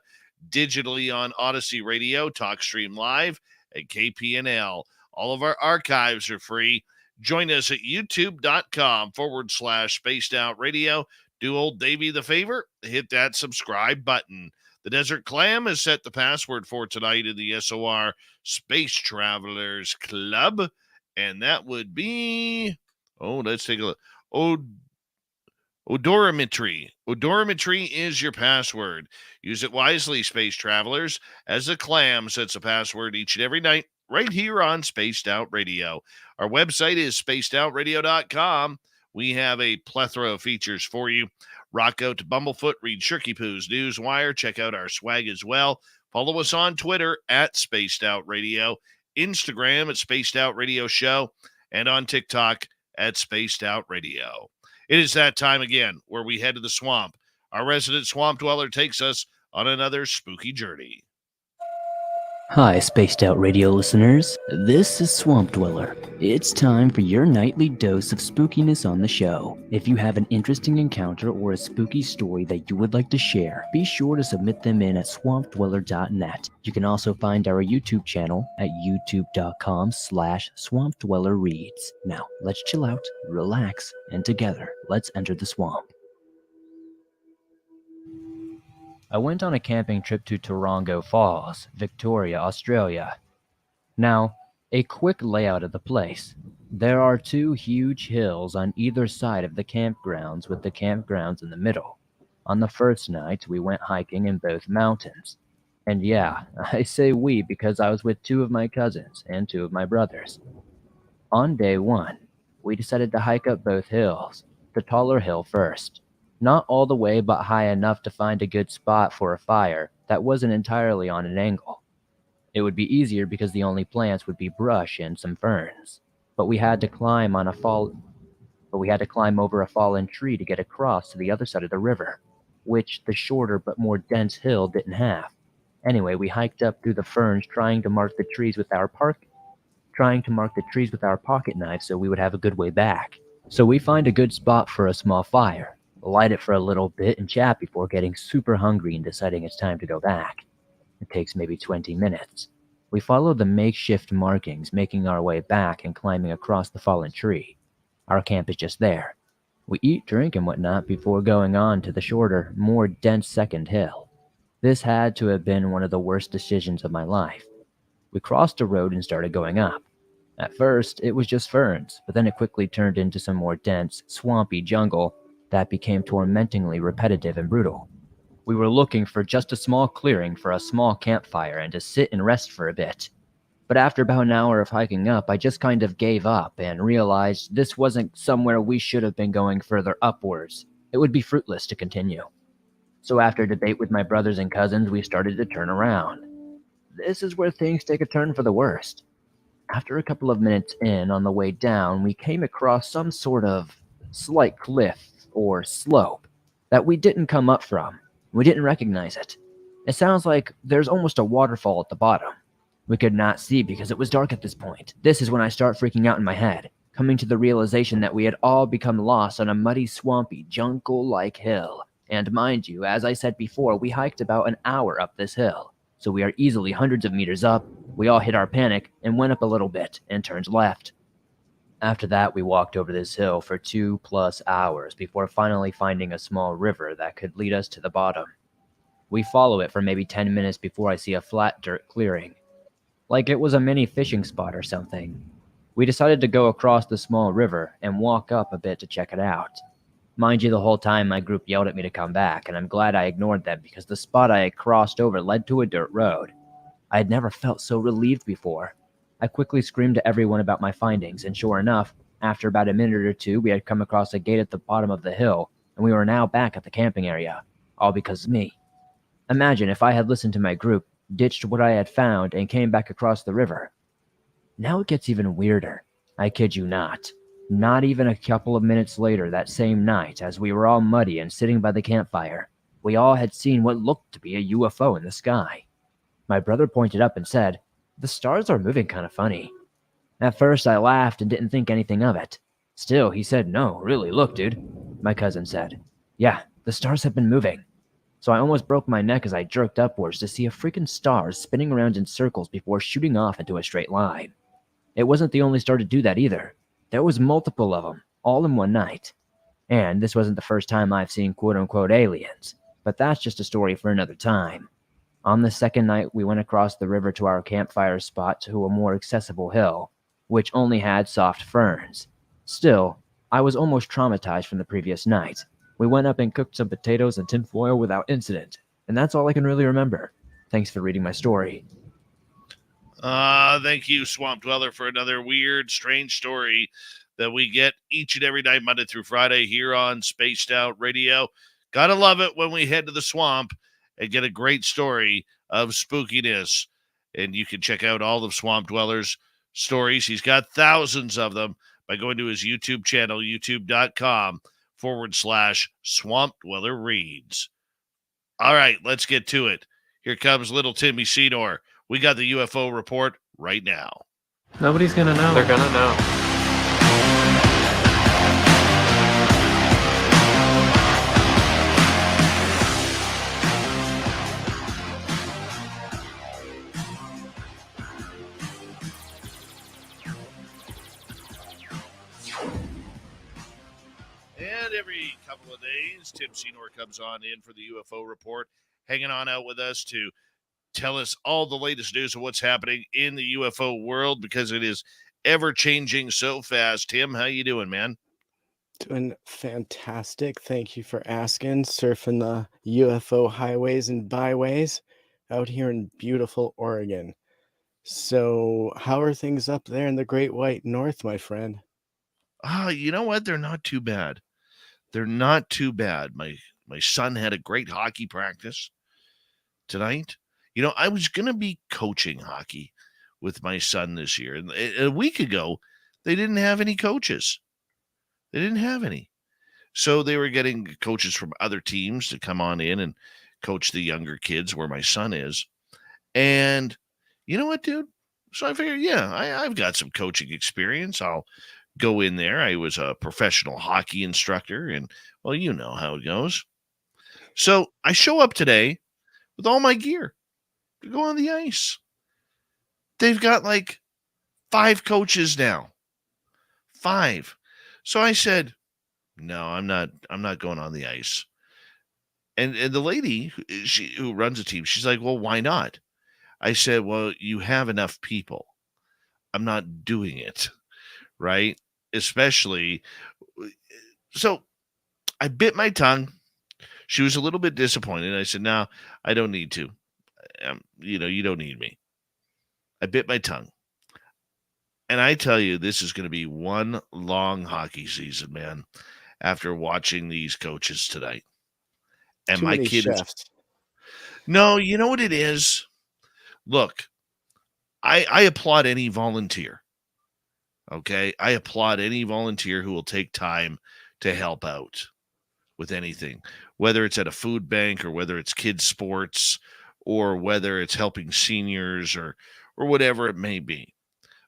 digitally on Odyssey Radio, TalkStream Live, and KPNL. All of our archives are free. Join us at youtube.com/Spaced Out Radio. Do old Davey the favor, hit that subscribe button. The Desert Clam has set the password for tonight in the SOR Space Travelers Club, and that would be, let's take a look. Odorimetry. Odorimetry is your password. Use it wisely, space travelers, as the Clam sets a password each and every night right here on Spaced Out Radio. Our website is spacedoutradio.com. We have a plethora of features for you. Rock out to Bumblefoot, read Shirky Poo's Newswire, check out our swag as well. Follow us on Twitter at Spaced Out Radio, Instagram at Spaced Out Radio Show, and on TikTok at Spaced Out Radio. It is that time again where we head to the swamp. Our resident swamp dweller takes us on another spooky journey.
Hi, Spaced Out Radio listeners. This is Swamp Dweller. It's time for your nightly dose of spookiness on the show. If you have an interesting encounter or a spooky story that you would like to share, be sure to submit them in at swampdweller.net. You can also find our YouTube channel at youtube.com/swampdwellerreads. Now, let's chill out, relax, and together, let's enter the swamp. I went on a camping trip to Tarongo Falls, Victoria, Australia. Now, a quick layout of the place. There are 2 huge hills on either side of the campgrounds, with the campgrounds in the middle. On the first night, we went hiking in both mountains. And yeah, I say we because I was with 2 of my cousins and 2 of my brothers. On day 1, we decided to hike up both hills, the taller hill first. Not all the way, but high enough to find a good spot for a fire that wasn't entirely on an angle. It would be easier because the only plants would be brush and some ferns. But we had to climb over a fallen tree to get across to the other side of the river, which the shorter but more dense hill didn't have. Anyway, we hiked up through the ferns trying to mark the trees with our pocket knives so we would have a good way back. So we find a good spot for a small fire, light it for a little bit, and chat before getting super hungry and deciding it's time to go back. It takes maybe 20 minutes. We follow the makeshift markings, making our way back and climbing across the fallen tree. Our camp is just there. We eat, drink, and whatnot before going on to the shorter, more dense second hill. This had to have been one of the worst decisions of my life. We crossed a road and started going up. At first, it was just ferns, but then it quickly turned into some more dense, swampy jungle that became tormentingly repetitive and brutal. We were looking for just a small clearing for a small campfire and to sit and rest for a bit. But after about an hour of hiking up, I just kind of gave up and realized this wasn't somewhere we should have been going further upwards. It would be fruitless to continue. So after debate with my brothers and cousins, we started to turn around. This is where things take a turn for the worst. After a couple of minutes in, on the way down, we came across some sort of slight cliff or slope that we didn't come up from. We didn't recognize it. It sounds like there's almost a waterfall at the bottom. We could not see because it was dark at this point. This is when I start freaking out in my head, coming to the realization that we had all become lost on a muddy, swampy, jungle-like hill. And mind you, as I said before, we hiked about an hour up this hill. So we are easily hundreds of meters up. We all hit our panic and went up a little bit and turned left. After that, we walked over this hill for 2+ hours before finally finding a small river that could lead us to the bottom. We follow it for maybe 10 minutes before I see a flat dirt clearing, like it was a mini fishing spot or something. We decided to go across the small river and walk up a bit to check it out. Mind you, the whole time my group yelled at me to come back, and I'm glad I ignored them because the spot I had crossed over led to a dirt road. I had never felt so relieved before. I quickly screamed to everyone about my findings, and sure enough, after about a minute or two, we had come across a gate at the bottom of the hill, and we were now back at the camping area, all because of me. Imagine if I had listened to my group, ditched what I had found, and came back across the river. Now it gets even weirder. I kid you not. Not even a couple of minutes later that same night, as we were all muddy and sitting by the campfire, we all had seen what looked to be a UFO in the sky. My brother pointed up and said, "The stars are moving kind of funny." At first I laughed and didn't think anything of it. Still, he said, "No, really, look, dude." My cousin said, "Yeah, the stars have been moving." So I almost broke my neck as I jerked upwards to see a freaking star spinning around in circles before shooting off into a straight line. It wasn't the only star to do that either. There was multiple of them, all in one night. And this wasn't the first time I've seen quote-unquote aliens, but that's just a story for another time. On the second night, we went across the river to our campfire spot to a more accessible hill, which only had soft ferns. Still, I was almost traumatized from the previous night. We went up and cooked some potatoes and tinfoil without incident, and that's all I can really remember. Thanks for reading my story.
Thank you, Swamp Dweller, for another weird, strange story that we get each and every night, Monday through Friday, here on Spaced Out Radio. Gotta love it when we head to the swamp and get a great story of spookiness. And you can check out all of Swamp Dweller's stories. He's got thousands of them by going to his YouTube channel, youtube.com/Swamp Dweller Reads. All right, let's get to it. Here comes little Timmy Seymour. We got the UFO report right now.
Nobody's gonna know. They're gonna know.
And every couple of days, Tim Seymour comes on in for the UFO report, hanging on out with us to tell us all the latest news of what's happening in the UFO world because it is ever changing so fast. Tim, how you doing, man?
Doing fantastic. Thank you for asking. Surfing the UFO highways and byways out here in beautiful Oregon. So, how are things up there in the Great White North, my friend?
You know what? They're not too bad. They're not too bad. My son had a great hockey practice tonight. You know, I was going to be coaching hockey with my son this year. And a week ago, they didn't have any coaches. They didn't have any. So they were getting coaches from other teams to come on in and coach the younger kids where my son is. And you know what, dude? So I figured, yeah, I've got some coaching experience. I'll go in there. I was a professional hockey instructor, and, well, you know how it goes. So I show up today with all my gear. to go on the ice. They've got like 5 coaches now. 5. So I said, no, I'm not going on the ice. And the lady who runs the team, she's like, well, why not? I said, well, you have enough people. I'm not doing it. Right. Especially. So I bit my tongue. She was a little bit disappointed. I said, no, I don't need to. You don't need me. I bit my tongue. And I tell you, this is going to be one long hockey season, man, after watching these coaches tonight. And
Too
my
many
kid
chefs.
is. No, you know what it is? Look, I applaud any volunteer. Okay? I applaud any volunteer who will take time to help out with anything, whether it's at a food bank or whether it's kids sports or whether it's helping seniors or whatever it may be.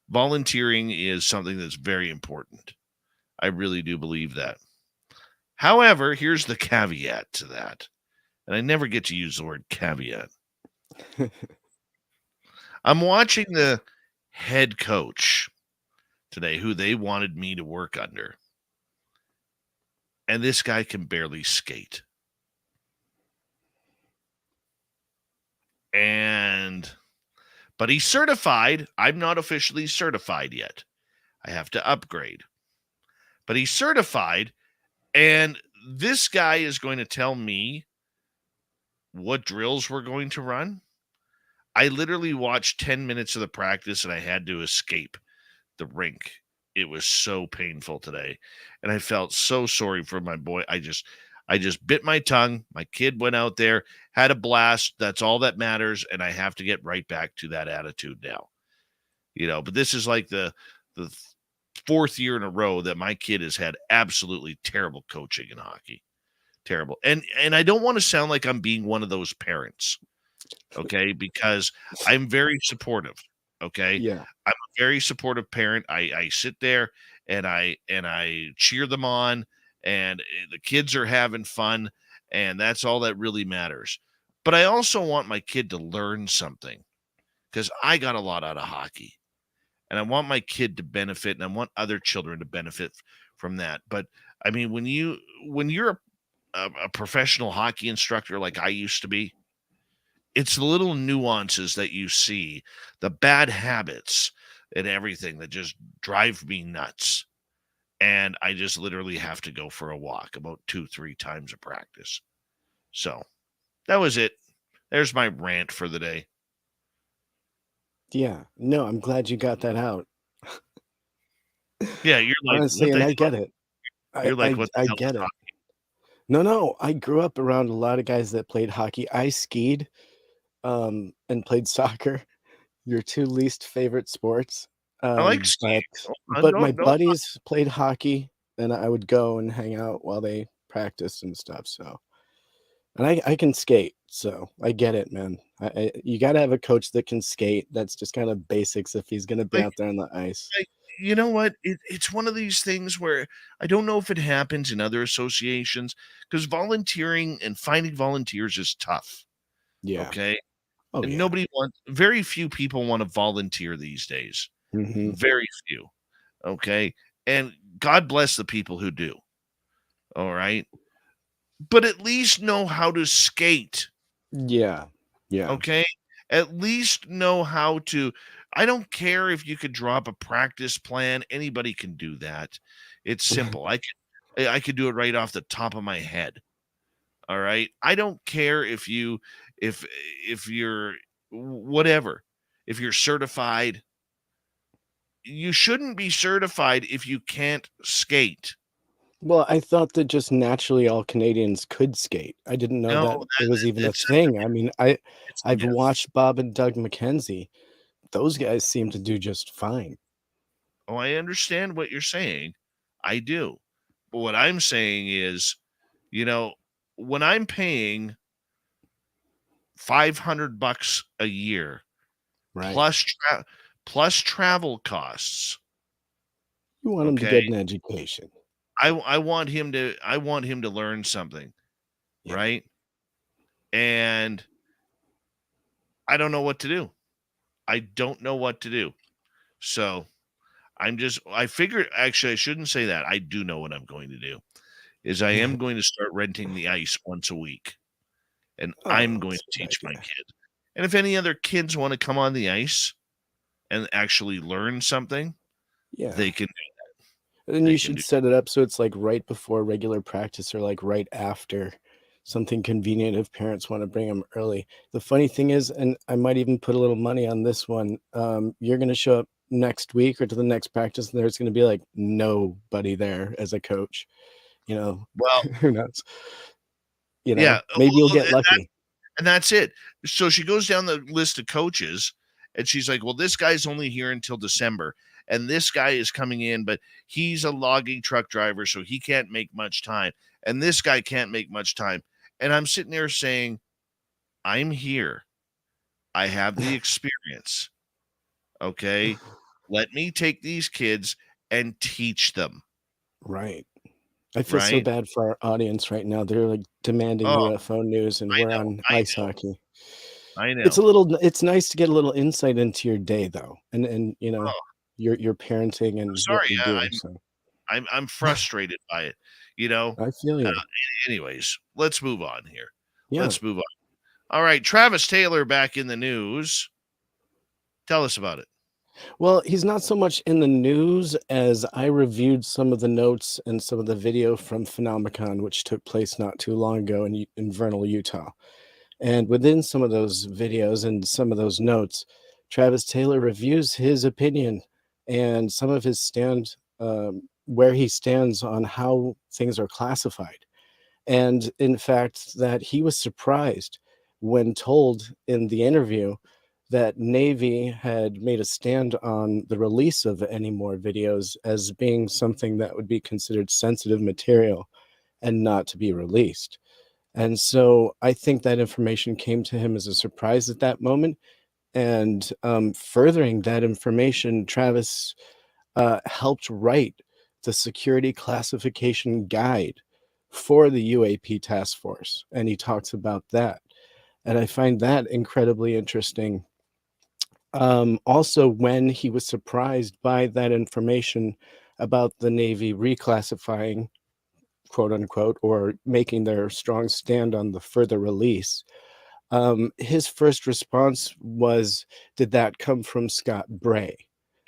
Volunteering is something that's very important. I really do believe that. However, here's the caveat to that. And I never get to use the word caveat. I'm watching the head coach today who they wanted me to work under. And this guy can barely skate. But he's certified. I'm not officially certified yet. I have to upgrade. But he's certified, and this guy is going to tell me what drills we're going to run. I literally watched 10 minutes of the practice, and I had to escape the rink. It was so painful today, and I felt so sorry for my boy. I just bit my tongue. My kid went out there, had a blast. That's all that matters, and I have to get right back to that attitude now. But this is like the 4th year in a row that my kid has had absolutely terrible coaching in hockey. Terrible. And I don't want to sound like I'm being one of those parents, okay? Because I'm very supportive, okay?
Yeah.
I'm a very supportive parent. I sit there and I cheer them on, and the kids are having fun, and that's all that really matters. But I also want my kid to learn something, because I got a lot out of hockey. And I want my kid to benefit, and I want other children to benefit from that. But I mean, when you're a professional hockey instructor like I used to be, it's the little nuances that you see, the bad habits and everything that just drive me nuts. And I just literally have to go for a walk about 2-3 times a practice. So that was it. There's my rant for the day.
Yeah. No, I'm glad you got that out.
Yeah, you're like,
Honestly,
what
and
the
I
hell?
get it.
You're like, what the
I
hell
get
is
it. No, I grew up around a lot of guys that played hockey. I skied, and played soccer. Your 2 least favorite sports.
I like skiing.
But my
No,
buddies played hockey, and I would go and hang out while they practiced and stuff, so and I can skate, so I get it, man. You gotta have a coach that can skate. That's just kind of basics if he's gonna be
like,
out there on the ice.
you know what? It's one of these things where I don't know if it happens in other associations, because volunteering and finding volunteers is tough.
Yeah.
Okay.
Oh,
And
yeah.
very few people want to volunteer these days.
Mhm.
Very few. Okay. And God bless the people who do. All right. But at least know how to skate.
Yeah. Yeah.
Okay. At least know how to. I don't care if you could drop a practice plan. Anybody can do that. It's simple. I could do it right off the top of my head. All right. I don't care if you're whatever. If you're certified, you shouldn't be certified if you can't skate.
Well, I thought that just naturally all Canadians could skate. I didn't know that
No,
it was even a
it's
thing. I mean,
a
I've
myth.
watched Bob and Doug McKenzie. Those guys seem to do just fine.
Oh, I understand what you're saying. I do. But what I'm saying is, when I'm paying $500 a year
Right.
plus travel costs,
You want them to get
okay?
an education.
I want him to learn something,
Yeah.
right? And I don't know what to do. I don't know what to do. So I figured, actually, I shouldn't say that. I do know what I'm going to do is I am going to start renting the ice once a week, and I'm
Oh,
going
that's
to
a good
teach my
idea.
kid. And if any other kids want to come on the ice and actually learn something,
Yeah.
they can
And
they
you
can
should
do.
set it up so it's like right before regular practice or like right after, something convenient if parents want to bring them early. The funny thing is, and I might even put a little money on this one, you're going to show up next week or to the next practice, and there's going to be like nobody there as a coach.
Well,
Who knows?
yeah,
Maybe you'll
well,
get lucky.
and that's it. So she goes down the list of coaches and she's like, well, this guy's only here until December. And this guy is coming in, but he's a logging truck driver, so he can't make much time. And this guy can't make much time. And I'm sitting there saying, I'm here. I have the experience. Okay. Let me take these kids and teach them.
Right. I feel so
Right.
bad for our audience right now. They're like demanding
Oh,
UFO news, and
I
we're
know.
on
I
ice
know.
hockey.
I
It's
know.
it's nice to get a little insight into your day though, and
Oh,
your parenting
I'm
and what
sorry.
you do. So
I'm frustrated by it. You know,
I feel
uh,
you.
anyways, let's move on here.
Yeah.
Let's move on. All right, Travis Taylor back in the news. Tell us about it.
Well, he's not so much in the news as I reviewed some of the notes and some of the video from Phenomicon, which took place not too long ago in Vernal, Utah. And within some of those videos and some of those notes, Travis Taylor reviews his opinion and some of his where he stands on how things are classified. And in fact, that he was surprised when told in the interview that Navy had made a stand on the release of any more videos as being something that would be considered sensitive material and not to be released. And so I think that information came to him as a surprise at that moment. And furthering that information, Travis helped write the security classification guide for the UAP task force. And he talks about that. And I find that incredibly interesting. Also, when he was surprised by that information about the Navy reclassifying, quote unquote, or making their strong stand on the further release, his first response was, did that come from Scott Bray?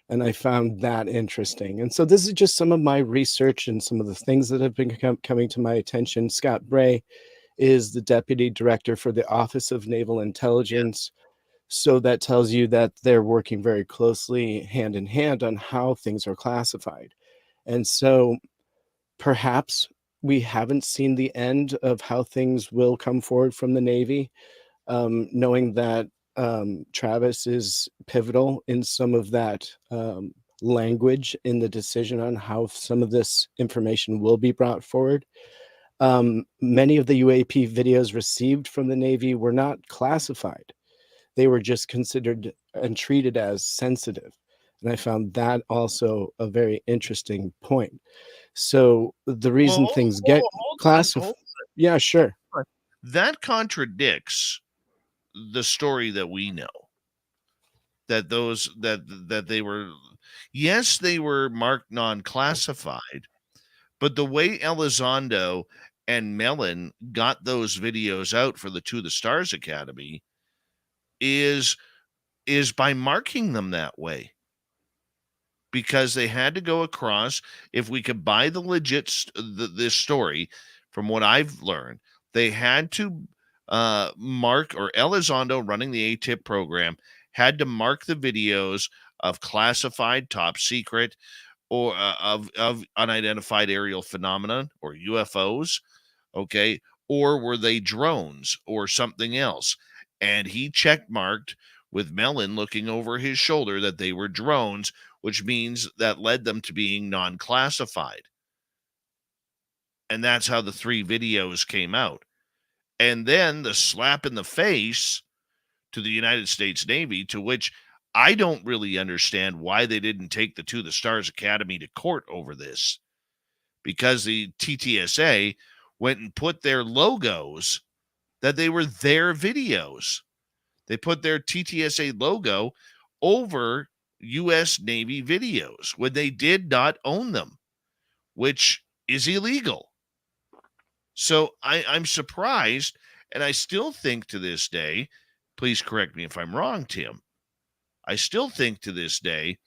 And I found that interesting. And so this is just some of my research and some of the things that have been coming to my attention. Scott Bray is the deputy director for the Office of Naval Intelligence. So that tells you that they're working very closely hand in hand on how things are classified. And so perhaps we haven't seen the end of how things will come forward from the Navy, knowing that Travis is pivotal in some of that language in the decision on how some of this information will be brought forward. Many of the UAP videos received from the Navy were not classified. They were just considered and treated as sensitive. And I found that also a very interesting point. So the
Well,
reason things get classified.
hold
Yeah, sure.
on. That contradicts the story that we know. That those that they were, yes, they were marked non-classified, but the way Elizondo and Mellon got those videos out for the To the Stars Academy is by marking them that way, because they had to go across. If we could buy the this story, from what I've learned, they had to mark, or Elizondo, running the ATIP program, had to mark the videos of classified, top secret, or of unidentified aerial phenomenon, or UFOs. Okay. Or were they drones or something else? And he check marked with Mellon looking over his shoulder that they were drones, which means that led them to being non-classified. And that's how the 3 videos came out. And then the slap in the face to the United States Navy, to which I don't really understand why they didn't take the To the Stars Academy to court over this, because the TTSA went and put their logos that they were their videos. They put their TTSA logo over U.S. Navy videos when they did not own them, which is illegal. So I'm surprised, and I still think to this day, please correct me if I'm wrong, Tim, I still think to this day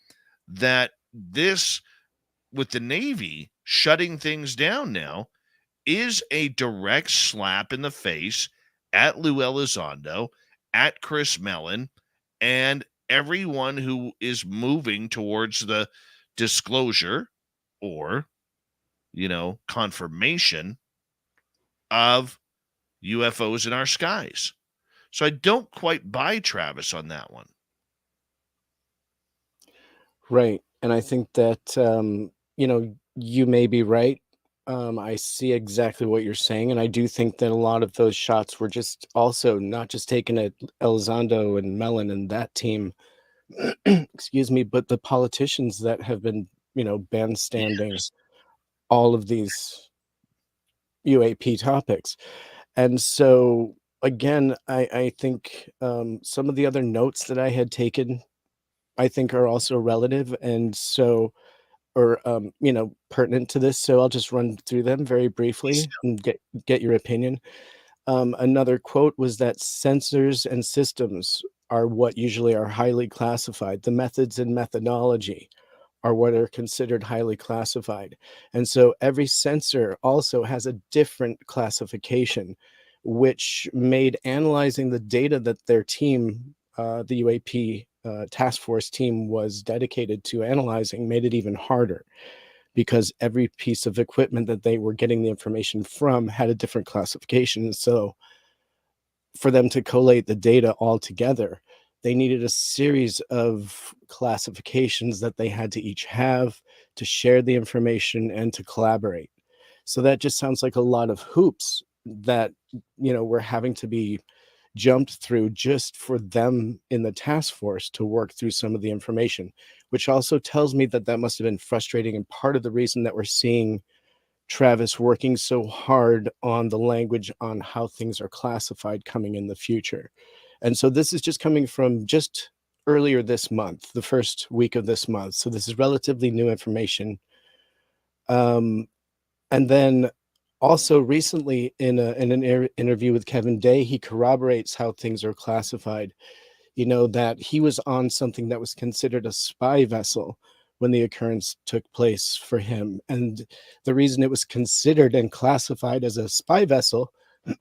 that this, with the Navy shutting things down now, is a direct slap in the face at Lou Elizondo, at Chris Mellon, and everyone who is moving towards the disclosure or, confirmation of UFOs in our skies. So I don't quite buy Travis on that one.
Right. And I think that, you may be right. I see exactly what you're saying. And I do think that a lot of those shots were just also not just taken at Elizondo and Mellon and that team, excuse me, but the politicians that have been, bandstanding all of these UAP topics. And so, again, I think some of the other notes that I had taken, I think are also relative and so, or pertinent to this. So I'll just run through them very briefly and get your opinion. Another quote was that sensors and systems are what usually are highly classified. The methods and methodology are what are considered highly classified. And so every sensor also has a different classification, which made analyzing the data that their team, the UAP task force team, was dedicated to analyzing, made it even harder because every piece of equipment that they were getting the information from had a different classification. So for them to collate the data all together, they needed a series of classifications that they had to each have to share the information and to collaborate. So that just sounds like a lot of hoops that, we're having to be jumped through just for them in the task force to work through some of the information, which also tells me that that must have been frustrating and part of the reason that we're seeing Travis working so hard on the language on how things are classified coming in the future. And so this is just coming from just earlier this month, the first week of this month. So this is relatively new information. And then also recently in an interview with Kevin Day, he corroborates how things are classified. That he was on something that was considered a spy vessel when the occurrence took place for him. And the reason it was considered and classified as a spy vessel,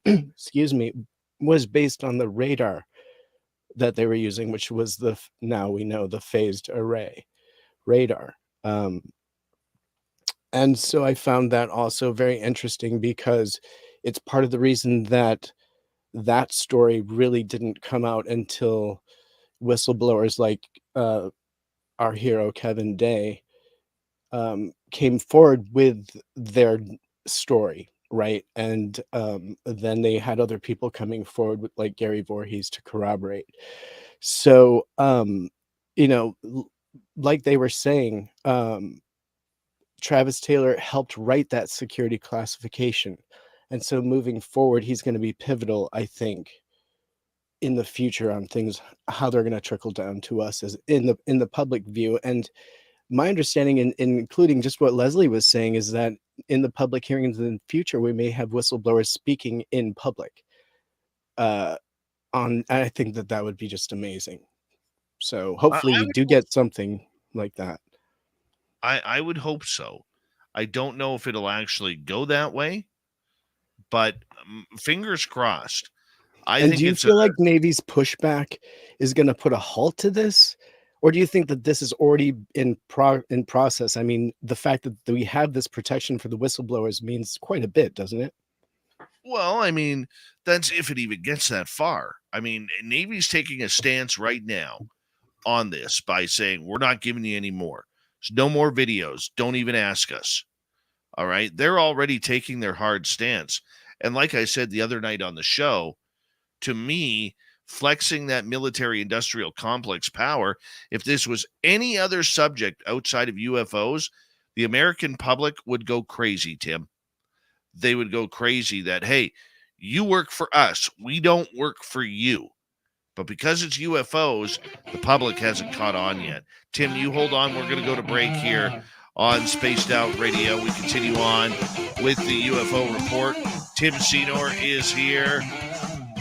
excuse me, was based on the radar that they were using, which was now we know the phased array radar. And so I found that also very interesting because it's part of the reason that that story really didn't come out until whistleblowers like our hero Kevin Day came forward with their story, right? And then they had other people coming forward with like Gary Voorhees to corroborate. So like they were saying, Travis Taylor helped write that security classification. And so moving forward, he's going to be pivotal, I think, in the future on things, how they're going to trickle down to us as in the public view. And my understanding, including just what Leslie was saying, is that in the public hearings in the future, we may have whistleblowers speaking in public. I think that would be just amazing. So hopefully we do get something like that.
I would hope so. I don't know if it'll actually go that way, but fingers crossed.
Do you feel like Navy's pushback is going to put a halt to this? Or do you think that this is already in process? I mean, the fact that we have this protection for the whistleblowers means quite a bit, doesn't it?
Well, I mean, that's if it even gets that far. I mean, Navy's taking a stance right now on this by saying, we're not giving you any more. There's no more videos. Don't even ask us. All right. They're already taking their hard stance. And like I said the other night on the show, to me, flexing that military industrial complex power, if this was any other subject outside of UFOs, the American public would go crazy, Tim. They would go crazy that, hey, you work for us. We don't work for you. But because it's UFOs, the public hasn't caught on yet. Tim, you hold on. We're going to go to break here on Spaced Out Radio. We continue on with the UFO report. Tim Senor is here.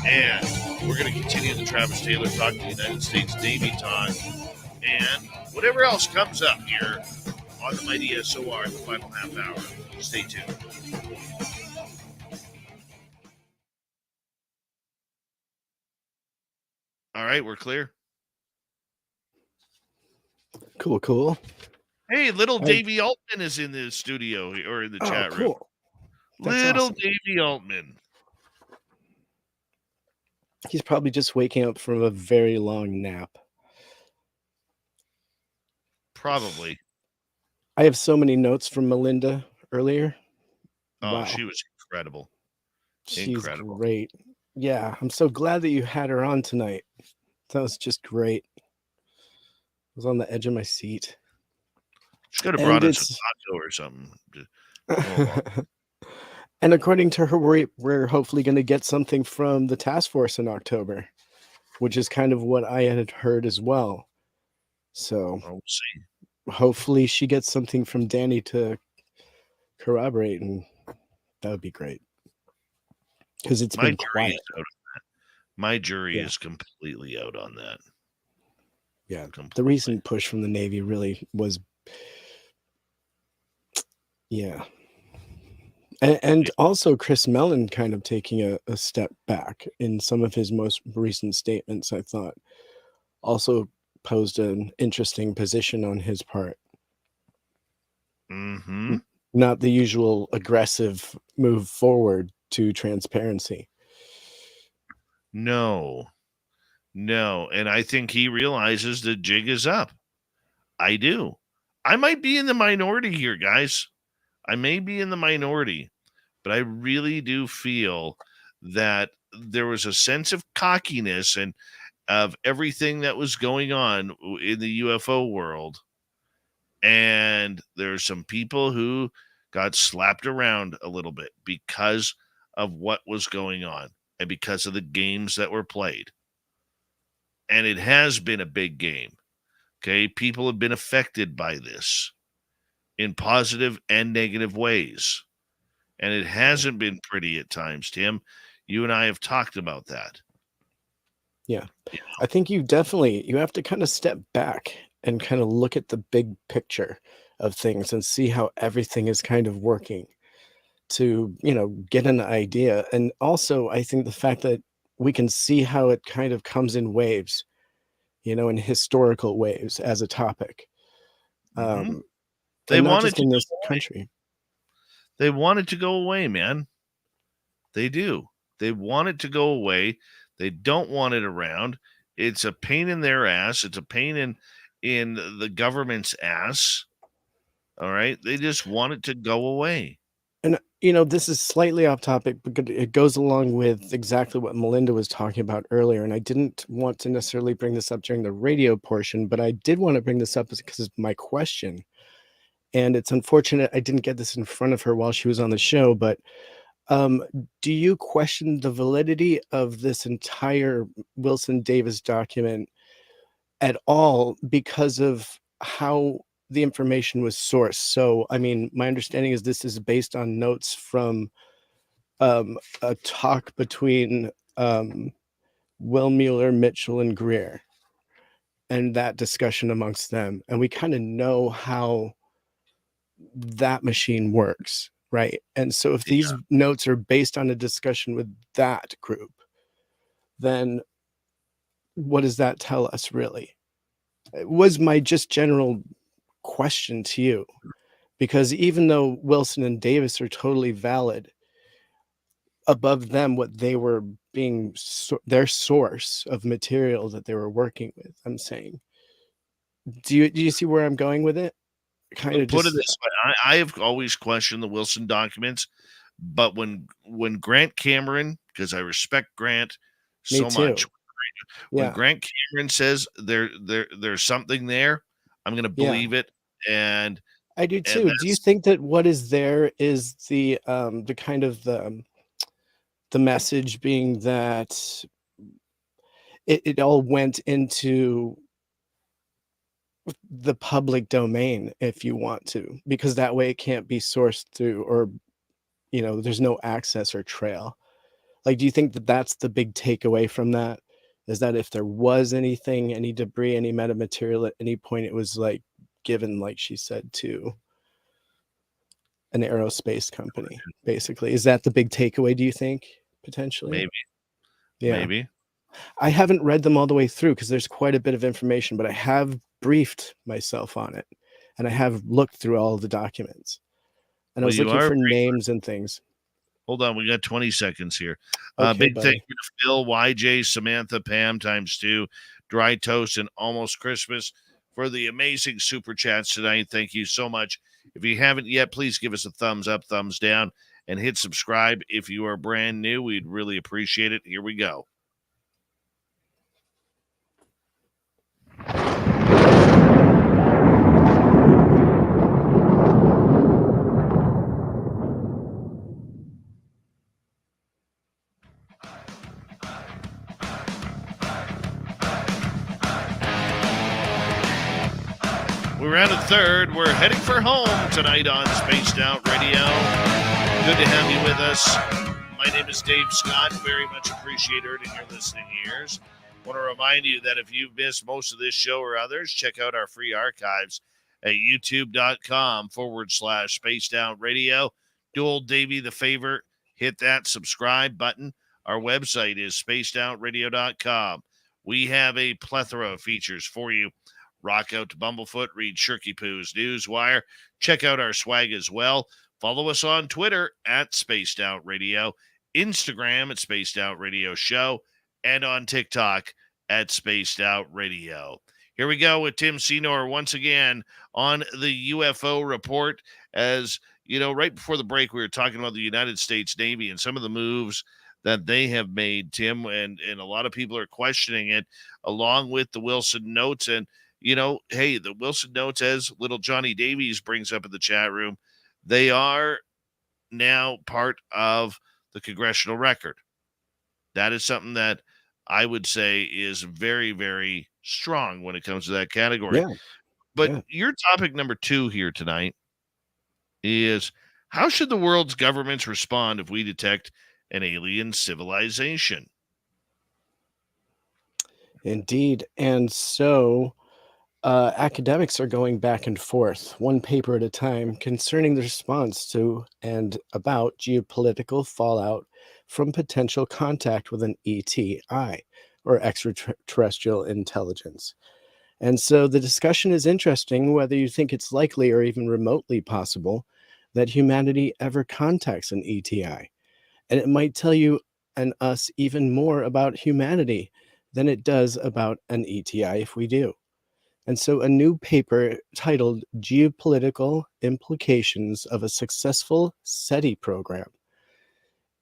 And we're going to continue the Travis Taylor Talk, the United States Navy Talk, and whatever else comes up here on the mighty SOR in the final half hour. Stay tuned. All right, we're clear.
Cool.
Hey, little Davey Altman is in the studio or in the chat room.
That's
Little
awesome.
Davey Altman.
He's probably just waking up from a very long nap.
Probably.
I have so many notes from Melinda earlier.
Oh,
Wow.
She was incredible.
She's
Incredible.
great. Yeah, I'm so glad that you had her on tonight. That was just great. I was on the edge of my seat.
She could have brought in some taco or something.
And according to her, we're hopefully going to get something from the task force in October, which is kind of what I had heard as well. So
We'll see.
Hopefully she gets something from Danny to corroborate, and that would be great. Because it's been quiet.
My jury is completely out on that.
Yeah.
Completely.
The recent push from the Navy really was. Yeah. And also Chris Mellon kind of taking a step back in some of his most recent statements, I thought, also posed an interesting position on his part.
Mm-hmm.
Not the usual aggressive move forward to transparency.
No. And I think he realizes the jig is up. I do. I might be in the minority here, guys. I may be in the minority, but I really do feel that there was a sense of cockiness and of everything that was going on in the UFO world. And there's some people who got slapped around a little bit because of what was going on and because of the games that were played. And it has been a big game. Okay. People have been affected by this in positive and negative ways. And it hasn't been pretty at times, Tim. You and I have talked about that.
Yeah. I think you have to kind of step back and kind of look at the big picture of things and see how everything is kind of working to, get an idea. And also, I think the fact that we can see how it kind of comes in waves, in historical waves as a topic.
Mm-hmm.
They not just in this country.
They want it to go away, man. They do. They want it to go away. They don't want it around. It's a pain in their ass. It's a pain in the government's ass. All right. They just want it to go away.
And, this is slightly off topic, but it goes along with exactly what Melinda was talking about earlier. And I didn't want to necessarily bring this up during the radio portion, but I did want to bring this up because it's my question. And it's unfortunate I didn't get this in front of her while she was on the show, but do you question the validity of this entire Wilson Davis document at all because of how the information was sourced? So, I mean, my understanding is this is based on notes from a talk between Will Mueller, Mitchell, and Greer, and that discussion amongst them. And we kind of know how that machine works, right? And so if these notes are based on a discussion with that group, then what does that tell us, really? It was my just general question to you, because even though Wilson and Davis are totally valid, above them, what they were being their source of material that they were working with, I'm saying, do you see where I'm going with it? Kind of
put it this way. I have always questioned the Wilson documents, but when Grant Cameron, because I respect Grant so much, when Grant Cameron says there's something there, I'm going to believe it. And
I do too. Do you think that what is there is the kind of the message being that it all went into the public domain, if you want to, because that way it can't be sourced through, or there's no access or trail. Like, do you think that that's the big takeaway from that? Is that if there was anything, any debris, any metamaterial at any point, it was like given, like she said, to an aerospace company, basically? Is that the big takeaway, do you think, potentially?
Maybe.
Yeah.
Maybe.
I haven't read them all the way through because there's quite a bit of information, but I have briefed myself on it, and I have looked through all of the documents, and I
Well,
was
you
looking
are
for
briefed.
names and things.
Hold on, we got 20 seconds here.
Okay,
Big
buddy.
thank you to Phil, YJ, Samantha, Pam ×2, Dry Toast, and Almost Christmas for the amazing super chats tonight. Thank you so much. If you haven't yet, please give us a thumbs up, thumbs down, and hit subscribe if you are brand new. We'd really appreciate it. Here we go. We're at a third. We're heading for home tonight on Spaced Out Radio. Good to have you with us. My name is Dave Scott. Very much appreciate it in your listening ears. I want to remind you that if you've missed most of this show or others, check out our free archives at youtube.com/Spaced Out Radio. Do old Davey the favor, hit that subscribe button. Our website is spacedoutradio.com. We have a plethora of features for you. Rock out to Bumblefoot, read Shirky Poo's Newswire. Check out our swag as well. Follow us on Twitter at Spaced Out Radio, Instagram at Spaced Out Radio Show, and on TikTok at Spaced Out Radio. Here we go with Tim Senor once again on the UFO report. As you know, right before the break, we were talking about the United States Navy and some of the moves that they have made, Tim, and a lot of people are questioning it, along with the Wilson notes. And hey, the Wilson notes, as little Johnny Davies brings up in the chat room, they are now part of the congressional record. That is something that I would say is very, very strong when it comes to that category.
Yeah.
But your topic number 2 here tonight is, how should the world's governments respond if we detect an alien civilization?
Indeed. And so academics are going back and forth, one paper at a time, concerning the response to and about geopolitical fallout from potential contact with an ETI, or extraterrestrial intelligence. And so the discussion is interesting, whether you think it's likely or even remotely possible that humanity ever contacts an ETI. And it might tell you and us even more about humanity than it does about an ETI if we do. And so a new paper titled Geopolitical Implications of a Successful SETI Program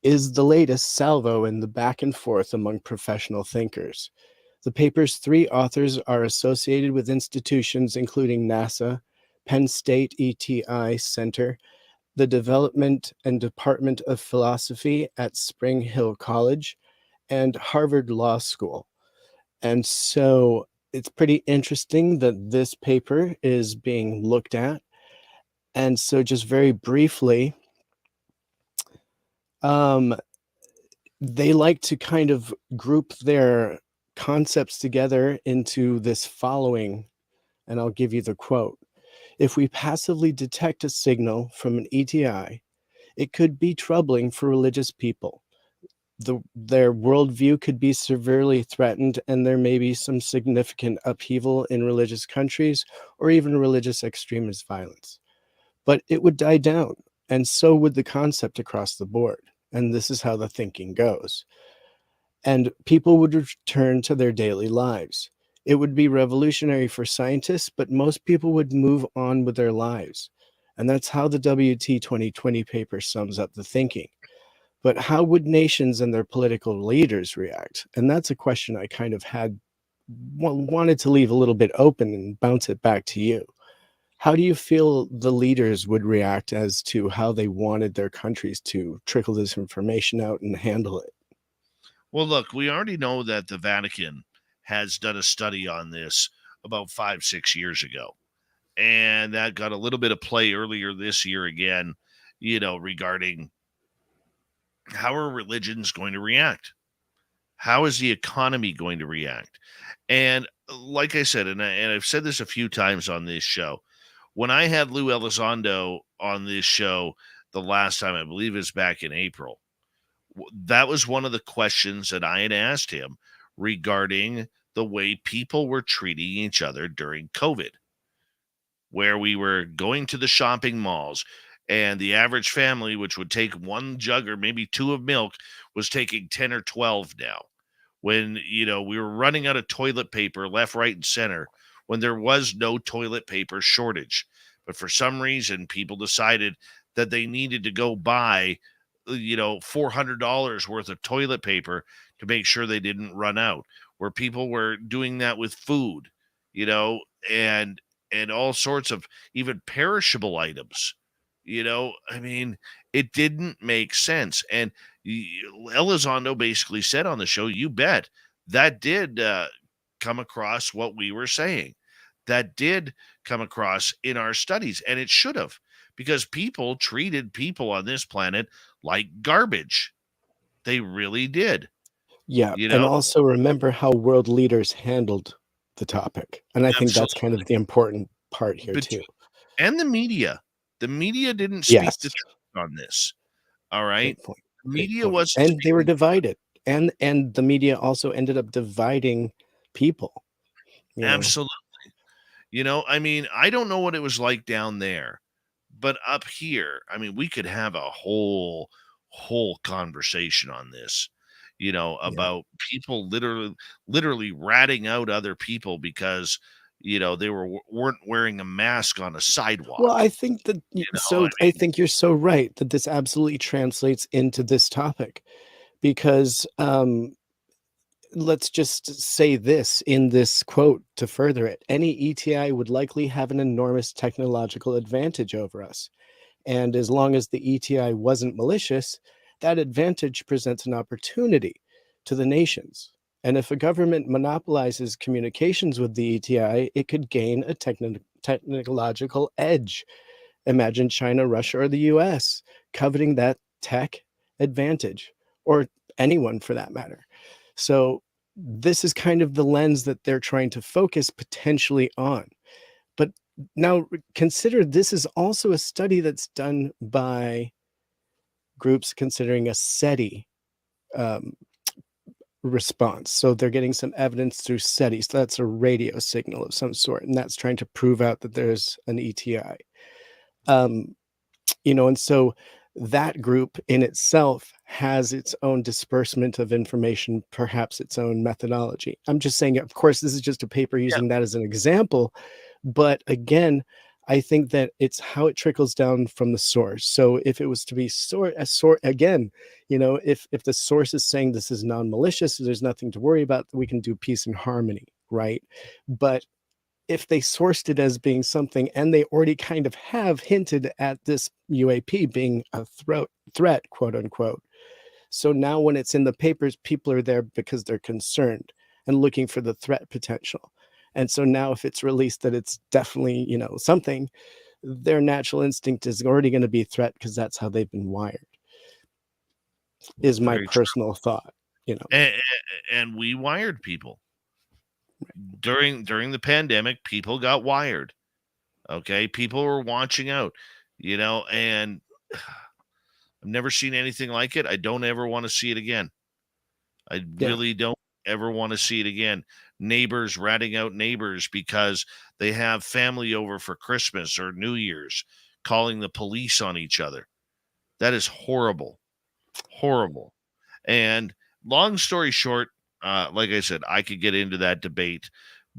is the latest salvo in the back and forth among professional thinkers. The paper's 3 authors are associated with institutions including NASA, Penn State ETI Center, the Development and Department of Philosophy at Spring Hill College, and Harvard Law School. And so it's pretty interesting that this paper is being looked at. And so just very briefly, they like to kind of group their concepts together into this following, and I'll give you the quote. If we passively detect a signal from an ETI, it could be troubling for religious people. Their worldview could be severely threatened, and there may be some significant upheaval in religious countries or even religious extremist violence. But it would die down, and so would the concept across the board. And this is how the thinking goes. And people would return to their daily lives. It would be revolutionary for scientists, but most people would move on with their lives. And that's how the WT 2020 paper sums up the thinking. But how would nations and their political leaders react? And that's a question I kind of wanted to leave a little bit open and bounce it back to you. How do you feel the leaders would react as to how they wanted their countries to trickle this information out and handle it?
Well, look, we already know that the Vatican has done a study on this about 5-6 years ago. And that got a little bit of play earlier this year again, regarding how are religions going to react? How is the economy going to react? And like I said, and I've said this a few times on this show, when I had Lou Elizondo on this show the last time, I believe is back in April, that was one of the questions that I had asked him regarding the way people were treating each other during COVID, where we were going to the shopping malls and the average family, which would take one jug or maybe two of milk, was taking 10 or 12 now. When, we were running out of toilet paper left, right, and center, when there was no toilet paper shortage. But for some reason, people decided that they needed to go buy, $400 worth of toilet paper to make sure they didn't run out, where people were doing that with food, and all sorts of even perishable items. It didn't make sense. And Elizondo basically said on the show, you bet, that did come across what we were saying. That did come across in our studies, and it should have, because people treated people on this planet like garbage. They really did.
Yeah. And also remember how world leaders handled the topic. And I think that's kind of the important part here, too.
And the media. The media didn't speak the truth on this. All right.
Great point.
The media
point.
was,
and they were divided. And the media also ended up dividing people.
Absolutely. I don't know what it was like down there, but up here, we could have a whole conversation on this, about people literally ratting out other people because, they weren't wearing a mask on a sidewalk.
Well, I think that I think you're so right that this absolutely translates into this topic, because let's just say this in this quote to further it. Any ETI would likely have an enormous technological advantage over us. And as long as the ETI wasn't malicious, that advantage presents an opportunity to the nations. And if a government monopolizes communications with the ETI, it could gain a technological edge. Imagine China, Russia, or the US coveting that tech advantage, or anyone for that matter. So this is kind of the lens that they're trying to focus potentially on. But now consider this is also a study that's done by groups considering a SETI response. So they're getting some evidence through SETI. So that's a radio signal of some sort, and that's trying to prove out that there's an ETI. And so that group in itself has its own disbursement of information, perhaps its own methodology. I'm just saying, of course, this is just a paper using that as an example. But again, I think that it's how it trickles down from the source. So if it was to be again, if the source is saying this is non-malicious, there's nothing to worry about, we can do peace and harmony, right? But if they sourced it as being something, and they already kind of have hinted at this UAP being a threat, quote unquote. So now when it's in the papers, people are there because they're concerned and looking for the threat potential. And so now if it's released that it's definitely, something, their natural instinct is already going to be threat, because that's how they've been wired, is my personal thought,
And we wired people. During the pandemic, people got wired. Okay, people were watching out, and I've never seen anything like it. I don't ever want to see it again. I really don't ever want to see it again. Neighbors ratting out neighbors because they have family over for Christmas or New Year's, calling the police on each other. That is horrible. Horrible. And long story short, like I said, I could get into that debate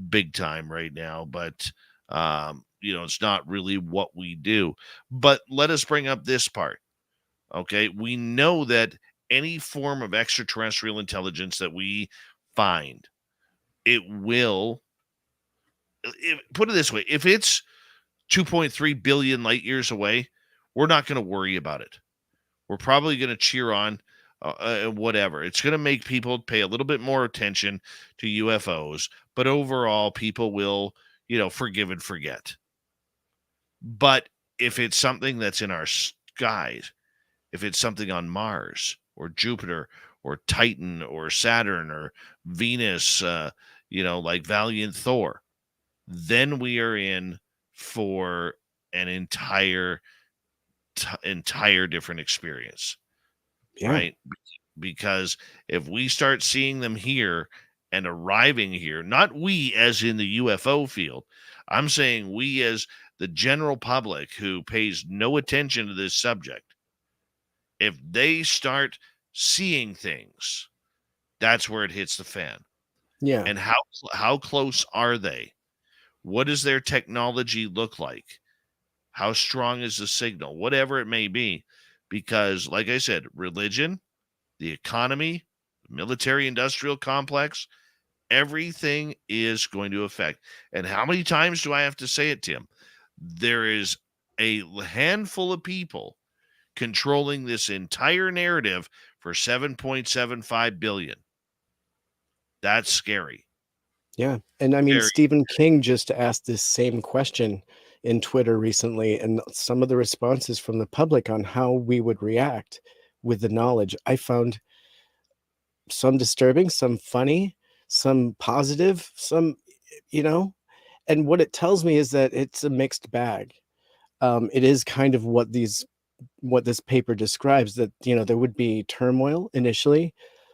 big time right now, but it's not really what we do. But let us bring up this part. Okay, we know that any form of extraterrestrial intelligence that we find, it will, put it this way, if it's 2.3 billion light years away, we're not going to worry about it. We're probably going to cheer on, whatever. It's going to make people pay a little bit more attention to UFOs, but overall, people will, forgive and forget. But if it's something that's in our skies, if it's something on Mars or Jupiter or Titan or Saturn or Venus, like Valiant Thor, then we are in for an entire different experience,
Yeah.
right? Because if we start seeing them here and arriving here, not we as in the UFO field, I'm saying we as the general public who pays no attention to this subject, if they start seeing things, that's where it hits the fan.
Yeah.
And how close are they? What does their technology look like? How strong is the signal? Whatever it may be. Because, like I said, religion, the economy, military industrial complex, everything is going to affect. And how many times do I have to say it, Tim? There is a handful of people controlling this entire narrative for 7.75 billion. That's scary.
Yeah. And I mean,
Very
Stephen King just asked this same question in Twitter recently, and some of the responses from the public on how we would react with the knowledge, I found some disturbing, some funny, some positive, some, and what it tells me is that it's a mixed bag. It is kind of what this paper describes, that, there would be turmoil initially,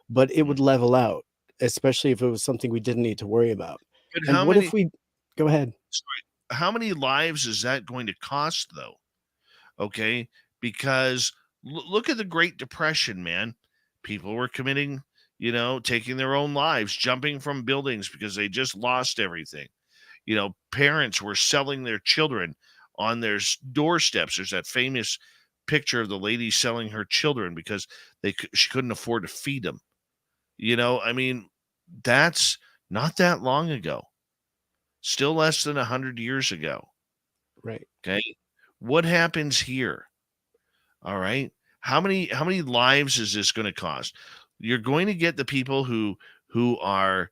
but it would level out, especially if it was something we didn't need to worry about.
But
And what if we go ahead?
how many lives is that going to cost, though? Okay, because look at the Great Depression, man. People were committing, taking their own lives, jumping from buildings because they just lost everything. Parents were selling their children on their doorsteps. There's that famous picture of the lady selling her children because she couldn't afford to feed them. I mean, that's not that long ago. Still less than 100 years ago.
Right.
Okay. What happens here? All right. How many lives is this going to cost? You're going to get the people who are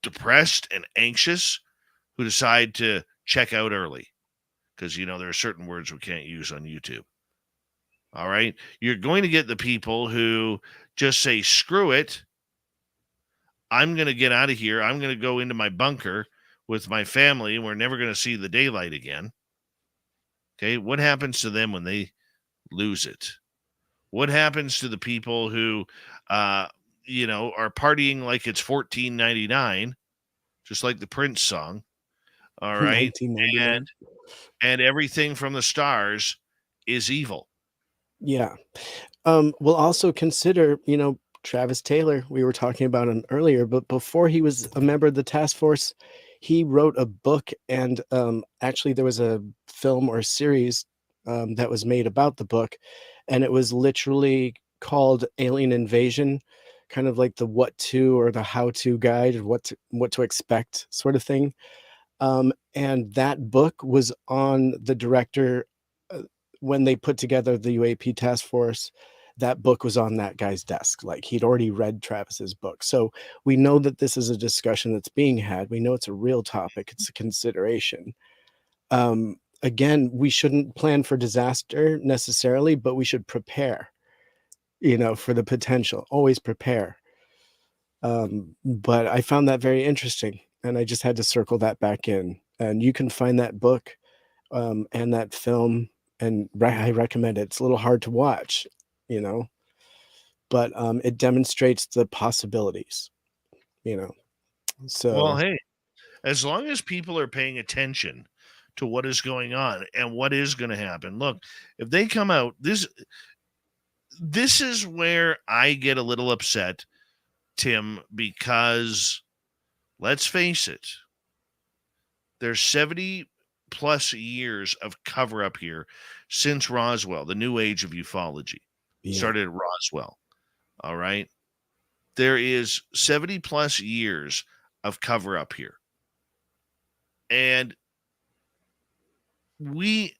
depressed and anxious, who decide to check out early because there are certain words we can't use on YouTube. All right. You're going to get the people who just say, screw it. I'm going to get out of here. I'm going to go into my bunker with my family, and we're never going to see the daylight again. Okay. What happens to them when they lose it? What happens to the people who, are partying like it's $14.99, just like the Prince song? All right.
1999.
And everything from the stars is evil.
Yeah. We'll also consider, Travis Taylor. We were talking about him earlier, but before he was a member of the task force, he wrote a book, and actually there was a film or series that was made about the book, and it was literally called Alien Invasion, kind of like the what to or the how to guide, what to expect sort of thing. And that book was on the director when they put together the UAP task force. That book was on that guy's desk. Like, he'd already read Travis's book. So we know that this is a discussion that's being had. We know it's a real topic. It's a consideration. Again, we shouldn't plan for disaster necessarily, but we should prepare, for the potential. Always prepare. But I found that very interesting, and I just had to circle that back in. And you can find that book and that film, and I recommend it. It's a little hard to watch, but it demonstrates the possibilities, so.
Well, hey, as long as people are paying attention to what is going on and what is going to happen, look, if they come out, this is where I get a little upset, Tim, because let's face it, there's 70 plus years of cover up here since Roswell, the new age of ufology.
Yeah.
Started at Roswell. All right. There is 70 plus years of cover up here. And we,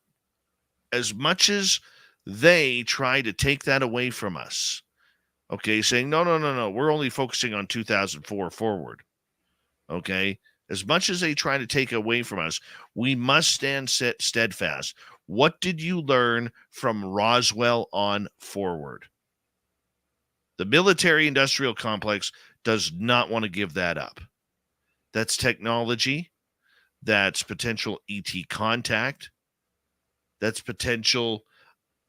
as much as they try to take that away from us. Okay, saying, no, we're only focusing on 2004 forward. Okay, as much as they try to take away from us, we must stand steadfast. What did you learn from Roswell on forward? The military-industrial complex does not want to give that up. That's technology. That's potential ET contact. That's potential,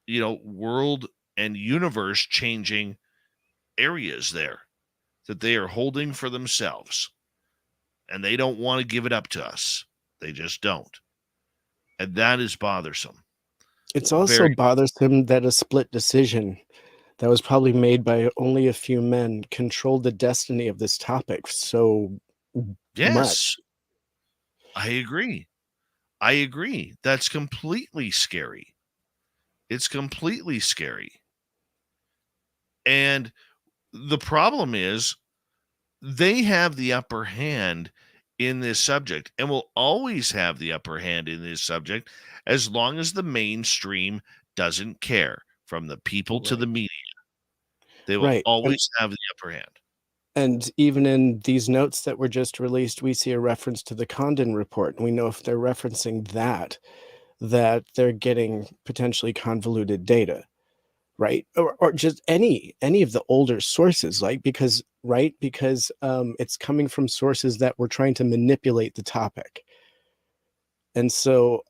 world and universe changing areas there that they are holding for themselves. And they don't want to give it up to us. They just don't. And that is bothersome.
It's also bothersome that a split decision that was probably made by only a few men controlled the destiny of this topic so much.
I agree. That's completely scary. It's completely scary. And the problem is they have the upper hand in this subject and will always have the upper hand in this subject as long as the mainstream doesn't care, from the people to the media. They will always have the upper hand.
And even in these notes that were just released, we see a reference to the Condon report. And we know if they're referencing that they're getting potentially convoluted data, right? Or just any of the older sources, because it's coming from sources that were trying to manipulate the topic. And so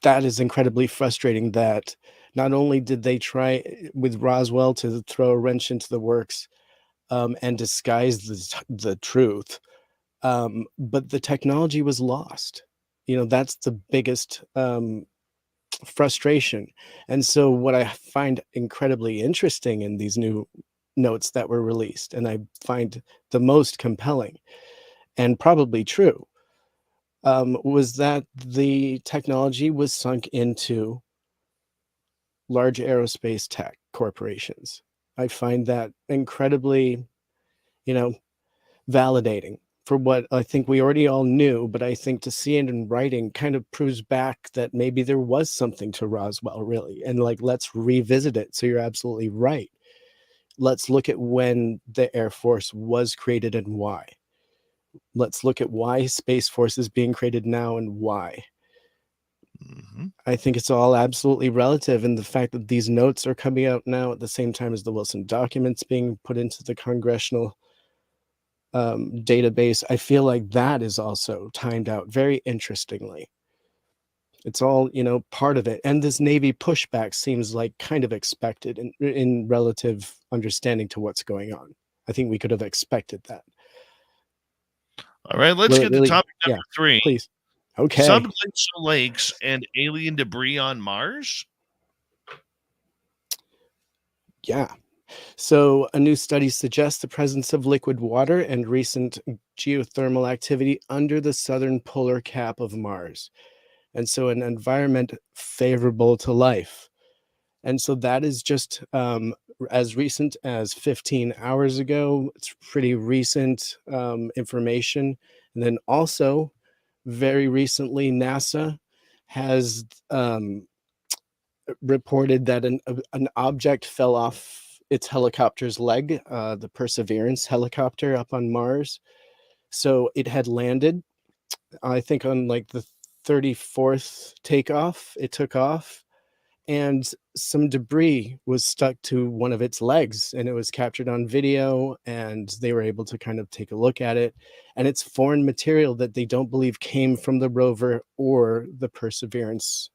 that is incredibly frustrating that not only did they try with Roswell to throw a wrench into the works and disguise the truth, but the technology was lost. That's the biggest frustration. And so what I find incredibly interesting in these new notes that were released, and I find the most compelling and probably true, was that the technology was sunk into large aerospace tech corporations. I find that incredibly, validating for what I think we already all knew, but I think to see it in writing kind of proves back that maybe there was something to Roswell, really. And let's revisit it. So you're absolutely right. Let's look at when the Air Force was created and why. Let's look at why Space Force is being created now and why.
Mm-hmm.
I think it's all absolutely relative. And the fact that these notes are coming out now at the same time as the Wilson documents being put into the congressional database, I feel like that is also timed out very interestingly. It's all, part of it. And this Navy pushback seems like kind of expected in relative understanding to what's going on. I think we could have expected that.
All right, let's get to topic number 3.
Please. Okay.
Subglacial lakes and alien debris on Mars?
Yeah. So a new study suggests the presence of liquid water and recent geothermal activity under the southern polar cap of Mars. And so an environment favorable to life. And so that is just as recent as 15 hours ago. It's pretty recent information. And then also very recently, NASA has reported that an object fell off its helicopter's leg, the Perseverance helicopter up on Mars. So it had landed, I think, on the 34th takeoff. It took off, and some debris was stuck to one of its legs, and it was captured on video, and they were able to kind of take a look at it. And it's foreign material that they don't believe came from the rover or the Perseverance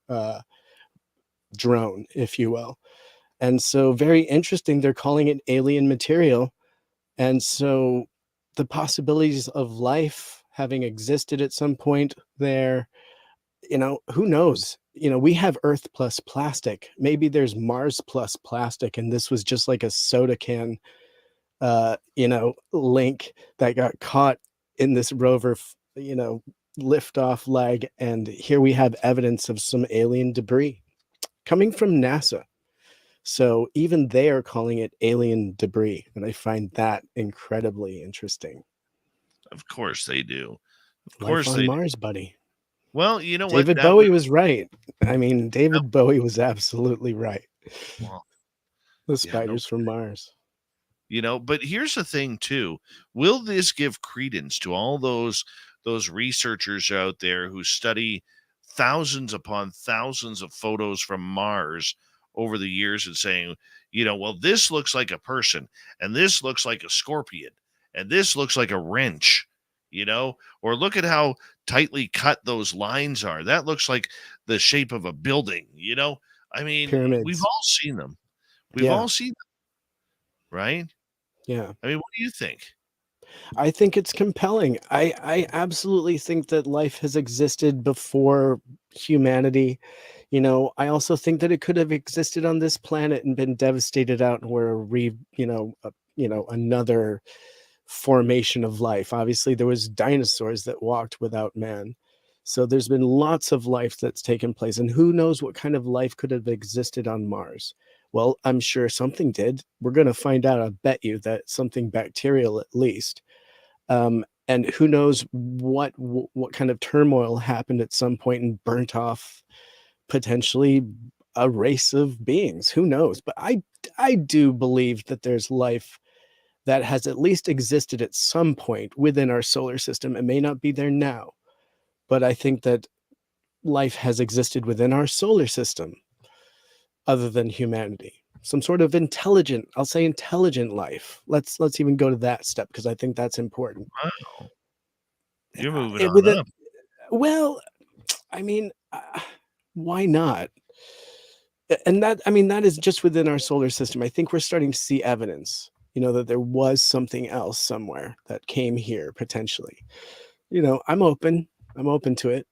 drone, if you will. And so very interesting. They're calling it alien material. And so the possibilities of life having existed at some point there, who knows? We have Earth plus plastic. Maybe there's Mars plus plastic. And this was just like a soda can, link that got caught in this rover, liftoff leg. And here we have evidence of some alien debris coming from NASA. So even they are calling it alien debris. And I find that incredibly interesting.
Of course they do.
Of course on Mars, buddy.
Well, you know
David
what?
Bowie was right. I mean, David Bowie was absolutely right.
Well,
The
yeah, no,
spiders from Mars.
but here's the thing too. Will this give credence to all those researchers out there who study thousands upon thousands of photos from Mars over the years and saying, well, this looks like a person and this looks like a scorpion and this looks like a wrench, or look at how tightly cut those lines are. That looks like the shape of a building, I mean, we've
Pyramids.
all seen them. We've
Yeah.
all seen them, right?
Yeah.
I mean, what do you think?
I think it's compelling. I absolutely think that life has existed before humanity. I also think that it could have existed on this planet and been devastated out, and we're another formation of life. Obviously, there was dinosaurs that walked without man. So there's been lots of life that's taken place, and who knows what kind of life could have existed on Mars. Well, I'm sure something did. We're going to find out. I bet you that something bacterial at least. And who knows what kind of turmoil happened at some point and burnt off potentially a race of beings. Who knows? But I do believe that there's life that has at least existed at some point within our solar system. It may not be there now, but I think that life has existed within our solar system other than humanity. Some sort of intelligent, I'll say intelligent life. Let's even go to that step because I think that's important.
Wow. You're moving
It,
on
with it,
up.
well, I mean, why not? And that is just within our solar system. I think we're starting to see evidence, that there was something else somewhere that came here potentially. I'm open to it.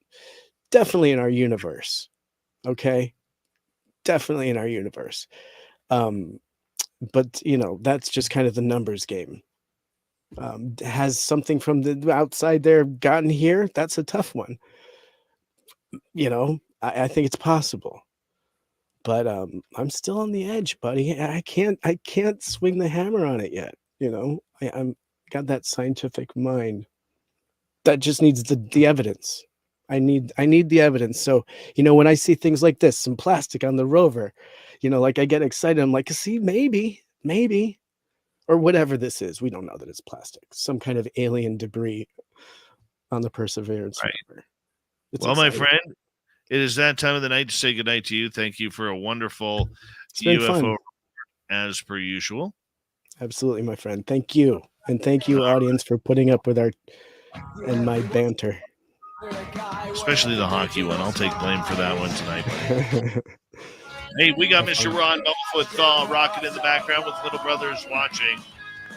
Definitely in our universe. Okay. Definitely in our universe. But that's just kind of the numbers game. Has something from the outside there gotten here? That's a tough one. I think it's possible. But I'm still on the edge, buddy. I can't swing the hammer on it yet. I'm got that scientific mind that just needs the evidence. I need the evidence. So, when I see things like this, some plastic on the rover, like I get excited. I'm like, see, maybe, or whatever this is. We don't know that it's plastic. Some kind of alien debris on the Perseverance
Right.
rover. It's
Well, my
exciting.
friend, it is that time of the night to say goodnight to you. Thank you for a wonderful
It's been
UFO
fun.
as per usual.
Absolutely, my friend. Thank you. And thank you, audience, for putting up with my banter.
Especially the hockey one. I'll take blame for that one tonight. Hey, we got Mr. Ron Bumblefoot Thaw rocking in the background with Little Brothers watching.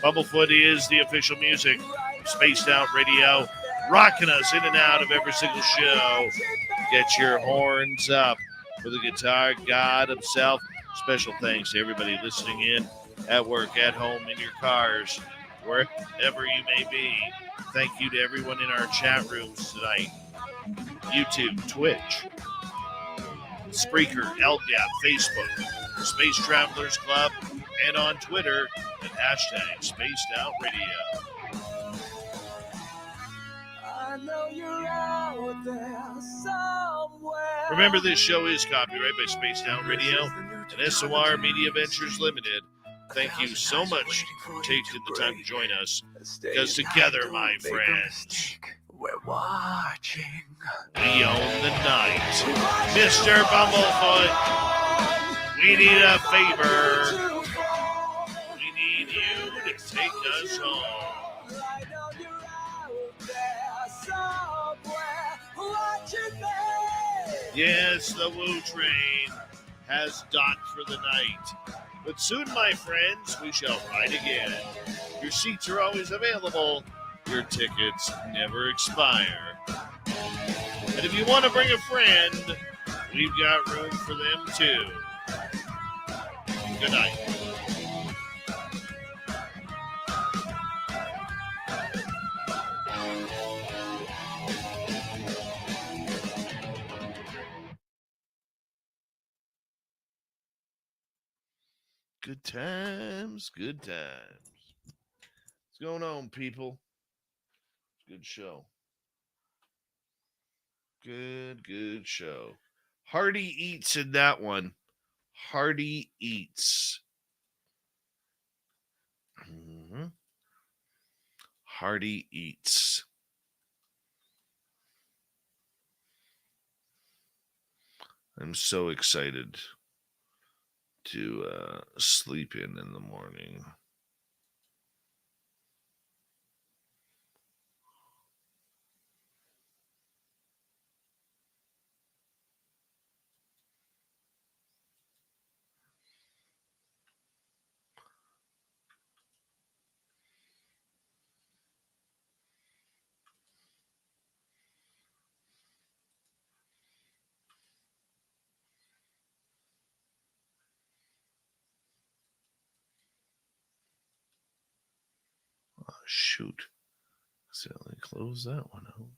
Bumblefoot is the official music, Spaced Out Radio, rocking us in and out of every single show. Get your horns up for the guitar god himself. Special thanks to everybody listening in at work, at home, in your cars, wherever you may be. Thank you to everyone in our chat rooms tonight. YouTube, Twitch, Spreaker, LGAP, Facebook, Space Travelers Club, and on Twitter at hashtag Spaced Out Radio. I know you're out there somewhere. Remember, this show is copyrighted by Spaced Out Radio and SOR Media Ventures Limited. Thank you so much for taking the time to join us, because together, my friends, we're watching. We own the night. Mr. Bumblefoot, we need a favor. We need you to take us home. Yes, the Woo Train has docked for the night. But soon, my friends, we shall ride again. Your seats are always available. Your tickets never expire. And if you want to bring a friend, we've got room for them too. Good night. Good times, good times. What's going on, people? Good show. Good show. Hearty eats in that one. Hardy Eats. Mhm. Hardy Eats. I'm so excited to sleep in the morning. Oh, shoot. So let me close that one out.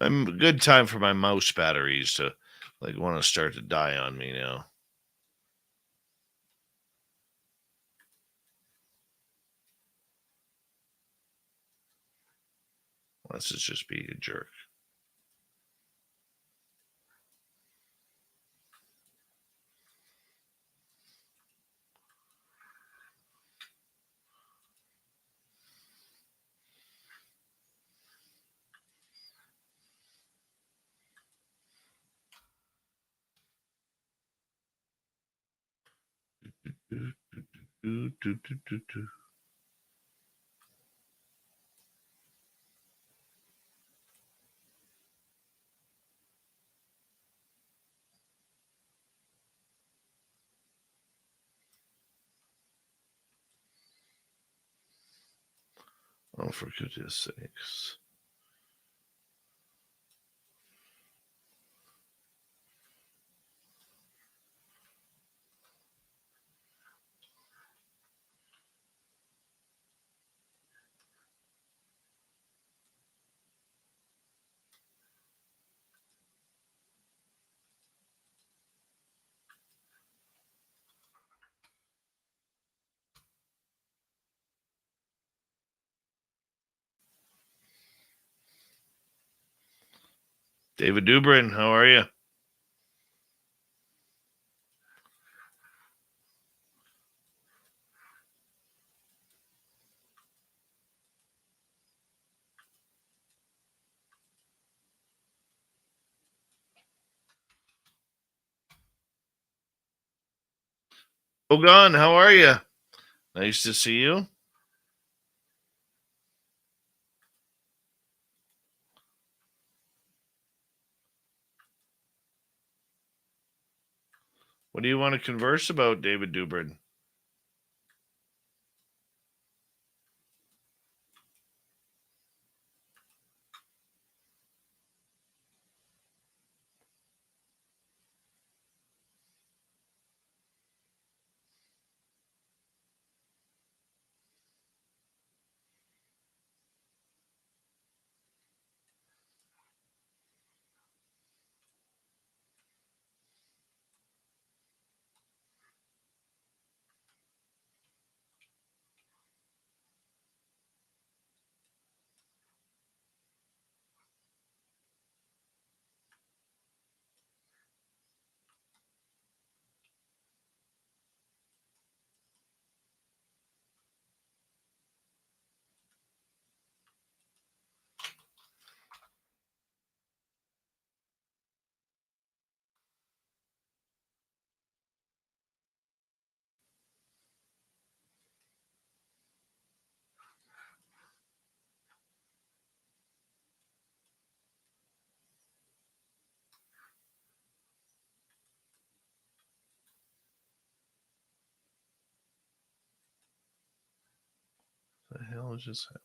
I'm a good time for my mouse batteries to want to start to die on me now. Unless it's just being a jerk. Oh, for goodness sakes. David Dubrin, how are you? Ogon, how are you? Nice to see you. What do you want to converse about, David Dubrin? hell just happened?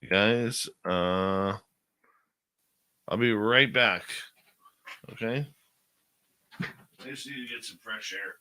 Guys, I'll be right back. Okay? I just need to get some fresh air.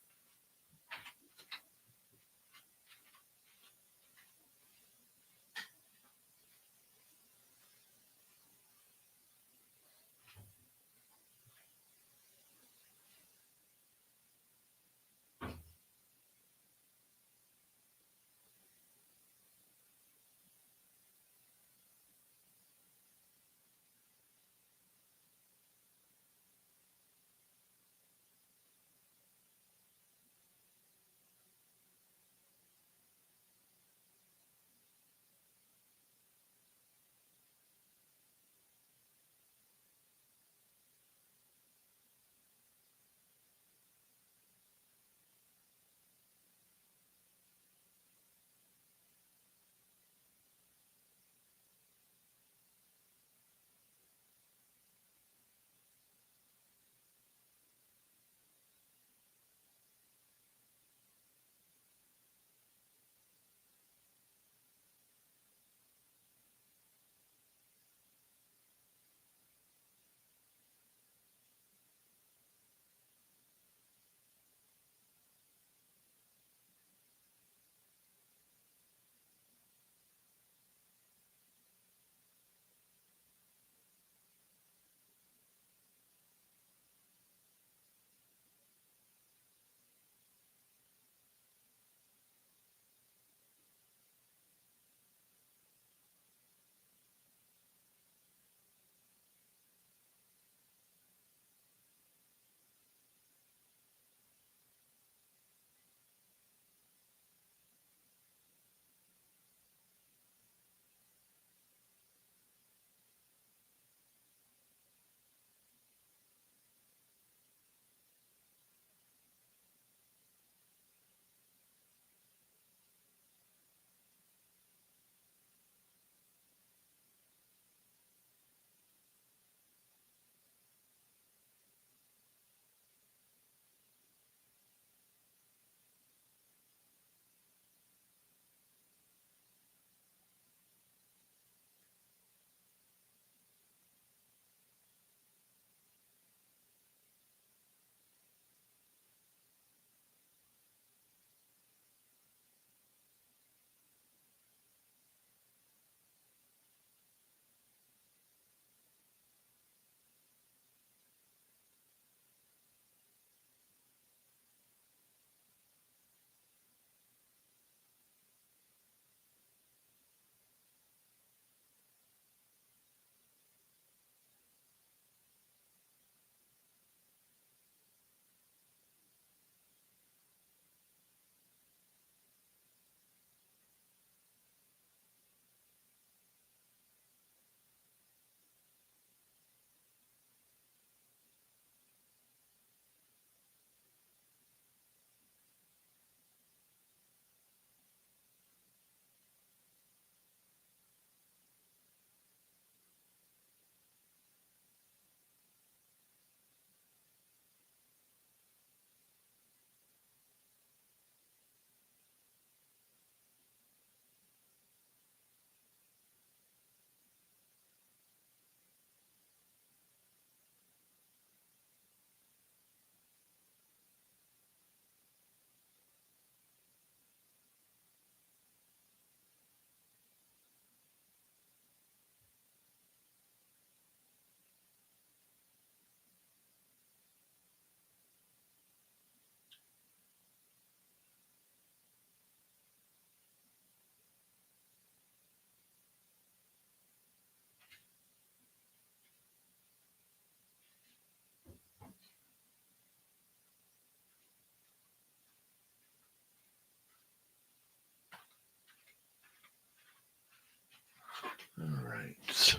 All right.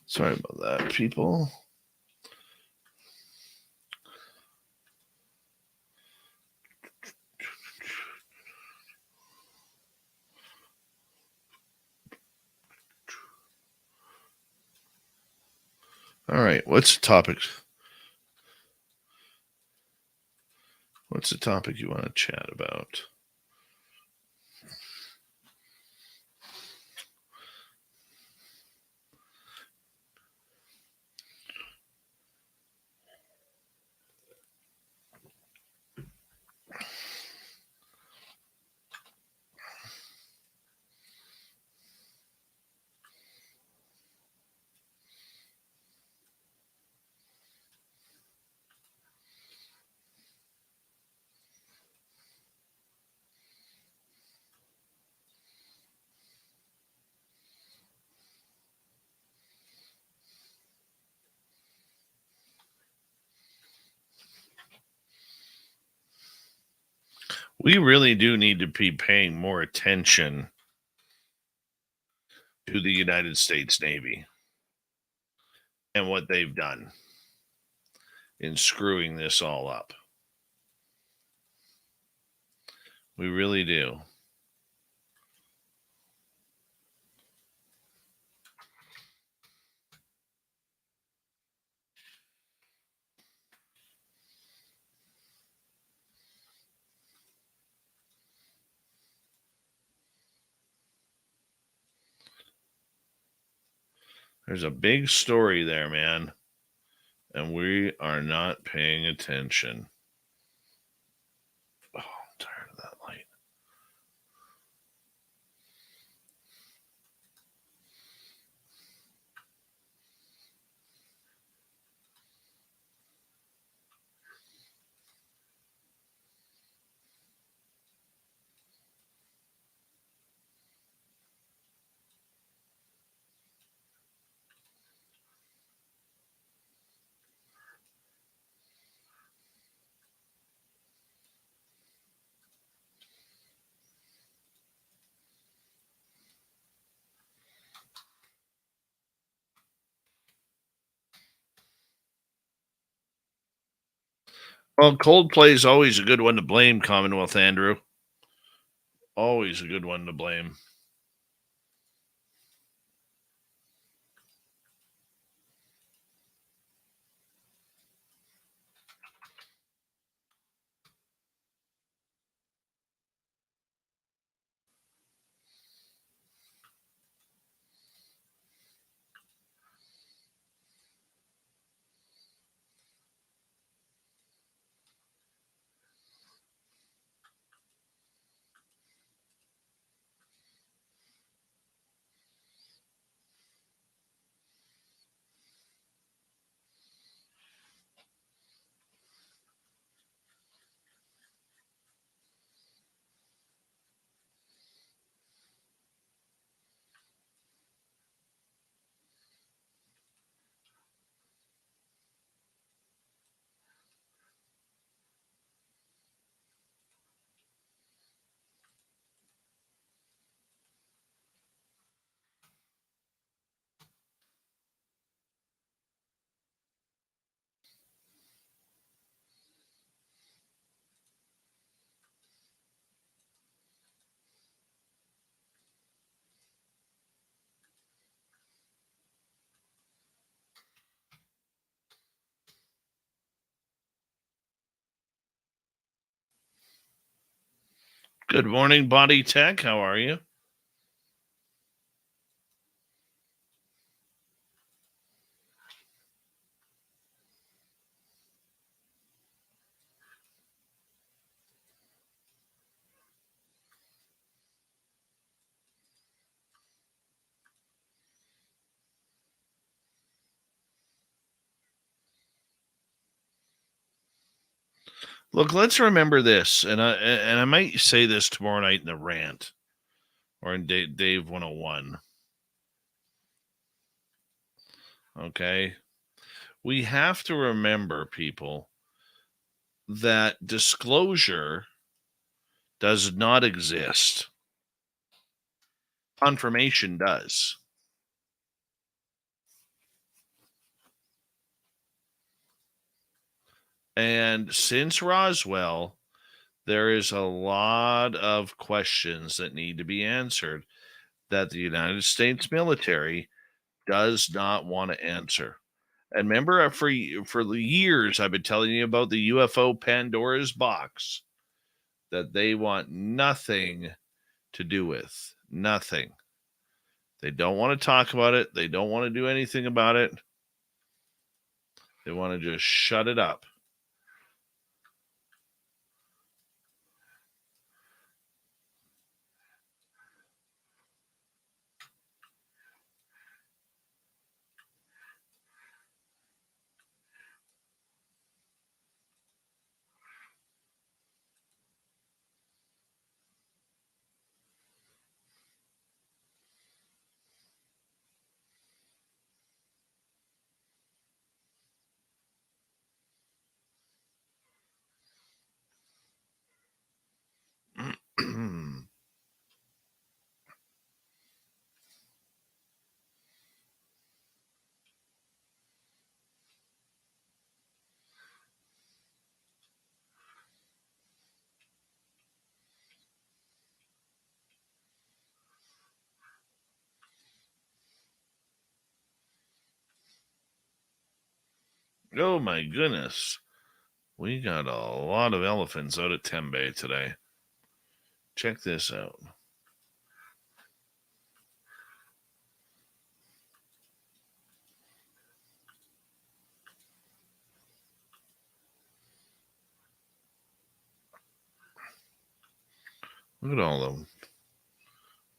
Sorry about that, people. All right. What's the topic? What's the topic you want to chat about? We really do need to be paying more attention to the United States Navy and what they've done in screwing this all up. We really do. There's a big story there, man, and we are not paying attention. Oh, I'm tired of that light. Well, Coldplay is always a good one to blame, Commonwealth Andrew. Always a good one to blame. Good morning, Body Tech. How are you? Look, let's remember this, and I might say this tomorrow night in the rant or in Dave 101. Okay, we have to remember, people, that disclosure does not exist. Confirmation does. And since Roswell, there is a lot of questions that need to be answered that the United States military does not want to answer. And remember, for the years, I've been telling you about the UFO Pandora's box that they want nothing to do with. Nothing. They don't want to talk about it. They don't want to do anything about it. They want to just shut it up. Oh my goodness. We got a lot of elephants out at Tembe today. Check this out. Look at all of them.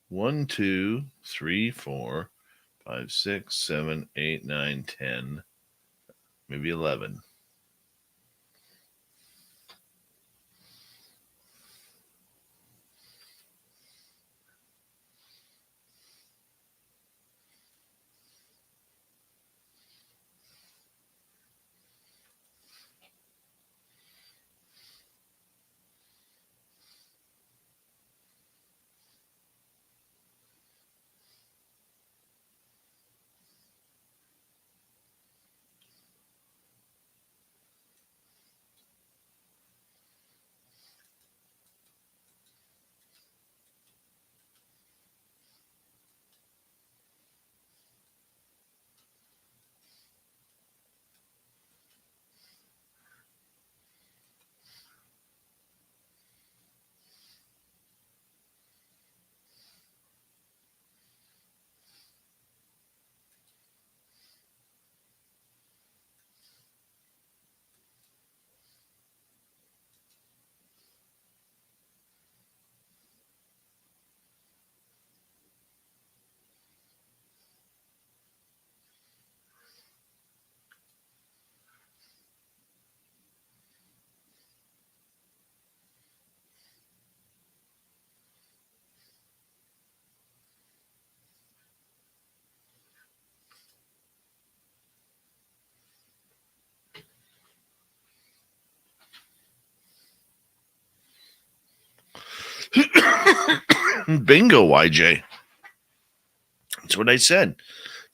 1, 2, 3, 4, 5, 6, 7, 8, 9, 10, maybe 11. Bingo, YJ. That's what I said.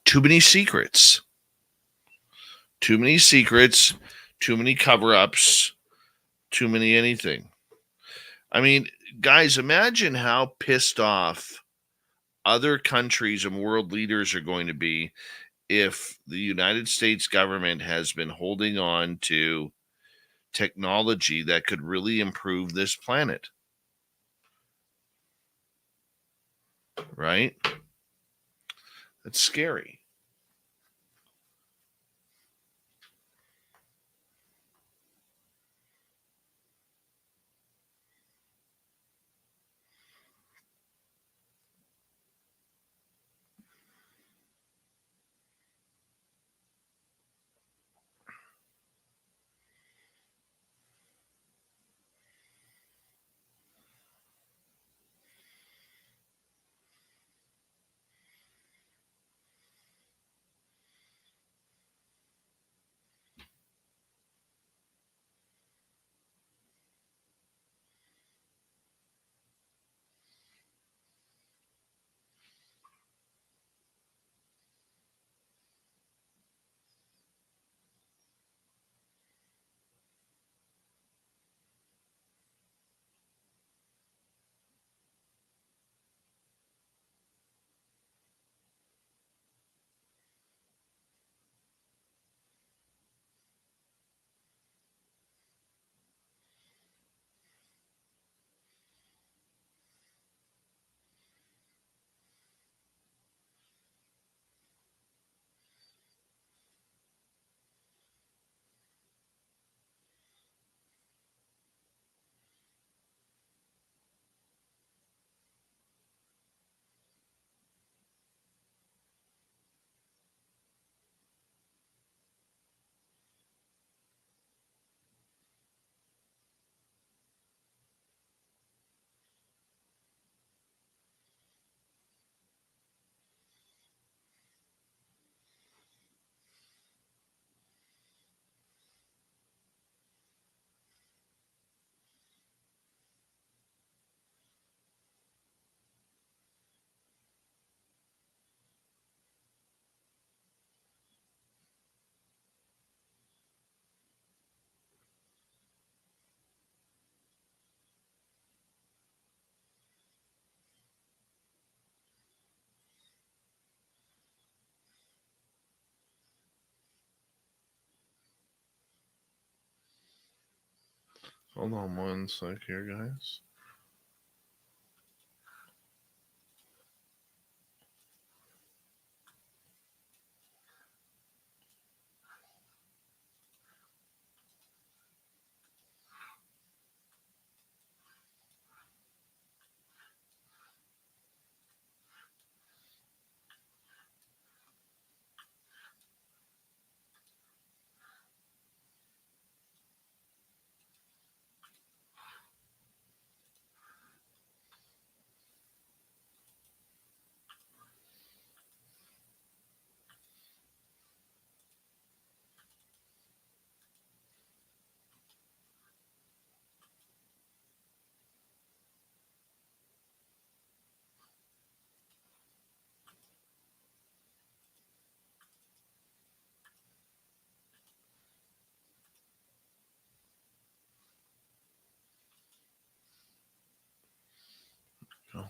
Too many secrets. Too many secrets. Too many cover-ups. Too many anything. I mean, guys, imagine how pissed off other countries and world leaders are going to be if the United States government has been holding on to technology that could really improve this planet. Right? That's scary. Hold on one sec here, guys. Oh.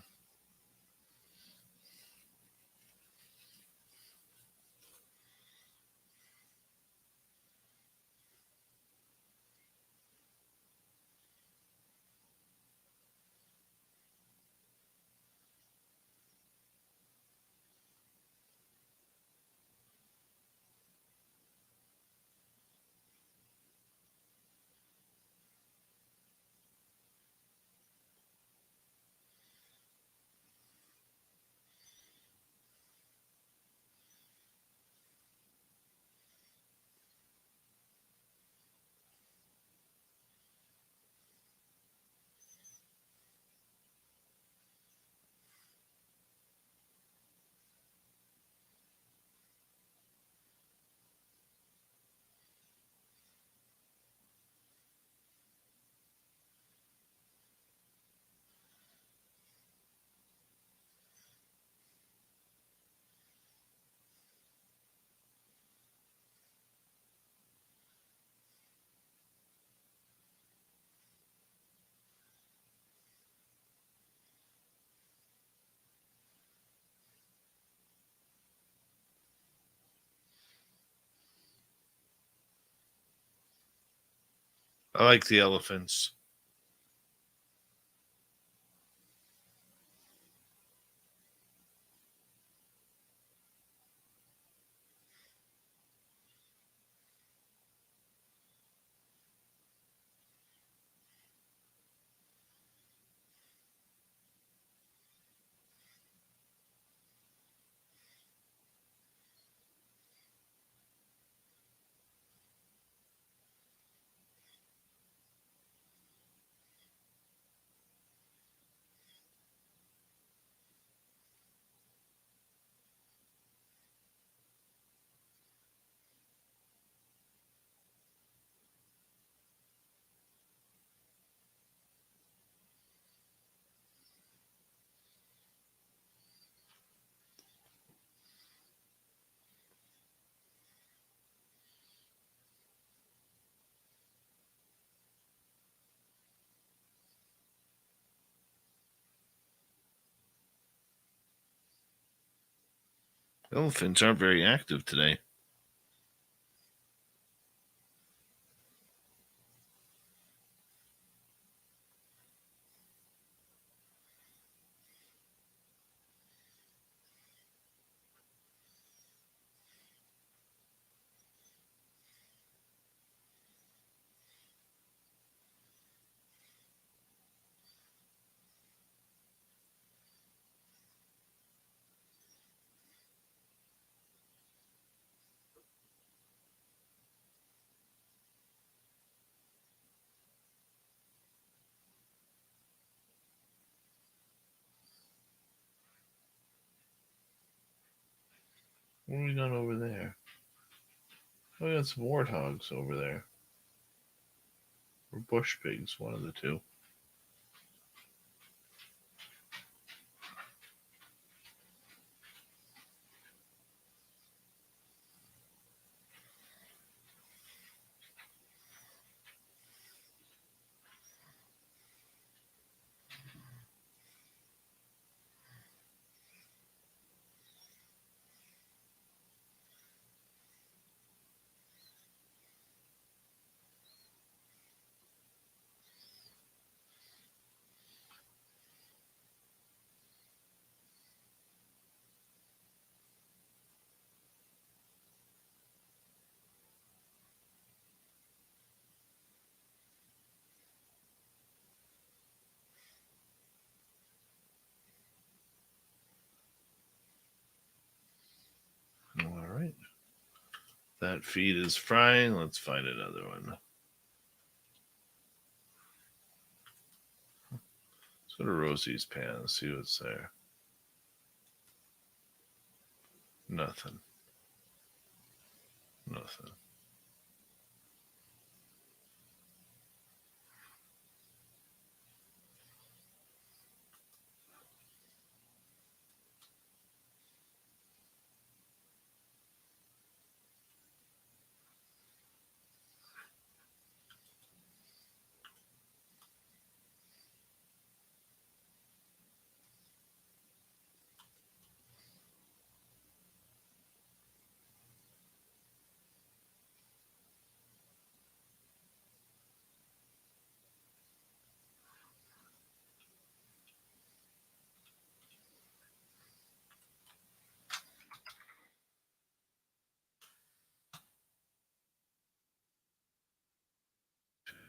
I like the elephants. Elephants aren't very active today. What have we got over there? Oh, we got some warthogs over there. Or bush pigs, one of the two. That feed is frying. Let's find another one. Let's go to Rosie's pan and see what's there. Nothing. Nothing.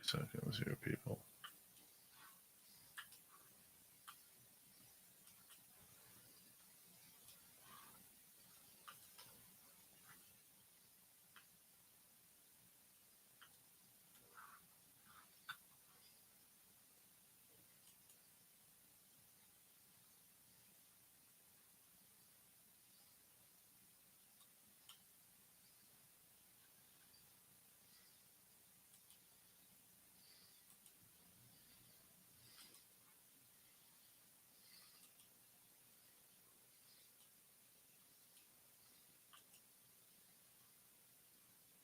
Seconds here, people.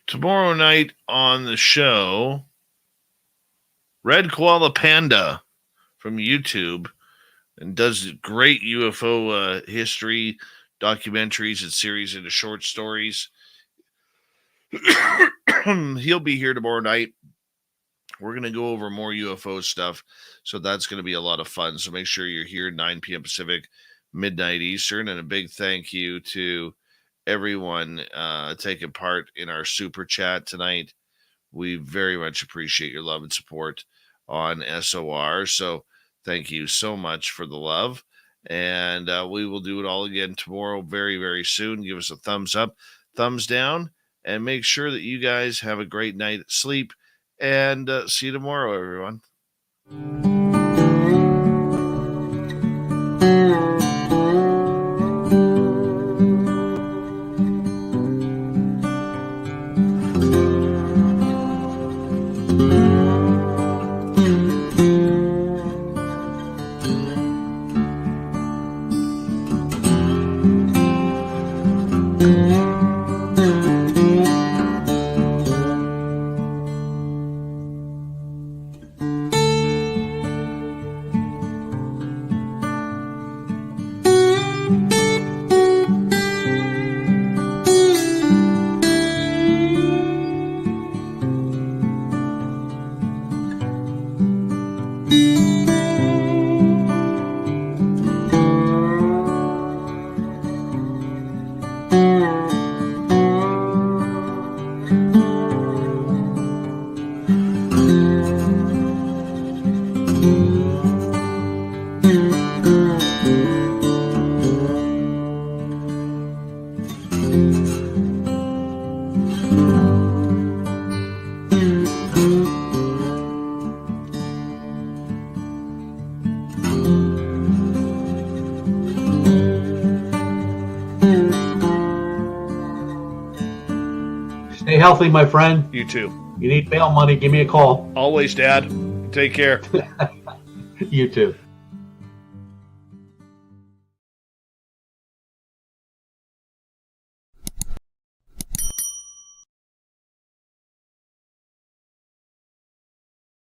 Tomorrow night on the show, Red Koala Panda from YouTube and does great UFO history documentaries and series into short stories. He'll be here tomorrow night. We're going to go over more UFO stuff, so that's going to be a lot of fun. So make sure you're here 9 p.m. Pacific, midnight Eastern, and a big thank you to everyone taking part in our super chat tonight. We very much appreciate your love and support on SOR. So thank you so much for the love. And we will do it all again tomorrow very, very soon. Give us a thumbs up, thumbs down, and make sure that you guys have a great night's sleep. And see you tomorrow, everyone.
Stay healthy, my friend.
You too.
You need bail money, give me a call.
Always, Dad. Take care.
You too.